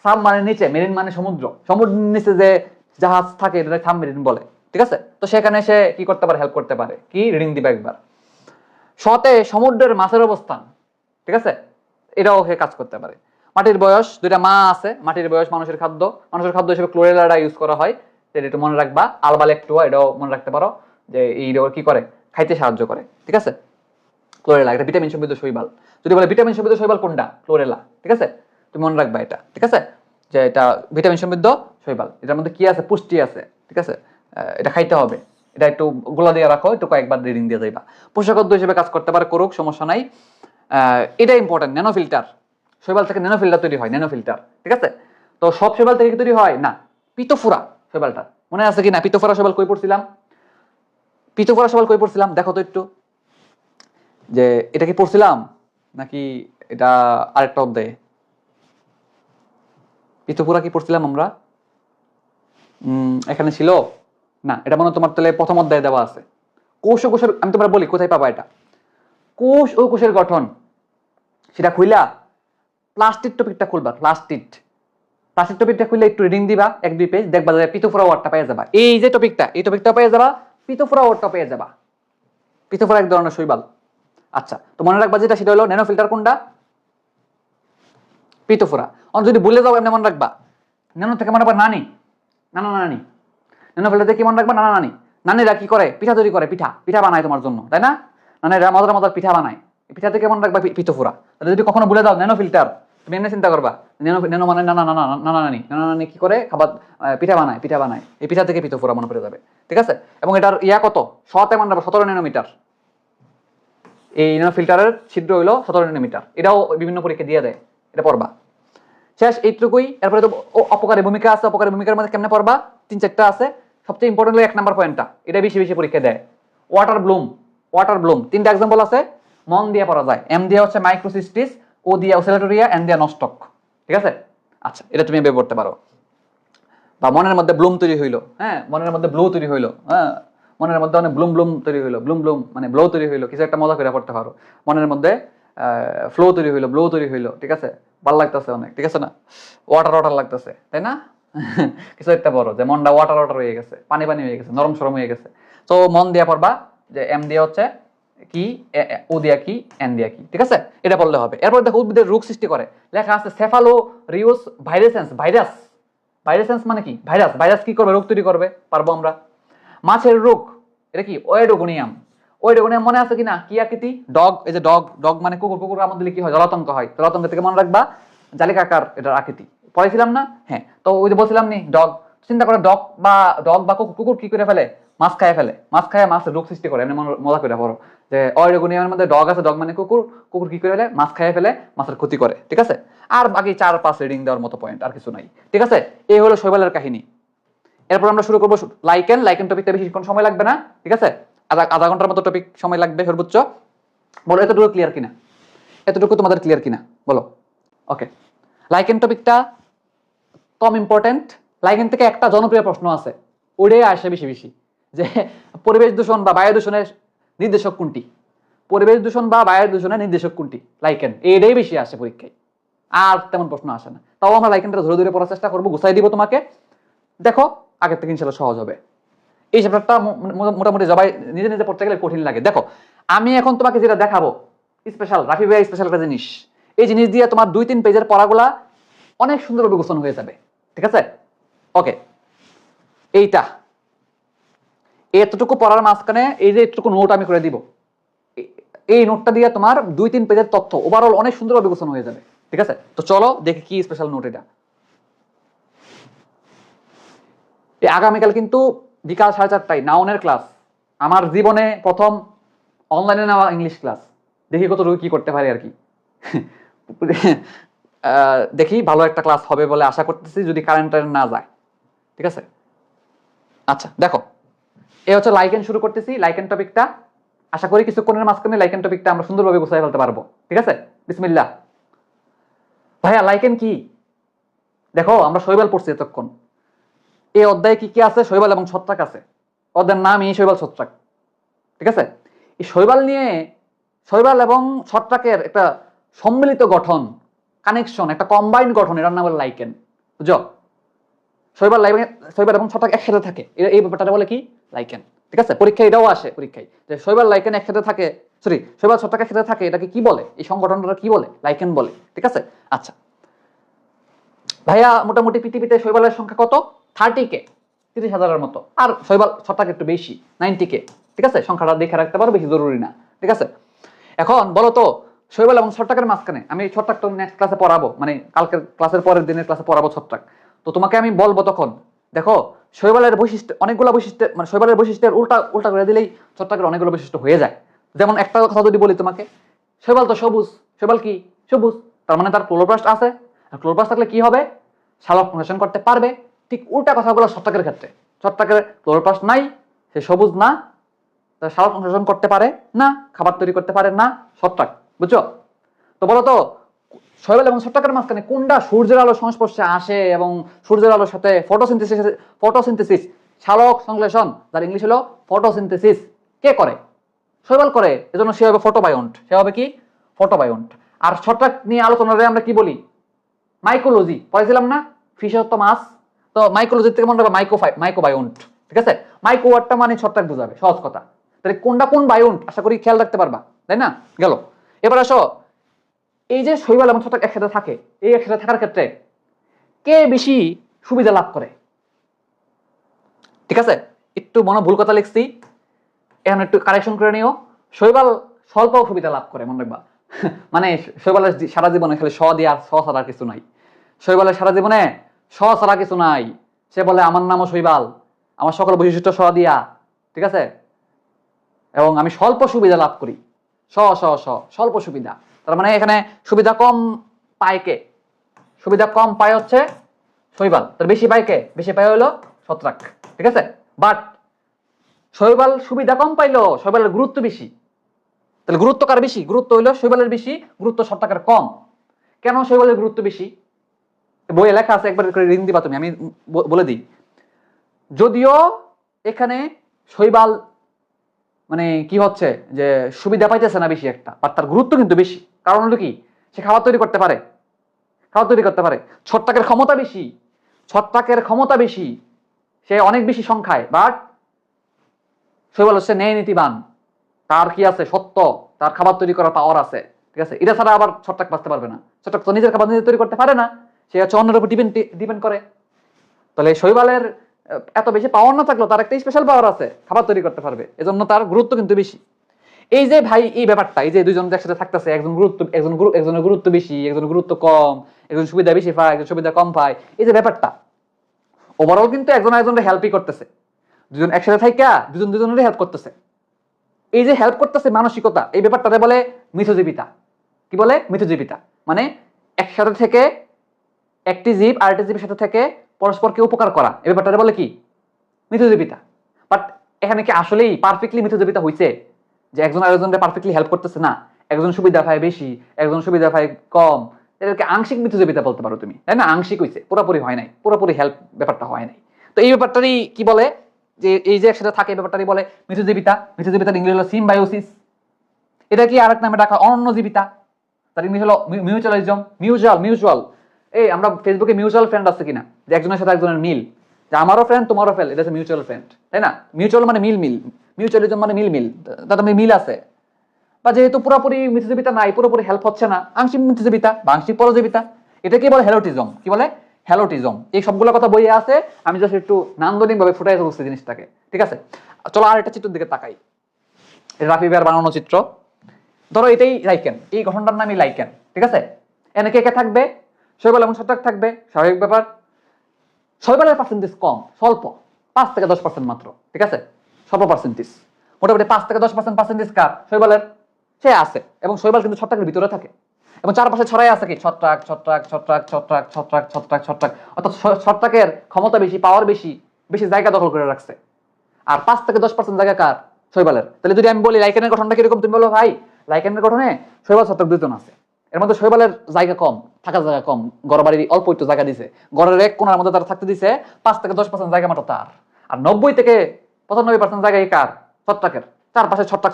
সাব মানে নিচে, মেরিন মানে সমুদ্র, সমুদ্রের নিচে যে জাহাজ থাকে এটা সাবমেরিন বলে, ঠিক আছে? তো সেখানে সে কি করতে পারে? হেল্প করতে পারে। কি? রিডিং দিবা একবার। সতে সমুদ্রের মাছের অবস্থান, ঠিক আছে? এটাও সে কাজ করতে পারে। মাটির বয়স, দুইটা মা আছে, মাটির বয়স মানুষের খাদ্য হিসেবে ক্লোরেলাটা ইউজ করা হয়। এটা একটু মনে রাখবা। আলবালেকটুয়া এটাও মনে রাখতে পারো যে এইটাও কি করে, খাইতে সাহায্য করে, ঠিক আছে। ক্লোরেলা এটা ভিটামিন সমৃদ্ধ শৈবাল। যদি বলে ভিটামিন সমৃদ্ধ শৈবাল কোনটা, ক্লোরেলা, ঠিক আছে, তুমি মনে রাখবা এটা, ঠিক আছে, যে এটা ভিটামিন সমৃদ্ধ শৈবাল, এটার মধ্যে কি আছে, পুষ্টি আছে, ঠিক আছে, এটা খাইতে হবে। এটা একটু গোলা দিয়ে রাখো, একটু কয়েকবার রিডিং দিয়ে যাইবা। পোষাখাদ্য হিসেবে কাজ করতে পারে, করুক, সমস্যা নাই। এটা ইম্পর্টেন্ট, ন্যানো ফিল্টার, শৈবাল থেকে ন্যানো ফিল্টার তৈরি হয়, ন্যানো ফিল্টার, ঠিক আছে। তো সব শৈবাল থেকে তৈরি হয় না, পিতফোরা শৈবালটা মনে আছে কি না, পিতফোরা শৈবাল কই পড়ছিলাম, পিতফোরা শৈবাল কই পড়ছিলাম দেখো তো একটু, যে এটা কি পড়ছিলাম নাকি এটা আরেকটা অধ্যায়ে, পিতফোরা কি পড়ছিলাম আমরা, এখানে ছিল না, এটা মনে হয় তোমার তাহলে প্রথম অধ্যায়ে দেওয়া আছে। কোষ ও কোষের, আমি তোমরা বলি কোথায় পাবা এটা, কোষ ও কোষের গঠন, সেটা খুইলা প্লাস্টিক টপিকটা খুলবা, প্লাস্টিক টপিকটা খুললে একটু রিডিং দিবা 1-2 পেজ, দেখবা যে পিতফোরা ওয়ার্ডটা পেয়ে যাবা, এই যে টপিকটা, এই টপিকটা পেয়ে যাবা, পিতফোরা ওয়ার্ডটা পেয়ে যাবা। পিতফোরা এক ধরনের শৈবাল। আচ্ছা, তো মনে রাখবা যেটা সেটা হলো ন্যানো ফিল্টার কোনটা, পিতফোরা। অন যদি ভুলে যাও এমনি মনে রাখবা, ন্যানো থেকে মনে রাখবা নানি, নানা নানি, ন্যানো ফিল্টার থেকে কি মনে রাখবা, নানা নানি। নানিরা কি করে, পিঠা তৈরি করে, পিঠা পিঠা বানায় তোমার জন্য, তাই না, নানিরা মজার মজার পিঠা বানায়, পিঠা থেকে মনে রাখবা পিতফোরা। তাহলে যদি কখনো ভুলে যাও ন্যানো ফিল্টার, তুমি এমনি চিন্তা করবা ন্যানো ন্যানো মানে নানা নানা নানা নানি, নানা নানি কি করে, খাবার পিঠা বানায়, পিঠা বানায়, এই পিঠা থেকে পিতফোরা মনে পড়ে যাবে, ঠিক আছে। এবং এটার ইয়া কত, শতে মনে রাখবা 17 ন্যানোমিটার, এই ন্যানো ফিল্টারের ছিদ্র হইলো 17 ন্যানোমিটার, এটাও বিভিন্ন পরীক্ষা দিয়ে দেয়, এটা পড়বা। শেষ এইটুকুই। এরপরে তো অপকারী ভূমিকা আছে, অপকারী ভূমিকার মধ্যে কেমনে পড়বা, 3-4টা আছে। সবচেয়ে ইম্পর্টেন্ট হলো 1 নাম্বার পয়েন্টটা, এটা বেশি বেশি পরীক্ষা দেয়। ওয়াটার ব্লুম, ওয়াটার ব্লুম 3টা এক্সাম্পল আছে, মন দিয়ে পড়া যায়। এম দিয়ে হচ্ছে মাইক্রোসিস্টিস, ও দিয়ে ওসেলেটোরিয়া, এন দিয়ে নস্টক, ঠিক আছে। আচ্ছা, এটা তুমি বের করতে পারো। বা মনের মধ্যে ব্লুম তৈরি হইলো, হ্যাঁ, মনের মধ্যে ব্লু তৈরি হইলো, হ্যাঁ, মনের মধ্যে অনেক ব্লুম ব্লুম তৈরি হইলো, ব্লুম ব্লুম মানে ব্লো তৈরি হইলো, কিছু একটা মজা করে পড়তে পারো। মনের মধ্যে ফ্লো তৈরি হইলো, ব্লো তৈরি হইলো, ঠিক আছে, ভাল লাগতেছে অনেক, ঠিক আছে না, ওয়াটার ওয়াটার লাগতেছে, তাই না কিছু একটা বড় যে মনটা ওয়াটার ওয়াটার হয়ে গেছে, পানি পানি হয়ে গেছে, নরম সরম হয়ে গেছে। তো মন দিয়া পড়বা যে এম দিয়ে হচ্ছে কি, ও দিয়া কি, এন দিয়া কি, ঠিক আছে, এটা বললে হবে। এরপর দেখো উদ্ভিদের রোগ সৃষ্টি করে, লেখা আছে সেফালো রিউস ভাইরাসেন্স, ভাইরাস, ভাইরাসেন্স মানে কি, ভাইরাস, ভাইরাস কি করবে, রোগ তৈরি করবে, পারবো আমরা। মাছের রোগ, এটা কি, ওয়েডোগোনিয়াম, ওয়েডোগোনিয়াম মনে আছে কিনা, কি আকৃতি, ডগ, এই যে ডগ, ডগ মানে কুকুর, কুকুর আমাদের দিলে কি হয়, জলাতঙ্ক হয়, জলাতঙ্ক থেকে মনে রাখবা জালিকাকার এটার আকৃতি, পড়াইছিলাম না, হ্যাঁ। তো ওই যে বলছিলাম নি ডগ, চিন্তা করে ডগ বা কুকুর কি করে ফেলে, মাছ খায় ফেলে, মাছ খায় মাছের রোগ সৃষ্টি করে, এমনি মজা করে পড়ো যে ওয়েডোগোনিয়ামের মধ্যে ডগ আছে, ডগ মানে কুকুর, কুকুর কি করে ফেলে, মাছ খায় ফেলে, মাছের ক্ষতি করে, ঠিক আছে। আর বাকি 4-5 রিডিং দেওয়ার মতো পয়েন্ট আর কিছু নাই, ঠিক আছে। এই হলো শৈবালের কাহিনী। এরপর আমরা শুরু করবো লাইকেন। লাইকেন টপিকটা বেশিক্ষণ সময় লাগবে না, ঠিক আছে, আধা ঘন্টার মতো টপিক সময় লাগবে সর্বোচ্চ। বলো এতটুকু ক্লিয়ার কিনা, এতটুকু তোমাদের ক্লিয়ার কিনা বলো। ওকে, লাইকেন টপিকটা কম ইম্পর্টেন্ট। লাইকেন থেকে একটা জনপ্রিয় প্রশ্ন আছে, ওটাই আসে বেশি বেশি, যে পরিবেশ দূষণ বা বায়ু দূষণের নির্দেশক কোনটি, পরিবেশ দূষণ বা বায়ু দূষণের নির্দেশক কোনটি, লাইকেন, এইটাই বেশি আসে পরীক্ষায়, আর তেমন প্রশ্ন আসে না। তাও আমরা লাইকেনটা ধরে ধরে পড়ার চেষ্টা করবো, গুছাই দিব তোমাকে, দেখো আগের থেকে ইনশাল্লাহ সহজ হবে। এই চ্যাপ্টারটা মোটামুটি সবাই নিজে নিজে পড়তে গেলে কঠিন লাগে। দেখো আমি এখন তোমাকে যেটা দেখাবো স্পেশাল, রাফি ভাই স্পেশাল একটা জিনিস, এই জিনিস দিয়ে তোমার 2-3 পেজের পড়াগুলা অনেক সুন্দরভাবে গোছানো হয়ে যাবে, ঠিক আছে। ওকে, এইটা এতটুকু পড়ার মাঝখানে এই যে এতটুকু নোট আমি করে দিব, এই নোটটা দিয়ে তোমার 2-3 পেজের তথ্য ওভারঅল অনেক সুন্দরভাবে গোছানো হয়ে যাবে, ঠিক আছে। তো চলো দেখি কি স্পেশাল নোট এটা। আগামীকাল কিন্তু বিকাল 4:30টায় নাউনের ক্লাস, আমার জীবনে প্রথম অনলাইনে নেওয়া ইংলিশ ক্লাস, দেখি কতটুকু কি করতে পারি আর কি দেখি ভালো একটা ক্লাস হবে বলে আশা করতেছি, যদি কারেন্ট না যায়, ঠিক আছে। আচ্ছা দেখো, এই হচ্ছে লাইকেন, শুরু করতেছি লাইকেন টপিকটা। আশা করি কিছুক্ষণের মাঝখানে লাইকেন টপিকটা আমরা সুন্দরভাবে গুছাই ফেলতে পারবো, ঠিক আছে। বিসমিল্লাহ। ভাইয়া লাইকেন কি, দেখো আমরা শৈবাল পড়ছি এতক্ষণ, এই অধ্যায়ে কি কি আছে, শৈবাল এবং ছত্রাক আছে, অধ্যায়ের নাম এই শৈবাল ছত্রাক, ঠিক আছে। এই শৈবাল নিয়ে, শৈবাল এবং ছত্রাকের একটা সম্মিলিত গঠন, কানেকশন, একটা কম্বাইন্ড গঠন, এটার নাম হলো লাইকেন, বুঝো। শৈবাল শৈবাল এবং ছত্রাক একসাথে থাকে, এই ব্যাপারটা বলে কি, লাইকেন, ঠিক আছে। পরীক্ষায় এটাও আসে, পরীক্ষায় যে শৈবাল লাইকেন একসাথে থাকে, সরি শৈবাল ছত্রাক একসাথে থাকে, এটাকে কি বলে, এই সংগঠনটা কি বলে, লাইকেন বলে, ঠিক আছে। আচ্ছা ভাইয়া মোটামুটি পৃথিবীতে শৈবালের সংখ্যা কত, 30K, 30,000-এর মতো। আর শৈবাল ছত্রাক একটু বেশি, 90K। ঠিক আছে, সংখ্যাটা দেখে রাখতে পারো, বেশি জরুরি না। ঠিক আছে, এখন বলো তো শৈবাল এবং ছত্রাকের মাঝখানে, আমি ছত্রাক তো নেক্সট ক্লাসে পড়াবো, মানে কালকের ক্লাসের পরের দিনের ক্লাসে পড়াবো ছত্রাক। তো তোমাকে আমি বলবো তখন, দেখো শৈবালের বৈশিষ্ট্য অনেকগুলো বৈশিষ্ট্য, মানে শৈবালের বৈশিষ্ট্যের উল্টা উল্টা করে দিলেই ছত্রাকের অনেকগুলো বৈশিষ্ট্য হয়ে যায়। যেমন একটা কথা যদি বলি তোমাকে, শৈবাল তো সবুজ, শৈবাল কি সবুজ, তার মানে তার ক্লোরোপ্লাস্ট আছে, আর ক্লোরোপ্লাস্ট থাকলে কি হবে, শালক সংশ্লেষণ করতে পারবে। ঠিক উল্টা কথাগুলো ছত্রাকের ক্ষেত্রে, ছত্রাকের ক্লোরোপ্লাস্ট নাই, সে সবুজ না, তার শালক সংশ্লেষণ করতে পারে না, খাবার তৈরি করতে পারে না ছত্রাক, বুঝছো? তো বলো তো শৈবাল এবং ছত্রাকের মাঝখানে কোনটা সূর্যের আলোর সংস্পর্শে আসে এবং সূর্যের আলোর সাথে ফটোসিনথেসিস শালক সংশ্লেষণ, যার ইংলিশ হলো ফটোসিনথেসিস, কে করে? শৈবাল করে, এজন্য সে হবে ফটোবায়ন্ট, সে হবে কি ফটোবায়ন্ট। আর ছত্রাক নিয়ে আলোচনারে আমরা কি বলি, মাইকোলজি পড়াইছিলাম না, ফিশের তো মাছ, তো মাইকোলজি থেকে মনে হবে মাইকোবায়ন্ট। ঠিক আছে, মাইকো ওয়ার্ডটা মানে ছত্রাক বোঝাবে, সহজ কথা। তাহলে কোনটা কোন বায়ন্ট আশা করি খেয়াল রাখতে পারবা, তাই না? গেল, এবার আসো, এই যে শৈবাল এবং ছত্রাক একসাথে থাকে, এই একসাথে থাকার ক্ষেত্রে কে বেশি সুবিধা লাভ করে? ঠিক আছে, একটু মনে ভুল কথা লিখছি, এখন একটু কারেকশন করে নিও। শৈবাল স্বল্প সুবিধা লাভ করে, মনে রাখবা। মানে শৈবালের সারা জীবনে খালি স দিয়ে আর স ছাড়া কিছু নাই, শৈবালের সারা জীবনে স ছাড়া কিছু নাই। সে বলে আমার নামও শৈবাল, আমার সকল বৈশিষ্ট্য স দিয়া, ঠিক আছে, এবং আমি স্বল্প সুবিধা লাভ করি, স স স স্বল্প সুবিধা। তার মানে এখানে সুবিধা কম পায় কে? সুবিধা কম পায় হচ্ছে শৈবাল, তার বেশি পায় কে? বেশি পায় হলো ছত্রাক। ঠিক আছে, বাট শৈবাল সুবিধা কম পাইলো, শৈবালের গুরুত্ব বেশি। তাহলে গুরুত্ব কার বেশি? গুরুত্ব হইলো শৈবালের বেশি, গুরুত্ব ছত্রাকের কম। কেন শৈবালের গুরুত্ব বেশি? বইয়ে লেখা আছে, একবার করে রিং দিবা তুমি, আমি বলে দিই। যদিও এখানে শৈবাল মানে কি হচ্ছে যে সুবিধা পাইতেছে না বেশি একটা, বাট তার গুরুত্ব কিন্তু বেশি। কারণ হলো কি, সে খাবার তৈরি করতে পারে, খাবার তৈরি করতে পারে। ছত্রাকের ক্ষমতা বেশি, ছত্রাকের ক্ষমতা বেশি, সে অনেক বেশি সংখ্যায়, বাট শৈবাল হচ্ছে ন্যায় নীতিবান, তার কি আছে, সত্য, তার খাবার তৈরি করার পাওয়ার আছে। ঠিক আছে, এটা ছাড়া আবার ছত্রাক বাঁচতে পারবে না, ছত্রাক তো নিজের খাবার নিজে তৈরি করতে পারে না, সে হচ্ছে অন্যের উপর ডিপেন্ড করে। তাহলে শৈবালের এত বেশি পাওয়ার না থাকলেও তার একটা স্পেশাল পাওয়ার আছে, খাবার তৈরি করতে পারবে, এজন্য তার গুরুত্ব কিন্তু বেশি। এই যে ভাই এই ব্যাপারটা, এই যে দুইজন একসাথে থাকতেছে, একজনের গুরুত্ব বেশি, একজনের গুরুত্ব কম, একজন সুবিধা বেশি পায়, একজন সুবিধা কম পায়, এই যে ব্যাপারটা ওভারঅল কিন্তু একজন একজনের হেল্পই করতেছে, দুজন একসাথে থাইকা দুজন দুজনের হেল্প করতেছে। এই যে হেল্প করতেছে মানসিকতা, এই ব্যাপারটাতে বলে মিথজীবিতা। কি বলে? মিথজীবিতা। মানে একসাথে থেকে একটি জীব আরেকটি জীবের সাথে থেকে পরস্পরকে উপকার করা, এই ব্যাপারটাতে বলে কি? মিথজীবিতা। বাট এখানে কি আসলেই পারফেক্টলি মিথজীবিতা হইছে যে একজন আরেকজনকে পারফেক্টলি হেল্প করতেছে? না, একজন সুবিধা পায় বেশি, একজন সুবিধা পায় কম, এটাকে আংশিক মিথজীবিতা বলতে পারো তুমি, তাই না? আংশিক হইছে, পুরোপুরি হয় নাই, পুরোপুরি হেল্প ব্যাপারটা হয় নাই। তো এই ব্যাপারটারই কি বলে, যে এই যে একসাথে থাকে ব্যাপারটারই বলে মিথজীবিতা। মিথজীবিতার ইংরেজি হলো সিম্বায়োসিস। এটা কি আরেক নামে ডাকা অনন্যজীবিতা, তার ইংরেজি হলো মিউচুয়ালিজম। মিউচুয়াল এই আমরা ফেসবুকে মিউচুয়াল ফ্রেন্ড আছে কিনা, যে একজনের সাথে একজনের মিল, যে আমারও ফ্রেন্ড তোমারও ফ্রেন্ড, এটা হচ্ছে মিউচুয়াল ফ্রেন্ড, তাই না? মিউচুয়াল মানে মিল, মিউচুয়ালিজম মানে মিল, তাতে মিল আছে। বা যেহেতু পুরোপুরি মিথজীবিতা নাই, পুরোপুরি হেল্প হচ্ছে না, আংশিক মিথজীবিতা বা আংশিক পরজীবিতা, এটা কি বলে? হ্যালোটিজম। কি বলে? হ্যালোটিজম। এই সবগুলো কথা বইয়ে আছে, আমি জাস্ট একটু নান্দনিক ভাবে ফুটাই তুলছি জিনিসটাকে। ঠিক আছে, চলো আর একটা চিত্রের দিকে তাকাই। রাফি ভাইয়ের বানানো চিত্র, ধরো এটাই লাইকেন, এই গঠনটার নামই লাইকেন। ঠিক আছে, এনে কে কে থাকবে? শৈবাল এবং ছত্রাক থাকবে, স্বাভাবিক ব্যাপার। শৈবালের পার্সেন্টেজ কম, স্বল্প, 5 থেকে 10% মাত্র। ঠিক আছে, স্বল্প পার্সেন্টেজ, মোটামুটি 5 থেকে 10% কার? শৈবালের। সে আছে, এবং শৈবাল কিন্তু ছত্রাকের ভিতরে থাকে, এবং চারপাশে ছড়াই আছে কি? ছত্রাক ছত্রাক ছত্রাক ছত্রাক ছত্রাক ছত্রাক ছত্রাক, অর্থাৎ ছত্রাকের ক্ষমতা বেশি, পাওয়ার বেশি, বেশি জায়গা দখল করে রাখছে। আর 5 থেকে 10% জায়গা কার? শৈবালের। তাহলে যদি আমি বলি লাইকেনের গঠনটা কিরকম, তুমি বলো ভাই লাইকেনের গঠনে শৈবাল ছত্রাক দুজন আছে, এর মধ্যে শৈবালের জায়গা কম, থাকার জায়গা কম, ঘর বাড়ির অল্প একটু জায়গা দিছে, ঘরের এক কোণার মধ্যে তারা থাকতে দিছে 5 থেকে 10% জায়গা মাত্র তার। আর 90 থেকে 95% জায়গায় কার? ছত্রাকের। চারপাশে ছত্রাক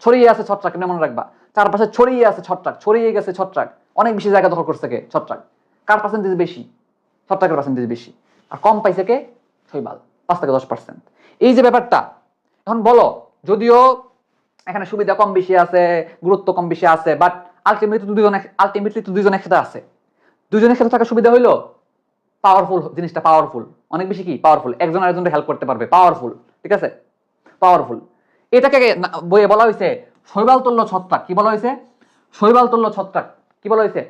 ছড়িয়ে আছে ছত্রাক, মনে রাখবা, চারপাশে ছড়িয়ে আছে ছত্রাক, ছড়িয়ে গেছে ছত্রাক, অনেক বেশি জায়গা দখল করছে কে? ছত্রাক। কার পার্সেন্টেজ বেশি? ছত্রাকের পার্সেন্টেজ বেশি। আর কম পাইছে কে? শৈবাল, 5 থেকে 10%। এই যে ব্যাপারটা, এখন বলো, যদিও এখানে সুবিধা কম বেশি আছে, গুরুত্ব কম বেশি আছে, বাট আলটিমেটলি তো দুজন একসাথে আছে, দুজন একসাথে থাকার সুবিধা হইলো পাওয়ারফুল, জিনিসটা পাওয়ারফুল। অনেক বেশি কি পাওয়ারফুল, একজন আরেকজনকে হেল্প করতে পারবে, পাওয়ারফুল, ঠিক আছে, পাওয়ারফুল। এটাকে বইয়ে বলা হয়েছে শৈবাল তুল্য ছত্রাক। কি বলা হয়েছে? শৈবাল তুল্য ছত্রাক। কি বলা হয়েছে?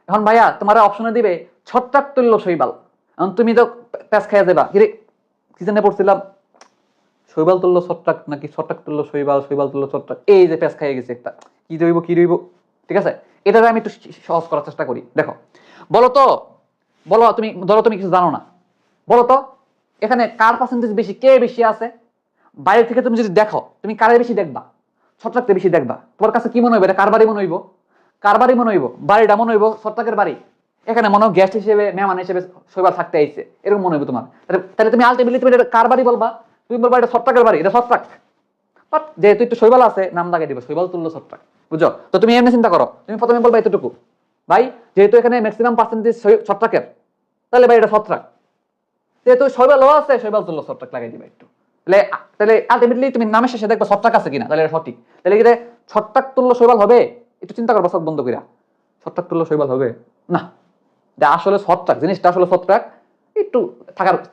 এখন ভাইয়া তোমার অপশনে দিবে ছত্রাক তুল্য শৈবাল, এখন তুমি তো প্যাঁচ খাইয়া দেবা, কিরে কি জানে পড়ছিলাম শৈবাল তুল্য ছত্রাক নাকি ছত্রাক তুল্য শৈবাল, শৈবাল তুল্য ছত্রাক, এই যে প্যাঁচ খাইয়ে গেছে একটা, কি রইব কি রইব, ঠিক আছে। এটা আমি একটু সহজ করার চেষ্টা করি। দেখো, বলো তো, বলো তুমি, ধরো তুমি কিছু জানো না, বলো তো এখানে কার পার্সেন্টেজ বেশি, কে বেশি আছে? বাইরে থেকে তুমি যদি দেখো, তুমি কারে বেশি দেখবা? ছত্রাককে বেশি দেখবা। তোমার কাছে কি মনে হইব, এটা কার বাড়ি মনে হইব? কার বাড়ি মনে হইব? বাড়িটা মনে হইব ছত্রাকের বাড়ি। এখানে মনে হয় গেস্ট হিসেবে, মেহমান হিসেবে শৈবাল থাকতে আইছে, এরকম মনে হইব তোমার। তাহলে তুমি আলটিমেটলি তুমি এটা কার বাড়ি বলবা? তুমি বলবা এটা ছত্রাকের বাড়ি, এটা ছত্রাক। বাট যেহেতু একটু শৈবাল আছে, নাম লাগাই দিবে শৈবাল তুল্য ছত্রাক, বুঝছো? তো তুমি এমনি চিন্তা করো, তুমি প্রথমে বলবা এতটুকু, ভাই যেহেতু এখানে ম্যাক্সিমাম পার্সেন্টেজ ছত্রাকের, তাহলে ভাই এটা ছত্রাক। যেহেতু শৈবালও আছে, শৈবাল তুল্য ছত্রাক লাগাই দিবে একটু। তাহলে তাহলে আলটিমেটলি তুমি নামের শেষে দেখবা ছত্রাক আছে কিনা, তাহলে এটা সঠিক। তাহলে কি ছত্রাক তুল্য শৈবাল হবে? একটু চিন্তা করবা চোখ বন্ধ কইরা, ছত্রাক তুল্য শৈবাল হবে না। এটা আসলে ছত্রাক, জিনিসটা আসলে ছত্রাক, একটু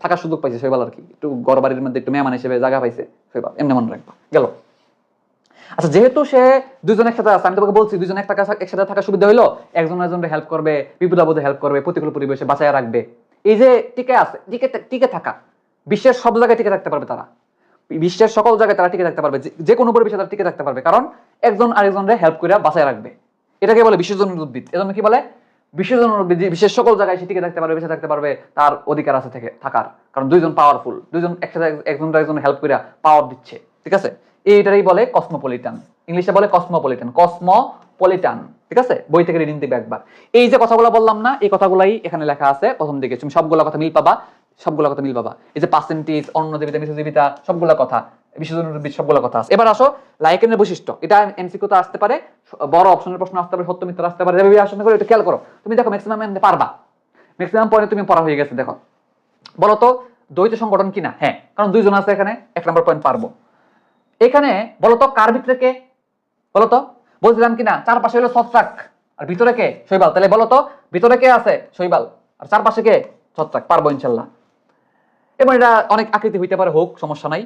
থাকার সুযোগ পাইছে শৈবাল আর কি, একটু ঘর বাড়ির মধ্যে একটু মেহমান হিসেবে জায়গা পাইছে শৈবাল, এমনি মনে রাখবা গেল। আচ্ছা, যেহেতু সে দুজন একসাথে আছে, আমি তোমাকে বলছি দুজন একসাথে থাকার সুবিধা হইলো একজন একজনকে হেল্প করবে, বিপদ আপদে হেল্প করবে, প্রতিকূল পরিবেশে বাঁচায় রাখবে। এই যে টিকে আছে, টিকে থাকা, বিশ্বের সব জায়গায় টিকে থাকতে পারবে তারা, বিশ্বের সকল জায়গায় তারা টিকে থাকতে পারবে, যে কোনো পরিবেশে তারা টিকে থাকতে পারবে, কারণ একজন আরেকজনকে হেল্প করে বাঁচায় রাখবে। এটাকে বলে বিশ্বজনীন উদ্ভিদ। এজন্য কি বলে? বিশ্বজনীন উদ্ভিদ। বিশ্বের সকল জায়গায় সে টিকে থাকতে পারবে, বেঁচে থাকতে পারবে, তার অধিকার আছে থেকে থাকার, কারণ দুইজন পাওয়ারফুল, দুইজন একসাথে একজন আরেকজনের হেল্প করে পাওয়ার দিচ্ছে, ঠিক আছে। এইটারই বলে কসমোপলিটান, ইংলিশে বলে কসমোপলিটান, কসমোপলিটান, ঠিক আছে। বই থেকে রিডিং দিবে একবার। এই যে কথাগুলো বললাম না, এই কথাগুলাই এখানে লেখা আছে প্রথম দিকে, তুমি সবগুলো কথা মিল পাবা, সবগুলো কথা মিল পাবা। এই যে পার্সেন্টেজ, অন্নজীবিতা, মিশ্রজীবিতা, সবগুলো কথা, বিশ্বজনীন উদ্ভিদ, সবগুলো কথা আছে। এবার আসো লাইকেনের বৈশিষ্ট্য, এটা এমসিকিউতে আসতে পারে, বড় অপশনের প্রশ্ন আসতে পারে, সত্য মিথ্যা আসতে পারে, যেভাবে আসলে করে এটা খেয়াল করো। তুমি দেখো ম্যাক্সিমাম পারবা, ম্যাক্সিমাম পয়েন্ট তুমি পড়া হয়ে গেছে। দেখো, বলো তো দ্বৈত সংগঠন কিনা? হ্যাঁ, কারণ দুইজন আছে এখানে, 1 নম্বর পয়েন্ট পারবো। এখানে বলো তো কার ভিতরে কে? বলো তো, বলছিলাম কিনা চারপাশে হলো ছত্রাক আর ভিতরে কে? শৈবাল। তাহলে বলো তো ভিতরে কে আছে? শৈবাল, আর চারপাশে কে? ছত্রাক। পারবো ইনশাল্লাহ। এবং এটা অনেক আকৃতি হইতে পারে, হোক সমস্যা নাই,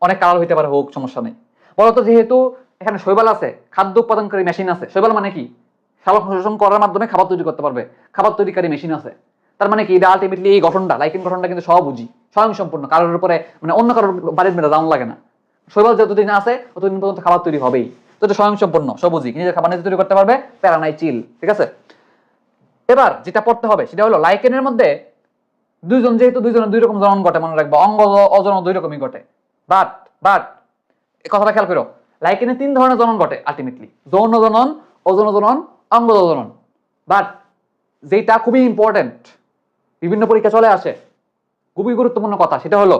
অনেক কালার হইতে পারে, হোক সমস্যা নাই। বলতো যেহেতু এখানে শৈবাল আছে, খাদ্য উৎপাদনকারী মেশিন আছে। শৈবাল মানে কি? শালক শোষণ করার মাধ্যমে খাবার তৈরি করতে পারবে, খাবার তৈরিকারী মেশিন আছে। তার মানে কি এটা আলটিমেটলি এই গঠনটা, লাইকেন গঠনটা কিন্তু সবুঝি, স্বয়ং সম্পূর্ণ, কারোর উপরে মানে অন্য কারোর বাড়ির মেয়েরা দাম লাগে না। শৈবাল যতদিন আছে ততদিন পর্যন্ত খাবার তৈরি হবেই, তো এটা স্বয়ং সম্পূর্ণ, সবুঝি, নিজের খাবার নিজে তৈরি করতে পারবে, প্যারা নাই, চিল, ঠিক আছে। এবার যেটা পড়তে হবে সেটা হলো লাইকেনের মধ্যে দুইজন, যেহেতু দুইজনের দুই রকম জনন ঘটে, মনে রাখবো, অঙ্গ অজন দুই রকমই ঘটে। বাট বাট এই কথাটা খেয়াল করো, লাইকেনে 3 ধরনের জনন ঘটে আলটিমেটলি, যৌন জনন, অযৌন জনন, অঙ্গজ জনন। বাট যেটা খুবই ইম্পর্টেন্ট, বিভিন্ন পরীক্ষা চলে আসে, খুবই গুরুত্বপূর্ণ কথা, সেটা হলো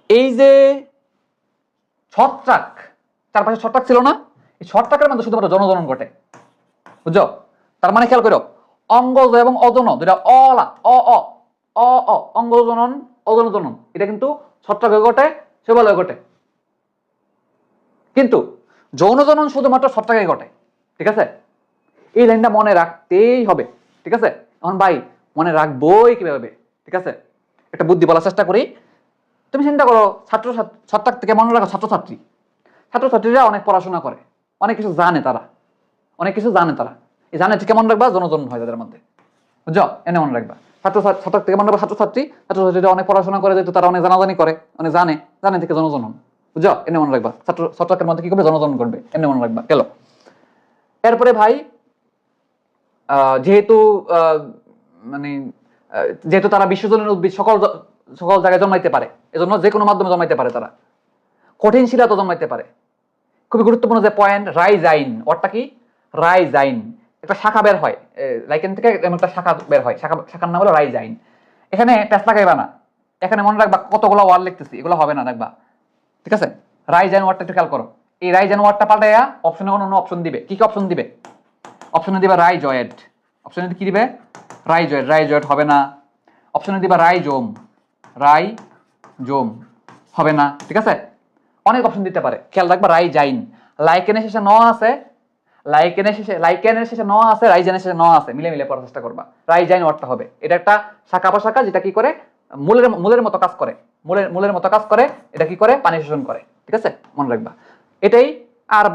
এই যে ছত্রাক, চারপাশে ছত্রাক ছিল না, এই ছত্রাকের মধ্যে শুধুমাত্র জনজনন ঘটে, বুঝছো? তার মানে খেয়াল করো, অঙ্গজ এবং অজন দুটা অলা, অ অ অ অ অঙ্গজ জনন, অজন জনন, এটা কিন্তু ছত্রাকে ঘটে, শৈবালে ঘটে। কিন্তু যৌন জনন শুধুমাত্র ছত্রাকে ঘটে, ঠিক আছে। এই লাইনটা মনে রাখতেই হবে, ঠিক আছে। এখন ভাই মনে রাখবোই কিভাবে, ঠিক আছে, একটা বুদ্ধি বলার চেষ্টা করি। তুমি চিন্তা করো, ছত্রাক থেকে মনে রাখো ছাত্রছাত্রীরা অনেক পড়াশোনা করে, অনেক কিছু জানে তারা, অনেক কিছু জানে তারা, এই জানে থেকে মনে রাখবা জনজন হয় তাদের মধ্যে, বুঝছো? এনে মনে রাখবা ছাত্র থেকে মনে রাখবা ছাত্রছাত্রীরা অনেক পড়াশোনা করে, যেহেতু তারা অনেক জানাজানি করে, অনেক জানে থেকে জনজনন, বুঝছো? এনে মনে রাখবা ছত্রাকের মধ্যে কি করবে? জনজনন করবে, এমনি মনে রাখবা গেল। এরপরে ভাই যেহেতু মানে যেহেতু তারা বিশ্বজনীন উদ্ভিদ, সকল জায়গায় জন্মাইতে পারে, এজন্য যে কোনো মাধ্যমে জন্মাইতে পারে, তারা কঠিন শিলা তো জন্মাইতে পারে। খুবই গুরুত্বপূর্ণ যে পয়েন্ট, রাইজাইন, ওয়ার্ডটা কি? রাইজাইন, একটা শাখা বের হয় লাইকেন থেকে, একটা শাখা বের হয়, শাখার নাম হলো রাইজাইন। এখানে প্যাচ লাগাইবা না, এখানে মনে রাখবা কতগুলো ওয়ার্ড লিখতেছি, এগুলো হবে না, দেখবা, ঠিক আছে। রাইজাইন ওয়ার্ডটা একটু খেয়াল করো, এই রাইজাইন ওয়ার্ডটা পাল্টাইয়া অপশনে অন্য অপশন দিবে। কি কি অপশন দিবে? অপশনে দিবা রাইজয়েড, অপশনে কি দিবে? রাইজয়েড হবে না। অপশনে দিবা রাইজোম হবে না, ঠিক আছে। অনেক অপশন দিতে পারে, খেয়াল রাখবা। রাইজাইন, লাইকেনের শেষে ন আছে, লাইকেনের শেষে ন আছে, রাইজেনের শেষে ন আছে, মিলে মিলে পড়ার চেষ্টা করবা। রাইজাইন ওয়ার্ডটা হবে, এটা একটা শাখা প্রশাখা যেটা কি করে মূলের মতো কাজ করে, মূলের মতো কাজ করে, এটা কি করে পানি শোষণ করে, ঠিক আছে, মনে রাখবা এটাই। আর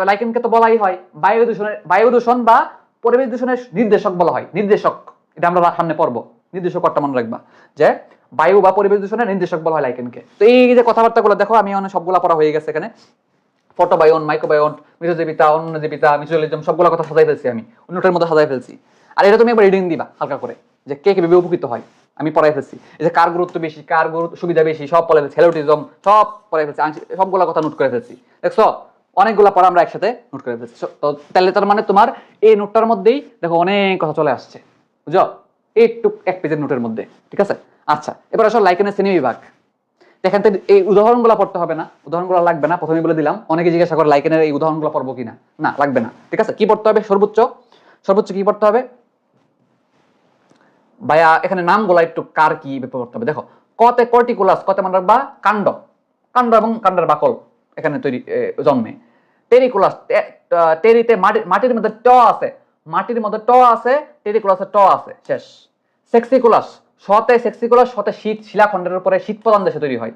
লাইকেনকে তো বলাই হয় বায়ু দূষণ বা পরিবেশ দূষণের নির্দেশক বলা হয়, নির্দেশক, এটা আমরা সামনে পড়বো, নির্দেশক একটা মনে রাখবা যে বায়ু বা পরিবেশ দূষণের নির্দেশক বলা হয় লাইকেনকে। তো এই যে কথাবার্তাগুলো দেখো আমি অনেক সবগুলা পড়া হয়ে গেছে এখানে, ফটোবায়ন, মাইক্রোবায়ন, মিসোজীবিতা, অন্যজীবিতা, মিসোজলিজম, সবগুলো কথা সাজাই ফেলছি আমি, নোটের মধ্যে সাজাই ফেলছি। আর এটা তুমি একবার রিডিং দিবা হালকা করে, যে কে কিভাবে উপকৃত হয় আমি পড়াই ফেলছি। এই যে কার গুরুত্ব বেশি, কার সুবিধা বেশি, সব পড়াই ফেলছি, হেলোটিজম সব পড়াই ফেলছি, সবগুলো কথা নোট করে ফেলছি। দেখছো অনেকগুলা পড়া আমরা একসাথে নোট করে ফেলছি। তো তাহলে তার মানে তোমার এই নোটটার মধ্যেই দেখো অনেক কথা চলে আসছে, বুঝো, একটু এক পেজের নোটের মধ্যে, ঠিক আছে। আচ্ছা, এবার আসলে লাইকেনের শ্রেণী বিভাগ। এখান থেকে এই উদাহরণগুলো পড়তে হবে না, উদাহরণগুলো লাগবে না, প্রথমে বলে দিলাম। অনেকে জিজ্ঞাসা করে লাইকেনের এই উদাহরণগুলো পড়বো কিনা, না লাগবে না, ঠিক আছে। কি পড়তে হবে সর্বোচ্চ কি পড়তে হবে ভাইয়া, এখানে নামগুলো একটু কার কি পড়তে হবে দেখো। কতে কর্টিকুলাস, কতে মনে রাখবা কাণ্ড, কাণ্ড এবং কাণ্ডের বাকল এখানে তৈরি জন্মে। টেরিকুলাস, টেরিতে মাটির মধ্যে ট আছে, মাটির মধ্যে ট আছে, টেরিকুলাসে ট আছে, শেষ। সেক্সিকুলাস, সেক্সিকুলাস শতে শীত শিলাখণ্ডের উপরে শীত প্রদান দেশে তৈরি হয়,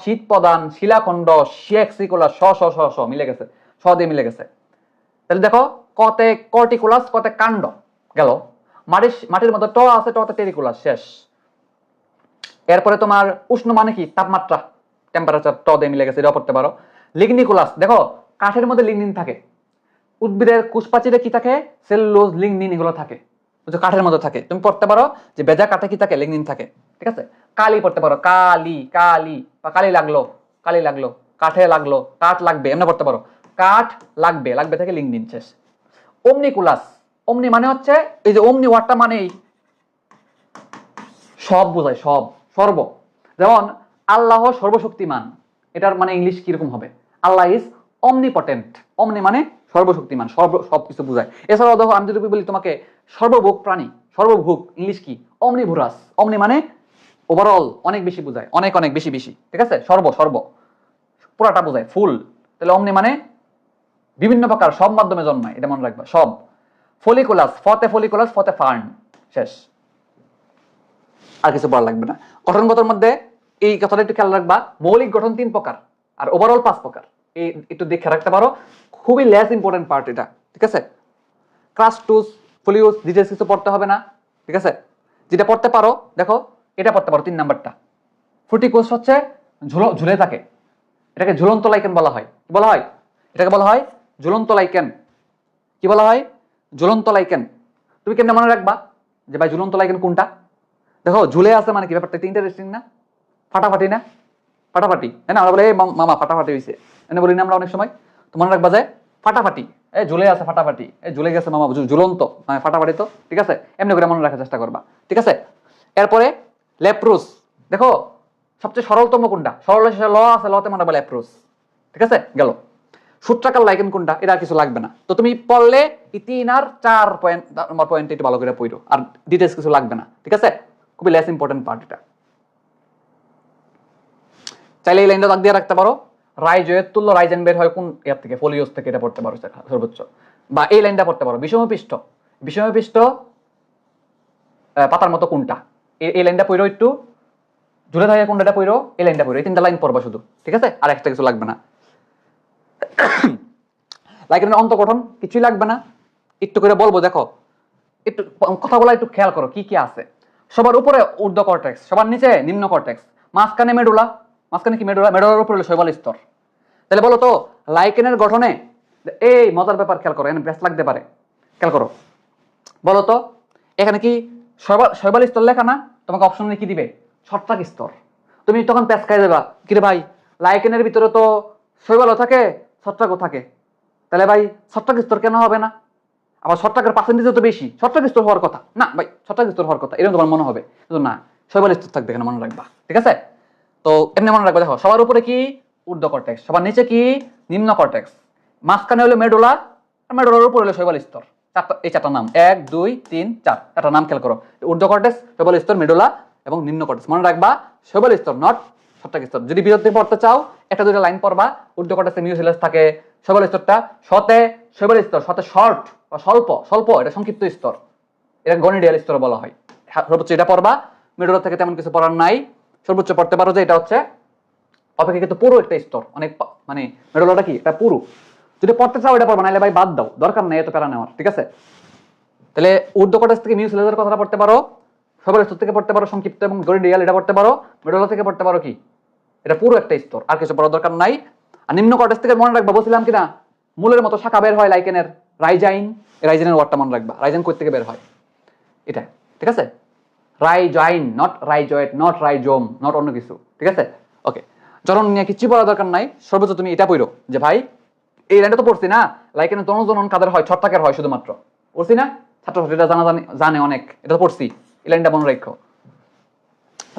শীত প্রদান শিলাখণ্ড, সেক্সিকুলাস স স স স মিলে গেছে, স দিয়ে মিলে গেছে। তাহলে দেখো কতে কর্টিকুলাস, কতে কাণ্ড গেল, মাটির মধ্যে ট আছে, টতে টেরিকুলাস, শেষ। এরপরে তোমার উষ্ণ মানে কি তাপমাত্রা, টেম্পারেচার, ট দিয়ে মিলে গেছে, এটা পড়তে পারো। লিগনিকুলাস, দেখো কাঠের মধ্যে লিগনিন থাকে, উদ্ভিদের কুশপাচিরে কি থাকে, সেলুলোজ, লিগনিন এগুলো থাকে, বুঝছো, কাঠের মধ্যে থাকে। তুমি পড়তে পারো যে বেজা কাঠে কি থাকে, লিগনিন থাকে, ঠিক আছে। কালি পড়তে পারো, কালি কালি বা কালি লাগলো, কাঠে লাগলো, কাঠ লাগবে, এমনি পড়তে পারো, কাঠ লাগবে, লাগবে থেকে লিগনিন, শেষ। ওমনিকুলাস, ওমনি মানে হচ্ছে এই যে ওমনি ওয়ার্ডটা মানেই সব বোঝায়, সব, সর্ব। যেমন আল্লাহ সর্বশক্তিমান, এটার মানে ইংলিশ কিরকম হবে, আল্লাহ ইজ অমনিপটেন্ট, অমনি মানে সর্বশক্তিমান, সবকিছু বোঝায়। এছাড়াও দেখো আমি যদি বলি তোমাকে সর্বভোগ প্রাণী, সর্বভোগ ইংলিশ কি, অমনিভোরাস, অমনি মানে ওভারঅল, অনেক বেশি বোঝায়, অনেক অনেক বেশি বেশি, ঠিক আছে। সর্ব পুরাটা বোঝায়, ফুল। তাহলে অমনি মানে বিভিন্ন প্রকার, সব মাধ্যমে জন্মায়, এটা মনে রাখবা, সব। ফলিকুলাস, ফলিকুলাস, ফতে ফার্ন, শেষ। আর কিছু বলা লাগবে না। গঠনগতর মধ্যে এই কথাটা একটু খেয়াল রাখবা, মৌলিক গঠন 3 প্রকার আর ওভারঅল 5 প্রকার, এই একটু দেখে রাখতে পারো, খুবই লেস ইম্পর্টেন্ট পার্ট এটা, ঠিক আছে। ক্রাস্টুস, ফোলিউস, ডিটেইলস কিছু পড়তে হবে না, ঠিক আছে। যেটা পড়তে পারো দেখো, এটা পড়তে পারো 3 নাম্বারটা। ফ্রুটিকোস হচ্ছে ঝুলে থাকে, এটাকে ঝুলন্ত লাইকেন বলা হয়, কি বলা হয়, এটাকে বলা হয় ঝুলন্ত লাইকেন, কি বলা হয়, ঝুলন্ত লাইকেন। তুমি কেমনে মনে রাখবা যে ভাই ঝুলন্ত লাইকেন কোনটা, দেখো ঝুলে আছে মানে কি, ব্যাপারটা ইন্টারেস্টিং না, ফাটাফাটি না, ফাটাফাটি, হ্যাঁ না, আমরা বলে মামা ফাটাফাটি হয়েছে, এনে বলি না আমরা অনেক সময়। তো মনে রাখবা যে ফাটাফাটি, ঝুলে আছে ফাটাফাটি, ঝুলে গেছে মামা, ঝুলন্ত মানে ফাটাফাটি, তো ঠিক আছে, এমনি করে মনে রাখার চেষ্টা করবা, ঠিক আছে। এরপরে লেপ্রোস, দেখো সবচেয়ে সরলতম কোনটা, সরল শেষে ল আছে, লতে মনে হবে লেপ্রোস, ঠিক আছে, গেল। সূত্রাকার লাইকেন কোনটা, এটা কিছু লাগবে না। তো তুমি পড়লে 3 আর 4 পয়েন্ট, নম্বর পয়েন্ট একটু ভালো করে পড়ো, আর ডিটেইলস কিছু লাগবে না, ঠিক আছে, খুবই লেস ইম্পর্টেন্ট পার্ট এটা। চাইলে এই লাইনটা দাগ দিয়ে রাখতে পারো, রাইজয়ের তুল্য রাইজেন বের হয় কোন এর থেকে, ফোলিওস থেকে, এটা পড়তে পারো সর্বোচ্চ। বা এই লাইনটা পড়তে পারো, বিষমপৃষ্ঠ পাতার মতো কোনটা, এই লাইনটা পড়ো, একটু ঝুলে থাকে কোনটা পড়ো, এই লাইনটা পড়ো, এই 3টা লাইন পড়বা শুধু, ঠিক আছে, আর একটা কিছু লাগবে না। লাইকেনের অন্তঃগঠন কিছুই লাগবে না, একটু করে বলবো, দেখো একটু কথাগুলো একটু খেয়াল করো কি কি আছে। সবার উপরে ঊর্ধ্ব কর্টেক্স, সবার নিচে নিম্ন কর্টেক্স, মাঝখানে মেডুলা, মাঝখানে কি মেডুলার উপরে হলো শৈবাল স্তর। তাহলে বলো তো লাইকেনের গঠনে, এই মজার ব্যাপার খেয়াল করো, এখানে ব্যাস লাগতে পারে, খেয়াল করো, বলো তো এখানে কি শৈবাল স্তর লেখা না, তোমাকে অপশনে কি দিবে, ছত্রাক স্তর। তুমি তখন প্যাচ খাই দেবা, কিরে ভাই লাইকেনের ভিতরে তো শৈবালও থাকে ছত্রাকও থাকে, তাহলে ভাই ছত্রাক স্তর কেন হবে না, আবার ছত্রাকের পার্সেন্টেজ তো বেশি, ছত্রাক স্তর হওয়ার কথা না ভাই, ছত্রাক স্তর হওয়ার কথা, এরকম তোমার মনে হবে, কিন্তু না, শৈবাল স্তর থাকবে, এখানে মনে রাখবা, ঠিক আছে। তো এমনি মনে রাখবে, দেখো সবার উপরে কি ঊর্ধ্ব কর্টেক্স, সবার নিচে কি নিম্ন কর্টেক্স, মাঝখানে হলো মেডুলা, আর মেডুলার উপরে হলো শৈবাল স্তর। এই 4টা নাম, 1 2 3 4, একটা নাম খেয়াল করো, ঊর্ধ্ব কর্টেক্স, শৈবাল স্তর, মেডুলা এবং নিম্ন কর্টেক্স, মনে রাখবা শৈবাল স্তর নট ছত্রাক স্তর। যদি বিরতি পড়তে চাও একটা 2টা লাইন পড়বা, ঊর্ধ্ব কর্টেক্সে মিউসিলাস থাকে, শৈবাল স্তরটা শতে শৈবাল স্তর, সাথে শর্ট বা স্বল্প, স্বল্প এটা সংক্ষিপ্ত স্তর, এটা গনিডিয়াল স্তর বলা হয়। সর্বোচ্চ এটা পড়বা, মেডুলা থেকে তেমন কিছু পড়ার নাই। সর্বোচ্চ পড়তে পারো যে এটা হচ্ছে অপেক্ষাকৃত পুরো একটা স্তর, অনেক মানে মেডুলাটা কি এটা পুরো। যদি পড়তে চাও এটা পড়বা, নাহলে ভাই বাদ দাও, দরকার নেই এত প্যারা নেওয়ার, ঠিক আছে। তাহলে ঊর্ধ্ব কর্টেক্স থেকে মিউসিলাসের কথাটা পড়তে পারো, শৈবাল স্তর থেকে পড়তে পারো সংক্ষিপ্ত এবং গনিডিয়াল এটা পড়তে পারো, মেডুলা থেকে পড়তে পারো কি এটা পুরো একটা স্তর, আর কিছু পড়ার দরকার নাই। আর নিম্ন কর্টেক্স থেকে মনে রাখবা, বলছিলাম কিনা মূলের মতো শাখা বের হয় লাইকেনের, রাইজাইন, রাইজাইনের ওয়ার্ডটা মনে রাখবা, রাইজাইন কই থেকে বের হয় এটা, ঠিক আছে। রাইজাইন, নট রাইজয়েট, নট রাইজোম, নট অন্য কিছু, ঠিক আছে। ওকে, জনন নিয়ে কিছু পড়ার দরকার নাই, সর্বোচ্চ তুমি এটা পড়ো যে ভাই এই লাইনটা তো পড়ছি না, লাইকেনের জনন কাদের হয়, ছত্রাকের হয় শুধুমাত্র, পড়ছি না, ছাত্রছাত্রীরা জানে অনেক, এটা তো পড়ছি, এই লাইনটা মনে রাখো।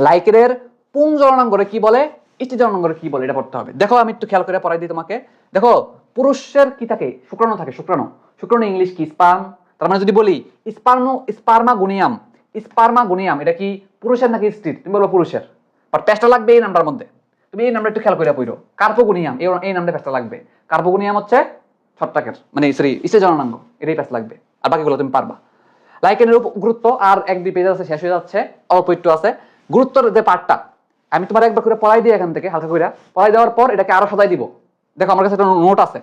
লাইকেনের পুং জননাঙ্গরে কি বলে, ইষ্টি জননাঙ্গরে কি বলে, এটা পড়তে হবে। দেখো আমি একটু খেয়াল করে পড়াই দিই তোমাকে। দেখো পুরুষের কি থাকে, শুক্রাণু থাকে, শুক্রাণু, শুক্রাণু ইংলিশ কি স্পার্ম, তার মানে যদি বলি স্পার্মাগোনিয়াম, স্পার্মাগোনিয়াম এটা কি পুরুষের নাকি স্ত্রীর, তুমি বলবো পুরুষের, বাট পেশটা লাগবে এই নামটার মধ্যে, তুমি এই নামটা একটু খেয়াল করে পড়ো, কার্পোগোনিয়াম, এই নামটা পেশটা লাগবে, কার্পোগোনিয়াম হচ্ছে ছত্রাকের মানে সরি ইষ্টি জননাঙ্গ, এটাই পেশ লাগবে, আর বাকিগুলো তুমি পারবা। লাইকেনের গুরুত্ব আর 1-2 পেজ আছে, শেষ হয়ে যাচ্ছে, অল্প একটু আছে। গুরুত্বর যে পার্টটা আমি তোমার একবার করে পড়াই দিই, এখান থেকে হালকা করে পড়াই দেওয়ার পর এটাকে আরো সাজাই দিব। দেখো আমার কাছে একটা নোট আছে,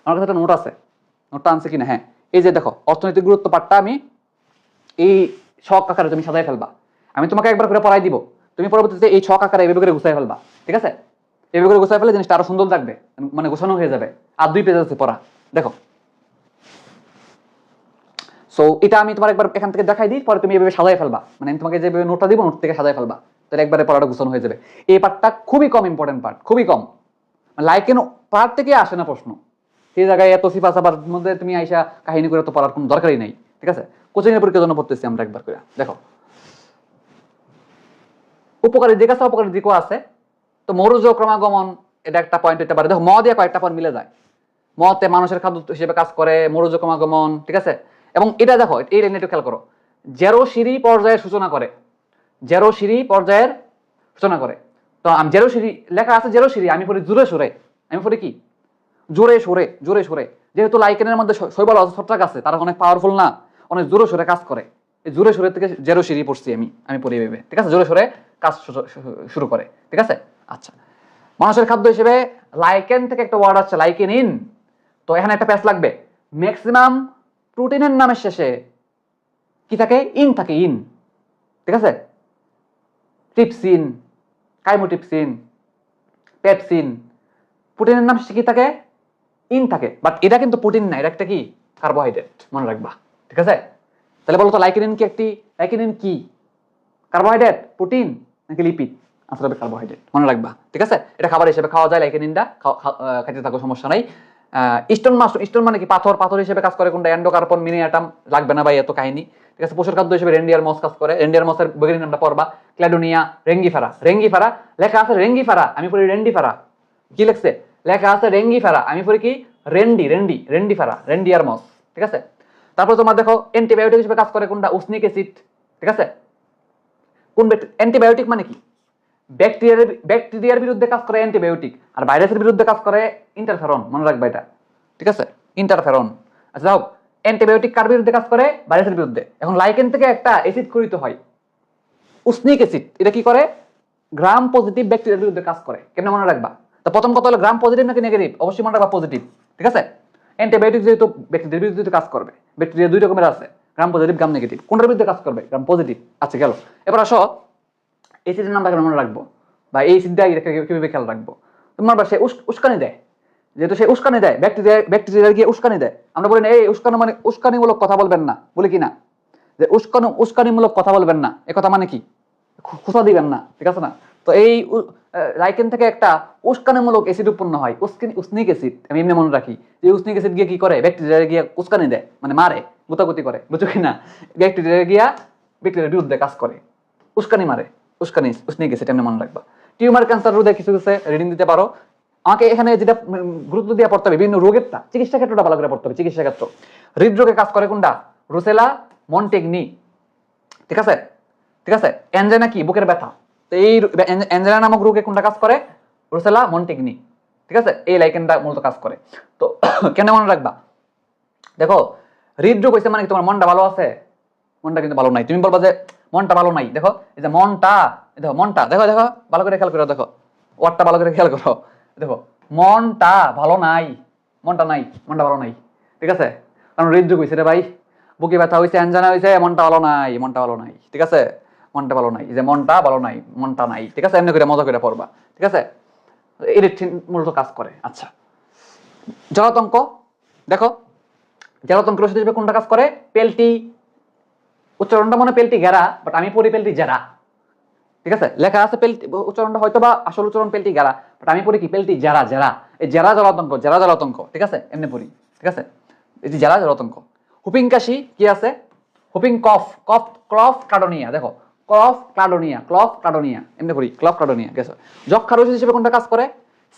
আমার কাছে একটা নোট আছে, নোটটা আনছে কিনা, হ্যাঁ এই যে দেখো অর্থনৈতিক গুরুত্ব পার্টটা আমি এই ছক আকারে তুমি সাজাই ফেলবা, আমি তোমাকে একবার করে পড়াই দিব, তুমি পরবর্তীতে এই ছক আকারে এভাবে করে গুছাই ফেলবা, ঠিক আছে। এভাবে করে গুছাই ফেলে জিনিসটা আরো সুন্দর লাগবে, মানে গোছানো হয়ে যাবে। আর 2 পেজ আছে পড়া, দেখো। সো এটা আমি তোমার একবার এখান থেকে দেখাই দিই, পরে তুমি এভাবে সাজাই ফেলবা, মানে আমি তোমাকে যেভাবে নোটটা দিব নোট থেকে সাজাই ফেলবা, তাহলে একবারে পড়াটা গুছানো হয়ে যাবে। এই পার্টটা খুবই কম ইম্পর্টেন্ট পার্ট, খুবই কম, লাইকেন পার্ট থেকে আসে না প্রশ্ন, সেই জায়গায় এত সিফা সাফার মধ্যে তুমি আইসা কাহিনী করে তো পড়ার কোনো দরকারই নাই, ঠিক আছে। কোচিং এর পরীক্ষার জন্য পড়তেছি আমরা একবার করে, দেখো উপকারী দিক আছে, অপকারী দিকও আছে। তো মৌরজ ক্রমাগমন এটা একটা পয়েন্ট হতে পারে, দেখো ম দিয়ে কয়েকটা পয়েন্ট মিলে যায়, মতে মানুষের খাদ্য হিসেবে কাজ করে, মৌরজ ক্রমাগমন, ঠিক আছে। এবং এটা দেখো এই লাইনে একটু খেয়াল করো, জেরো সিঁড়ি পর্যায়ের সূচনা করে, জেরো সিঁড়ি পর্যায়ের সূচনা করে। তো আমি জেরো সিঁড়ি লেখা আছে, জেরো সিঁড়ি আমি পড়ি জোরে সোরে, আমি পড়ি কি জোরে সোরে, জোরে সোরে, যেহেতু লাইকেনের মধ্যে শৈবাল ছত্রাক আছে, তারা অনেক পাওয়ারফুল না, অনেক জোরে সোরে কাজ করে, এই জোরে সোরে থেকে জেরো সিঁড়ি পড়ছি আমি পড়ি ভেবে, ঠিক আছে, জোরে সোরে কাজ শুরু করে, ঠিক আছে। আচ্ছা, মানুষের খাদ্য হিসেবে লাইকেন থেকে একটা ওয়ার্ড আছে লাইকেনিন, তো এখানে একটা প্যাচ লাগবে, ম্যাক্সিমাম প্রোটিনের নামের শেষে কি থাকে, ইন থাকে, ইন, ঠিক আছে। ট্রিপসিন, কাইমোট্রিপসিন, পেপসিন, প্রোটিনের নাম শেষে কি থাকে, ইন থাকে, বাট এটা কিন্তু প্রোটিন না, এটা একটা কি কার্বোহাইড্রেট, মনে রাখবা, ঠিক আছে। তাহলে বলো তো লাইকেনিন কি একটি, লাইকেনিন কি কার্বোহাইড্রেট, প্রোটিন নাকি লিপিড, আনসার হবে কার্বোহাইড্রেট, মনে রাখবা, ঠিক আছে। এটা খাবার হিসেবে খাওয়া যায়, লাইকেনিনটা খাইতে থাকো, সমস্যা নাই। স্টোন মাশরুম, স্টোন মানে কি পাথর, পাথর হিসেবে কাজ করে কোনটা, এন্ডোকার্পন, মিনিয়াটাম, লাগবে না ভাই এত কাহিনী, ঠিক আছে। পশুর খাদ্য হিসেবে রেন্ডিয়ার মস কাজ করে, রেন্ডিয়ার মসের বৈজ্ঞানিক নামটা পড়বা, ক্ল্যাডোনিয়া রেঙ্গিফারা, রেঙ্গিফারা লেখা আছে রেঙ্গিফারা, আমি পড়ি রেন্ডিফারা, কি লিখছে লেখা আছে রেঙ্গিফারা, আমি পড়ি কি রেন্ডিফারা, রেন্ডিয়ার মস, ঠিক আছে। তারপর তোমার দেখো অ্যান্টিবায়োটিক হিসেবে কাজ করে কোনটা, উসনিক অ্যাসিড, ঠিক আছে। কোন অ্যান্টিবায়োটিক মানে কি, ব্যাকটেরিয়ার বিরুদ্ধে কাজ করে অ্যান্টিবায়োটিক, আর ভাইরাসের বিরুদ্ধে কাজ করে ইন্টারফেরন, মনে রাখবা এটা, ঠিক আছে, ইন্টারফেরন। আচ্ছা যাও, অ্যান্টিবায়োটিক কার বিরুদ্ধে কাজ করে, ভাইরাসের বিরুদ্ধে। এখন লাইকেন থেকে একটা অ্যাসিড খরিত হয় উসনিক অ্যাসিড, এটা কি করে, গ্রাম পজিটিভ ব্যাকটেরিয়ার বিরুদ্ধে কাজ করে, কেমন মনে রাখবা। তো প্রথম কথা হলো গ্রাম পজিটিভ নাকি নেগেটিভ, অবশ্যই মনে রাখবা পজিটিভ, ঠিক আছে। অ্যান্টিবায়োটিক যেহেতু ব্যাকটেরিয়ার বিরুদ্ধে কাজ করবে, ব্যাকটেরিয়া 2 রকমের আছে, গ্রাম পজিটিভ, গ্রাম নেগেটিভ, কোনটার বিরুদ্ধে কাজ করবে, গ্রাম পজিটিভ। আচ্ছা গেল, এবার আসো অ্যাসিডের নামটা কেন মনে রাখবো, বা এই অ্যাসিডটা কিভাবে খেয়াল রাখবো। তোমার বা সে উস্কানি দেয়, যেহেতু সে উস্কানি দেয়, ব্যাকটেরিয়া গিয়ে উস্কানি দেয়, আমরা বলি না এই উস্কানো মানে উস্কানিমূলক কথা বলবেন না, বলি কি না যে উস্কানিমূলক কথা বলবেন না, এ কথা মানে কি খোঁচা দিবেন না, ঠিক আছে না। তো এই লাইকেন থেকে একটা উস্কানিমূলক অ্যাসিড উৎপন্ন হয়, উসনিক অ্যাসিড, আমি এমনি মনে রাখি যে উসনিক অ্যাসিড গিয়ে কি করে, ব্যাকটেরিয়া গিয়ে উস্কানি দেয়, মানে মারে, গুতাগুতি করে, বুঝছো কি না, ব্যাকটেরিয়া গিয়া ব্যাকটেরিয়ার বিরুদ্ধে কাজ করে, উস্কানি মারে, উসনিক অ্যাসিড, এমনি মনে রাখবা। টিউমার ক্যান্সার রোধে কিছু কিছু রিডিং দিতে পারো। আমাকে এখানে যেটা গুরুত্ব দিয়ে পড়তে হবে বিভিন্ন রোগেরটা, চিকিৎসা ক্ষেত্রটা ভালো করে পড়তে হবে, চিকিৎসা ক্ষেত্র হৃদরোগে কাজ করে কোনটা, রুসেলা মন্টেগনি, ঠিক আছে, ঠিক আছে। অ্যানজাইনা কি, বুকের ব্যথা, তো এই অ্যানজাইনা নামক রোগে কোনটা কাজ করে, রুসেলা মন্টেগনি, ঠিক আছে। এই লাইকেনটা মূলত কাজ করে। তো কেন মনে রাখবা, দেখো হৃদরোগ হয়েছে মানে কি তোমার মনটা ভালো আছে? মনটা কিন্তু ভালো নাই। তুমি বলবা যে মনটা ভালো নাই, দেখো এই যে মনটা, দেখো মনটা, দেখো দেখো ভালো করে খেয়াল করো, দেখো ওয়ার্ডটা ভালো করে খেয়াল করো, দেখো মনটা ভালো নাই, মনটা নাই, মনটা ভালো নাই, ঠিক আছে? কারণ হৃদরোগ হয়েছে রে ভাই, বুকে ব্যথা হয়েছে, অ্যাঞ্জানা হয়েছে, মনটা ভালো নাই, মনটা ভালো নাই, ঠিক আছে? মনটা ভালো নাই, যে মনটা ভালো নাই, মনটা নাই, ঠিক আছে? এমনি করে মজা করে পড়বা, ঠিক আছে? ইলেকট্রিন মূলত কাজ করে। আচ্ছা, জলাতঙ্ক, দেখো জলাতঙ্কের ওষুধ হিসেবে কোনটা কাজ করে? পেলটি, উচ্চারণটা মনে পেলটি গেরা, বাট আমি পড়ি পেলটি জেরা, ঠিক আছে? লেখা আছে পেলটি, উচ্চারণটা হয়তো বা আসল উচ্চারণ পেলটি গেরা, বাট আমি পড়ি কি পেলটি জেরা, জেরা। এই জেরা জলাতঙ্ক, জেরা জলাতঙ্ক, ঠিক আছে? এমনি পড়ি, ঠিক আছে? এই যে জেরা জলাতঙ্ক। হুপিং কাশি কি আছে? হুপিং কফ, কফ ক্লফ ক্লাডোনিয়া, দেখো কফ ক্লাডোনিয়া, ক্লফ ক্লাডোনিয়া, এমনি পড়ি ক্লফ ক্লাডোনিয়া, গেছো? যক্ষার ওষুধ হিসেবে কোনটা কাজ করে?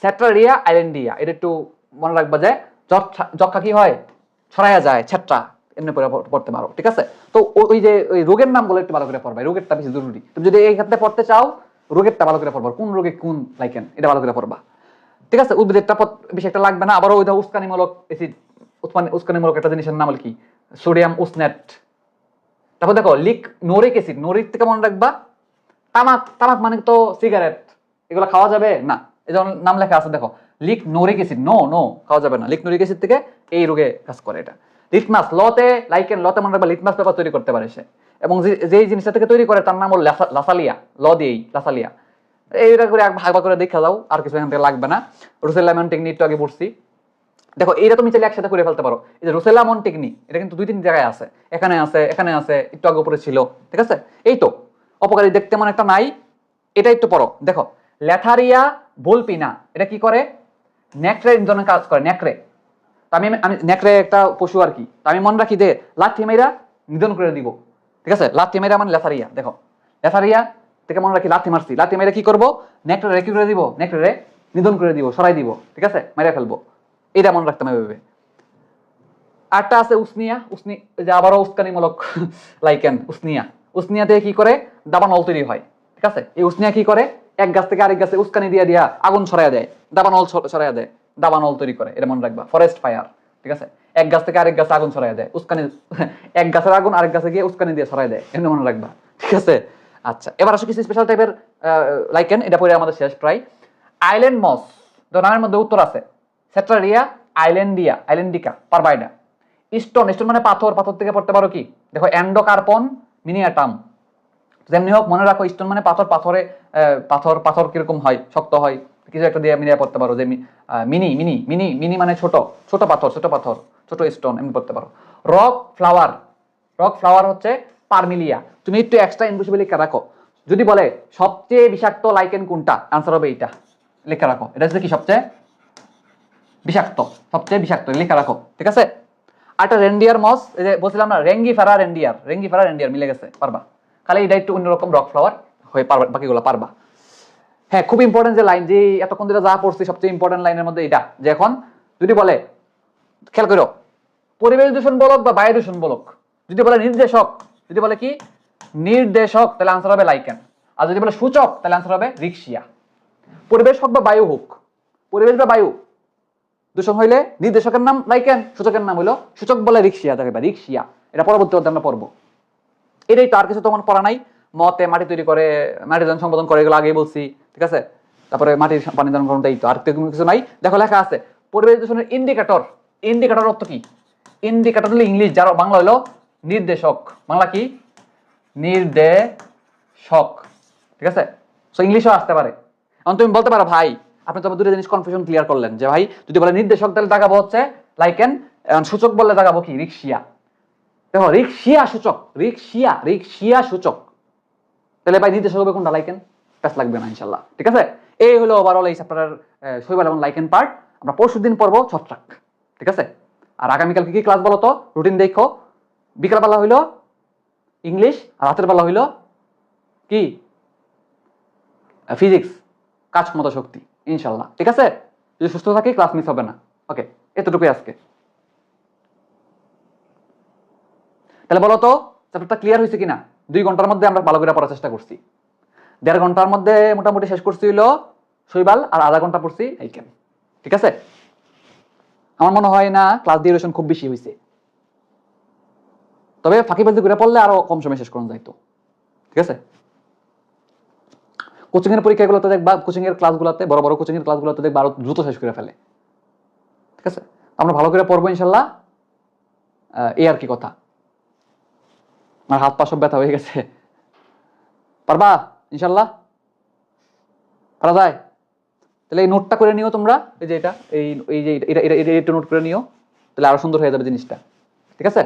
স্যাট্রারিয়া আইল্যান্ডিয়া। এটা একটু মনে রাখবা যে যক্ষা কি হয়? ছড়াইয়া যায়, ছেট্রা, এমনি করে পড়তে পারো, ঠিক আছে? তো ওই যে ওই রোগের নামগুলো একটু ভালো করে পড়বা, রোগেরটা বেশি জরুরি। তুমি যদি এই ক্ষেত্রে পড়তে চাও, রোগেরটা ভালো করে পড়বা, কোন রোগে কোন লাইকেন, এটা ভালো করে পড়বা, ঠিক আছে? উদ্ভিদেরটা বেশি একটা লাগবে না। আবারও ওই উস্কানিমূলক এসিড, উস্কানিমূলক একটা জিনিসের নাম হল কি? সোডিয়াম উসনেট। তারপর দেখো লিক নোরিক অ্যাসিড, নোরিক থেকে মনে রাখবা তামাক, তামাক মানে তো সিগারেট, এগুলো খাওয়া যাবে না, এই যেমন নাম লেখা আছে, দেখো লিক নোরিক অ্যাসিড, নো নো, খাওয়া যাবে না। লিক নোরিক অ্যাসিড থেকে এই রোগে কাজ করে এটা। লিটমাস, লতে লাইকেন, লতে মনে রাখবা লিটমাস পেপার তৈরি করতে পারে সে, এবং যেই জিনিসটা থেকে তৈরি করে তার নাম হল লাসালিয়া, ল দিয়েই লাসালিয়া। এইটা করে ভাগ ভাগ করে দেখা যাও, আর কিছু এখান থেকে লাগবে না। রুসেলামন টেকনিক একটু আগে পড়ছি, দেখো এইটা তুমি চাইলে একসাথে করে ফেলতে পারো। এই যে রুসেলামন টেকনিক, এটা কিন্তু 2-3 জায়গায় আছে, এখানে আছে, এখানে আছে, একটু আগে উপরে ছিল, ঠিক আছে? এই তো অপকারী দেখতে মনে একটা নাই, এটা একটু পড়ো। দেখো ল্যাথারিয়া ভুলপিনা, এটা কি করে? নেকড়ে ধরনের কাজ করে, নেকড়ে। আমি আমি নেকড়ে একটা পশু আর কি, আমি মনে রাখি যে লাথি মেরা নিধন করে দিব, ঠিক আছে? লাথি মেরা মানে ল্যাথারিয়া, দেখো ল্যাথারিয়া থেকে মনে রাখি লাথি মারছি, লাথি মেরে কি করবো? নেকড়ে কি করে দিব? নেকড়ে নিধন করে দিব, সরাই দিব, ঠিক আছে? মেরে ফেলবো, এটা মনে রাখতে হবে। আরটা আছে উসনিয়া, যে আবারও উস্কানিমূলক লাইকেন, উসনিয়া। উসনিয়া থেকে কি করে? দাবানল তৈরি হয়, ঠিক আছে? এই উসনিয়া কি করে? এক গাছ থেকে আরেক গাছে উস্কানি দিয়ে দিয়া আগুন ছড়াইয়া দেয়, দাবানল ছড়াইয়া দেয়, দাবানল তৈরি করে, এটা মনে রাখবা, ফরেস্ট ফায়ার, ঠিক আছে? এক গাছ থেকে আরেক গাছে আগুন ছড়াইয়া দেয়, উস্কানি এক গাছের আগুন আরেক গাছে গিয়ে উস্কানি দিয়ে ছড়াই দেয়, এটা মনে রাখবা, ঠিক আছে? আচ্ছা, এবার আসো কিছু স্পেশাল টাইপের লাইকেন, এটা পরে আমাদের শেষ প্রায়। আইল্যান্ড মস, নামের মধ্যে উত্তর আছে, সেট্রারিয়া আইল্যান্ডিয়া, আইল্যান্ডিকা, পারবাইডা। স্টোন, স্টোন মানে পাথর, পাথর থেকে পড়তে পারো কি? দেখো এন্ডোকার্পন মিনিয়াটাম। যেমনি হোক মনে রাখো, স্টোন মানে পাথর, পাথরে পাথর, পাথর কিরকম হয়? শক্ত হয়, কিছু একটা দিয়ে মিলিয়ে পড়তে পারো, যে মিনি মিনি মিনি মিনি মানে ছোট, ছোট পাথর, ছোট পাথর, ছোট স্টোন, এমনি পড়তে পারো। রক ফ্লাওয়ার, রক ফ্লাওয়ার হচ্ছে পারমিলিয়া। তুমি একটু এক্সট্রা ইনভিজিবল লিখে রাখো, যদি বলে সবচেয়ে বিষাক্ত লাইকেন কোনটা, আনসার হবে এইটা, লিখে রাখো। এটা হচ্ছে কি সবচেয়ে বিষাক্ত, সবচেয়ে বিষাক্ত, লেখা রাখো, ঠিক আছে? আরেকটা রেন্ডিয়ার মস, এই যে বলছিলাম না, রেঙ্গি ফেরা রেন্ডিয়ার, রেঙ্গি ফেরা রেন্ডিয়ার মিলে গেছে, পারবা। খালি এটা একটু অন্যরকম, রক ফ্লাওয়ার হয়ে পারবা, বাকিগুলো পারবা। হ্যাঁ, খুব ইম্পর্টেন্ট যে লাইন, যে এতক্ষণ যেটা যা পড়ছি সবচেয়ে ইম্পর্টেন্ট লাইনের মধ্যে এটা, যে এখন যদি বলে, খেয়াল করো, পরিবেশ দূষণ বলক বা বায়ু দূষণ বলক, যদি বলে নির্দেশক, যদি বলে কি নির্দেশক, তাহলে আনসার হবে লাইকেন। আর যদি বলে সূচক, তাহলে আনসার হবে রিক্সিয়া। পরিবেশ হোক বা বায়ু হোক, পরিবেশ বা বায়ু দূষণ হইলে নির্দেশকের নাম লাইকেন, সূচকের নাম হইলো সূচক, বলে রিক্সিয়া, দেখবে রিক্সিয়া। এটা পরবর্তী অধ্যায়ে আমরা পড়বো। এটাই তো, আর কিছু তোমার পড়া নাই। মতে মাটি তৈরি করে, মাটি ধান সম্পাদন করে, এগুলো আগেই বলছি, ঠিক আছে? তারপরে মাটির পানি ধারণ করাটা, এই তো, আর কিছু নাই। দেখো লেখা আছে পরিবেশ দূষণের ইন্ডিকেটর। ইন্ডিকেটর অর্থ কি? ইন্ডিকেটর হলো ইংলিশ, যার বাংলা হলো নির্দেশক। বাংলা কি? নির্দেশক, ঠিক আছে? সো ইংলিশও আসতে পারে। এখন তুমি বলতে পারো ভাই, আপনি তো দুটো জিনিস কনফিউশন ক্লিয়ার করলেন, যে ভাই যদি বলে নির্দেশক তাহলে দাগাবো হচ্ছে লাইকেন, সূচক বললে দাগাবো কি? রিক্সিয়া। দেখো রিক্সিয়া সূচক, রিক্সিয়া, রিক্সিয়া সূচক, তাহলে ভাই নির্দেশক হবে কোনটা? লাইকেন। প্যাস লাগবে না ইনশাল্লাহ, ঠিক আছে? এই হলো ওভারঅল এই চ্যাপ্টারের শৈবাল এবং লাইকেন পার্ট। আমরা পরশুদিন পড়বো ছত্রাক, ঠিক আছে? আর আগামীকালকে কি ক্লাস বলো তো? রুটিন দেখো, বিকালবেলা হইলো ইংলিশ, আর রাতের বেলা হইলো কি? ফিজিক্স, কাজ ক্ষমতা শক্তি, ইনশাল্লাহ, ঠিক আছে? যদি সুস্থ থাকি ক্লাস মিস হবে না। ওকে, এতটুকুই আজকে। তাহলে বলো তো চ্যাপ্টারটা ক্লিয়ার হয়েছে কিনা? 2 ঘন্টার মধ্যে আমরা ভালো করে পড়ার চেষ্টা করছি। 1.5 ঘন্টার মধ্যে মোটামুটি শেষ করছি হইলো শৈবাল, আর আধা ঘন্টা পড়ছি লাইকেন, ঠিক আছে? আমার মনে হয় না ক্লাস ডিউরেশন খুব বেশি হয়েছে। তবে ফাঁকিবাজি করে পড়লে আরো কম সময় শেষ করা যাইতো। ঠিক আছে, কোচিং এর পরীক্ষাগুলোতে দেখবা, কোচিং এর ক্লাসগুলোতে, বড় বড় কোচিং এর ক্লাসগুলোতে দেখবা আরো দ্রুত শেষ করে ফেলে। ঠিক আছে, আমরা ভালো করে পড়বো ইনশাল্লাহ। এই আর কি কথা। আমার হাত পা সব ব্যথা হয়ে গেছে। পারবা ইনশাল্লাহ? পারা যায়? তাহলে এই নোটটা করে নিও তোমরা, এই যে এটা, এই যে এটা একটু নোট করে নিও, তাহলে আরো সুন্দর হয়ে যাবে জিনিসটা। ঠিক আছে।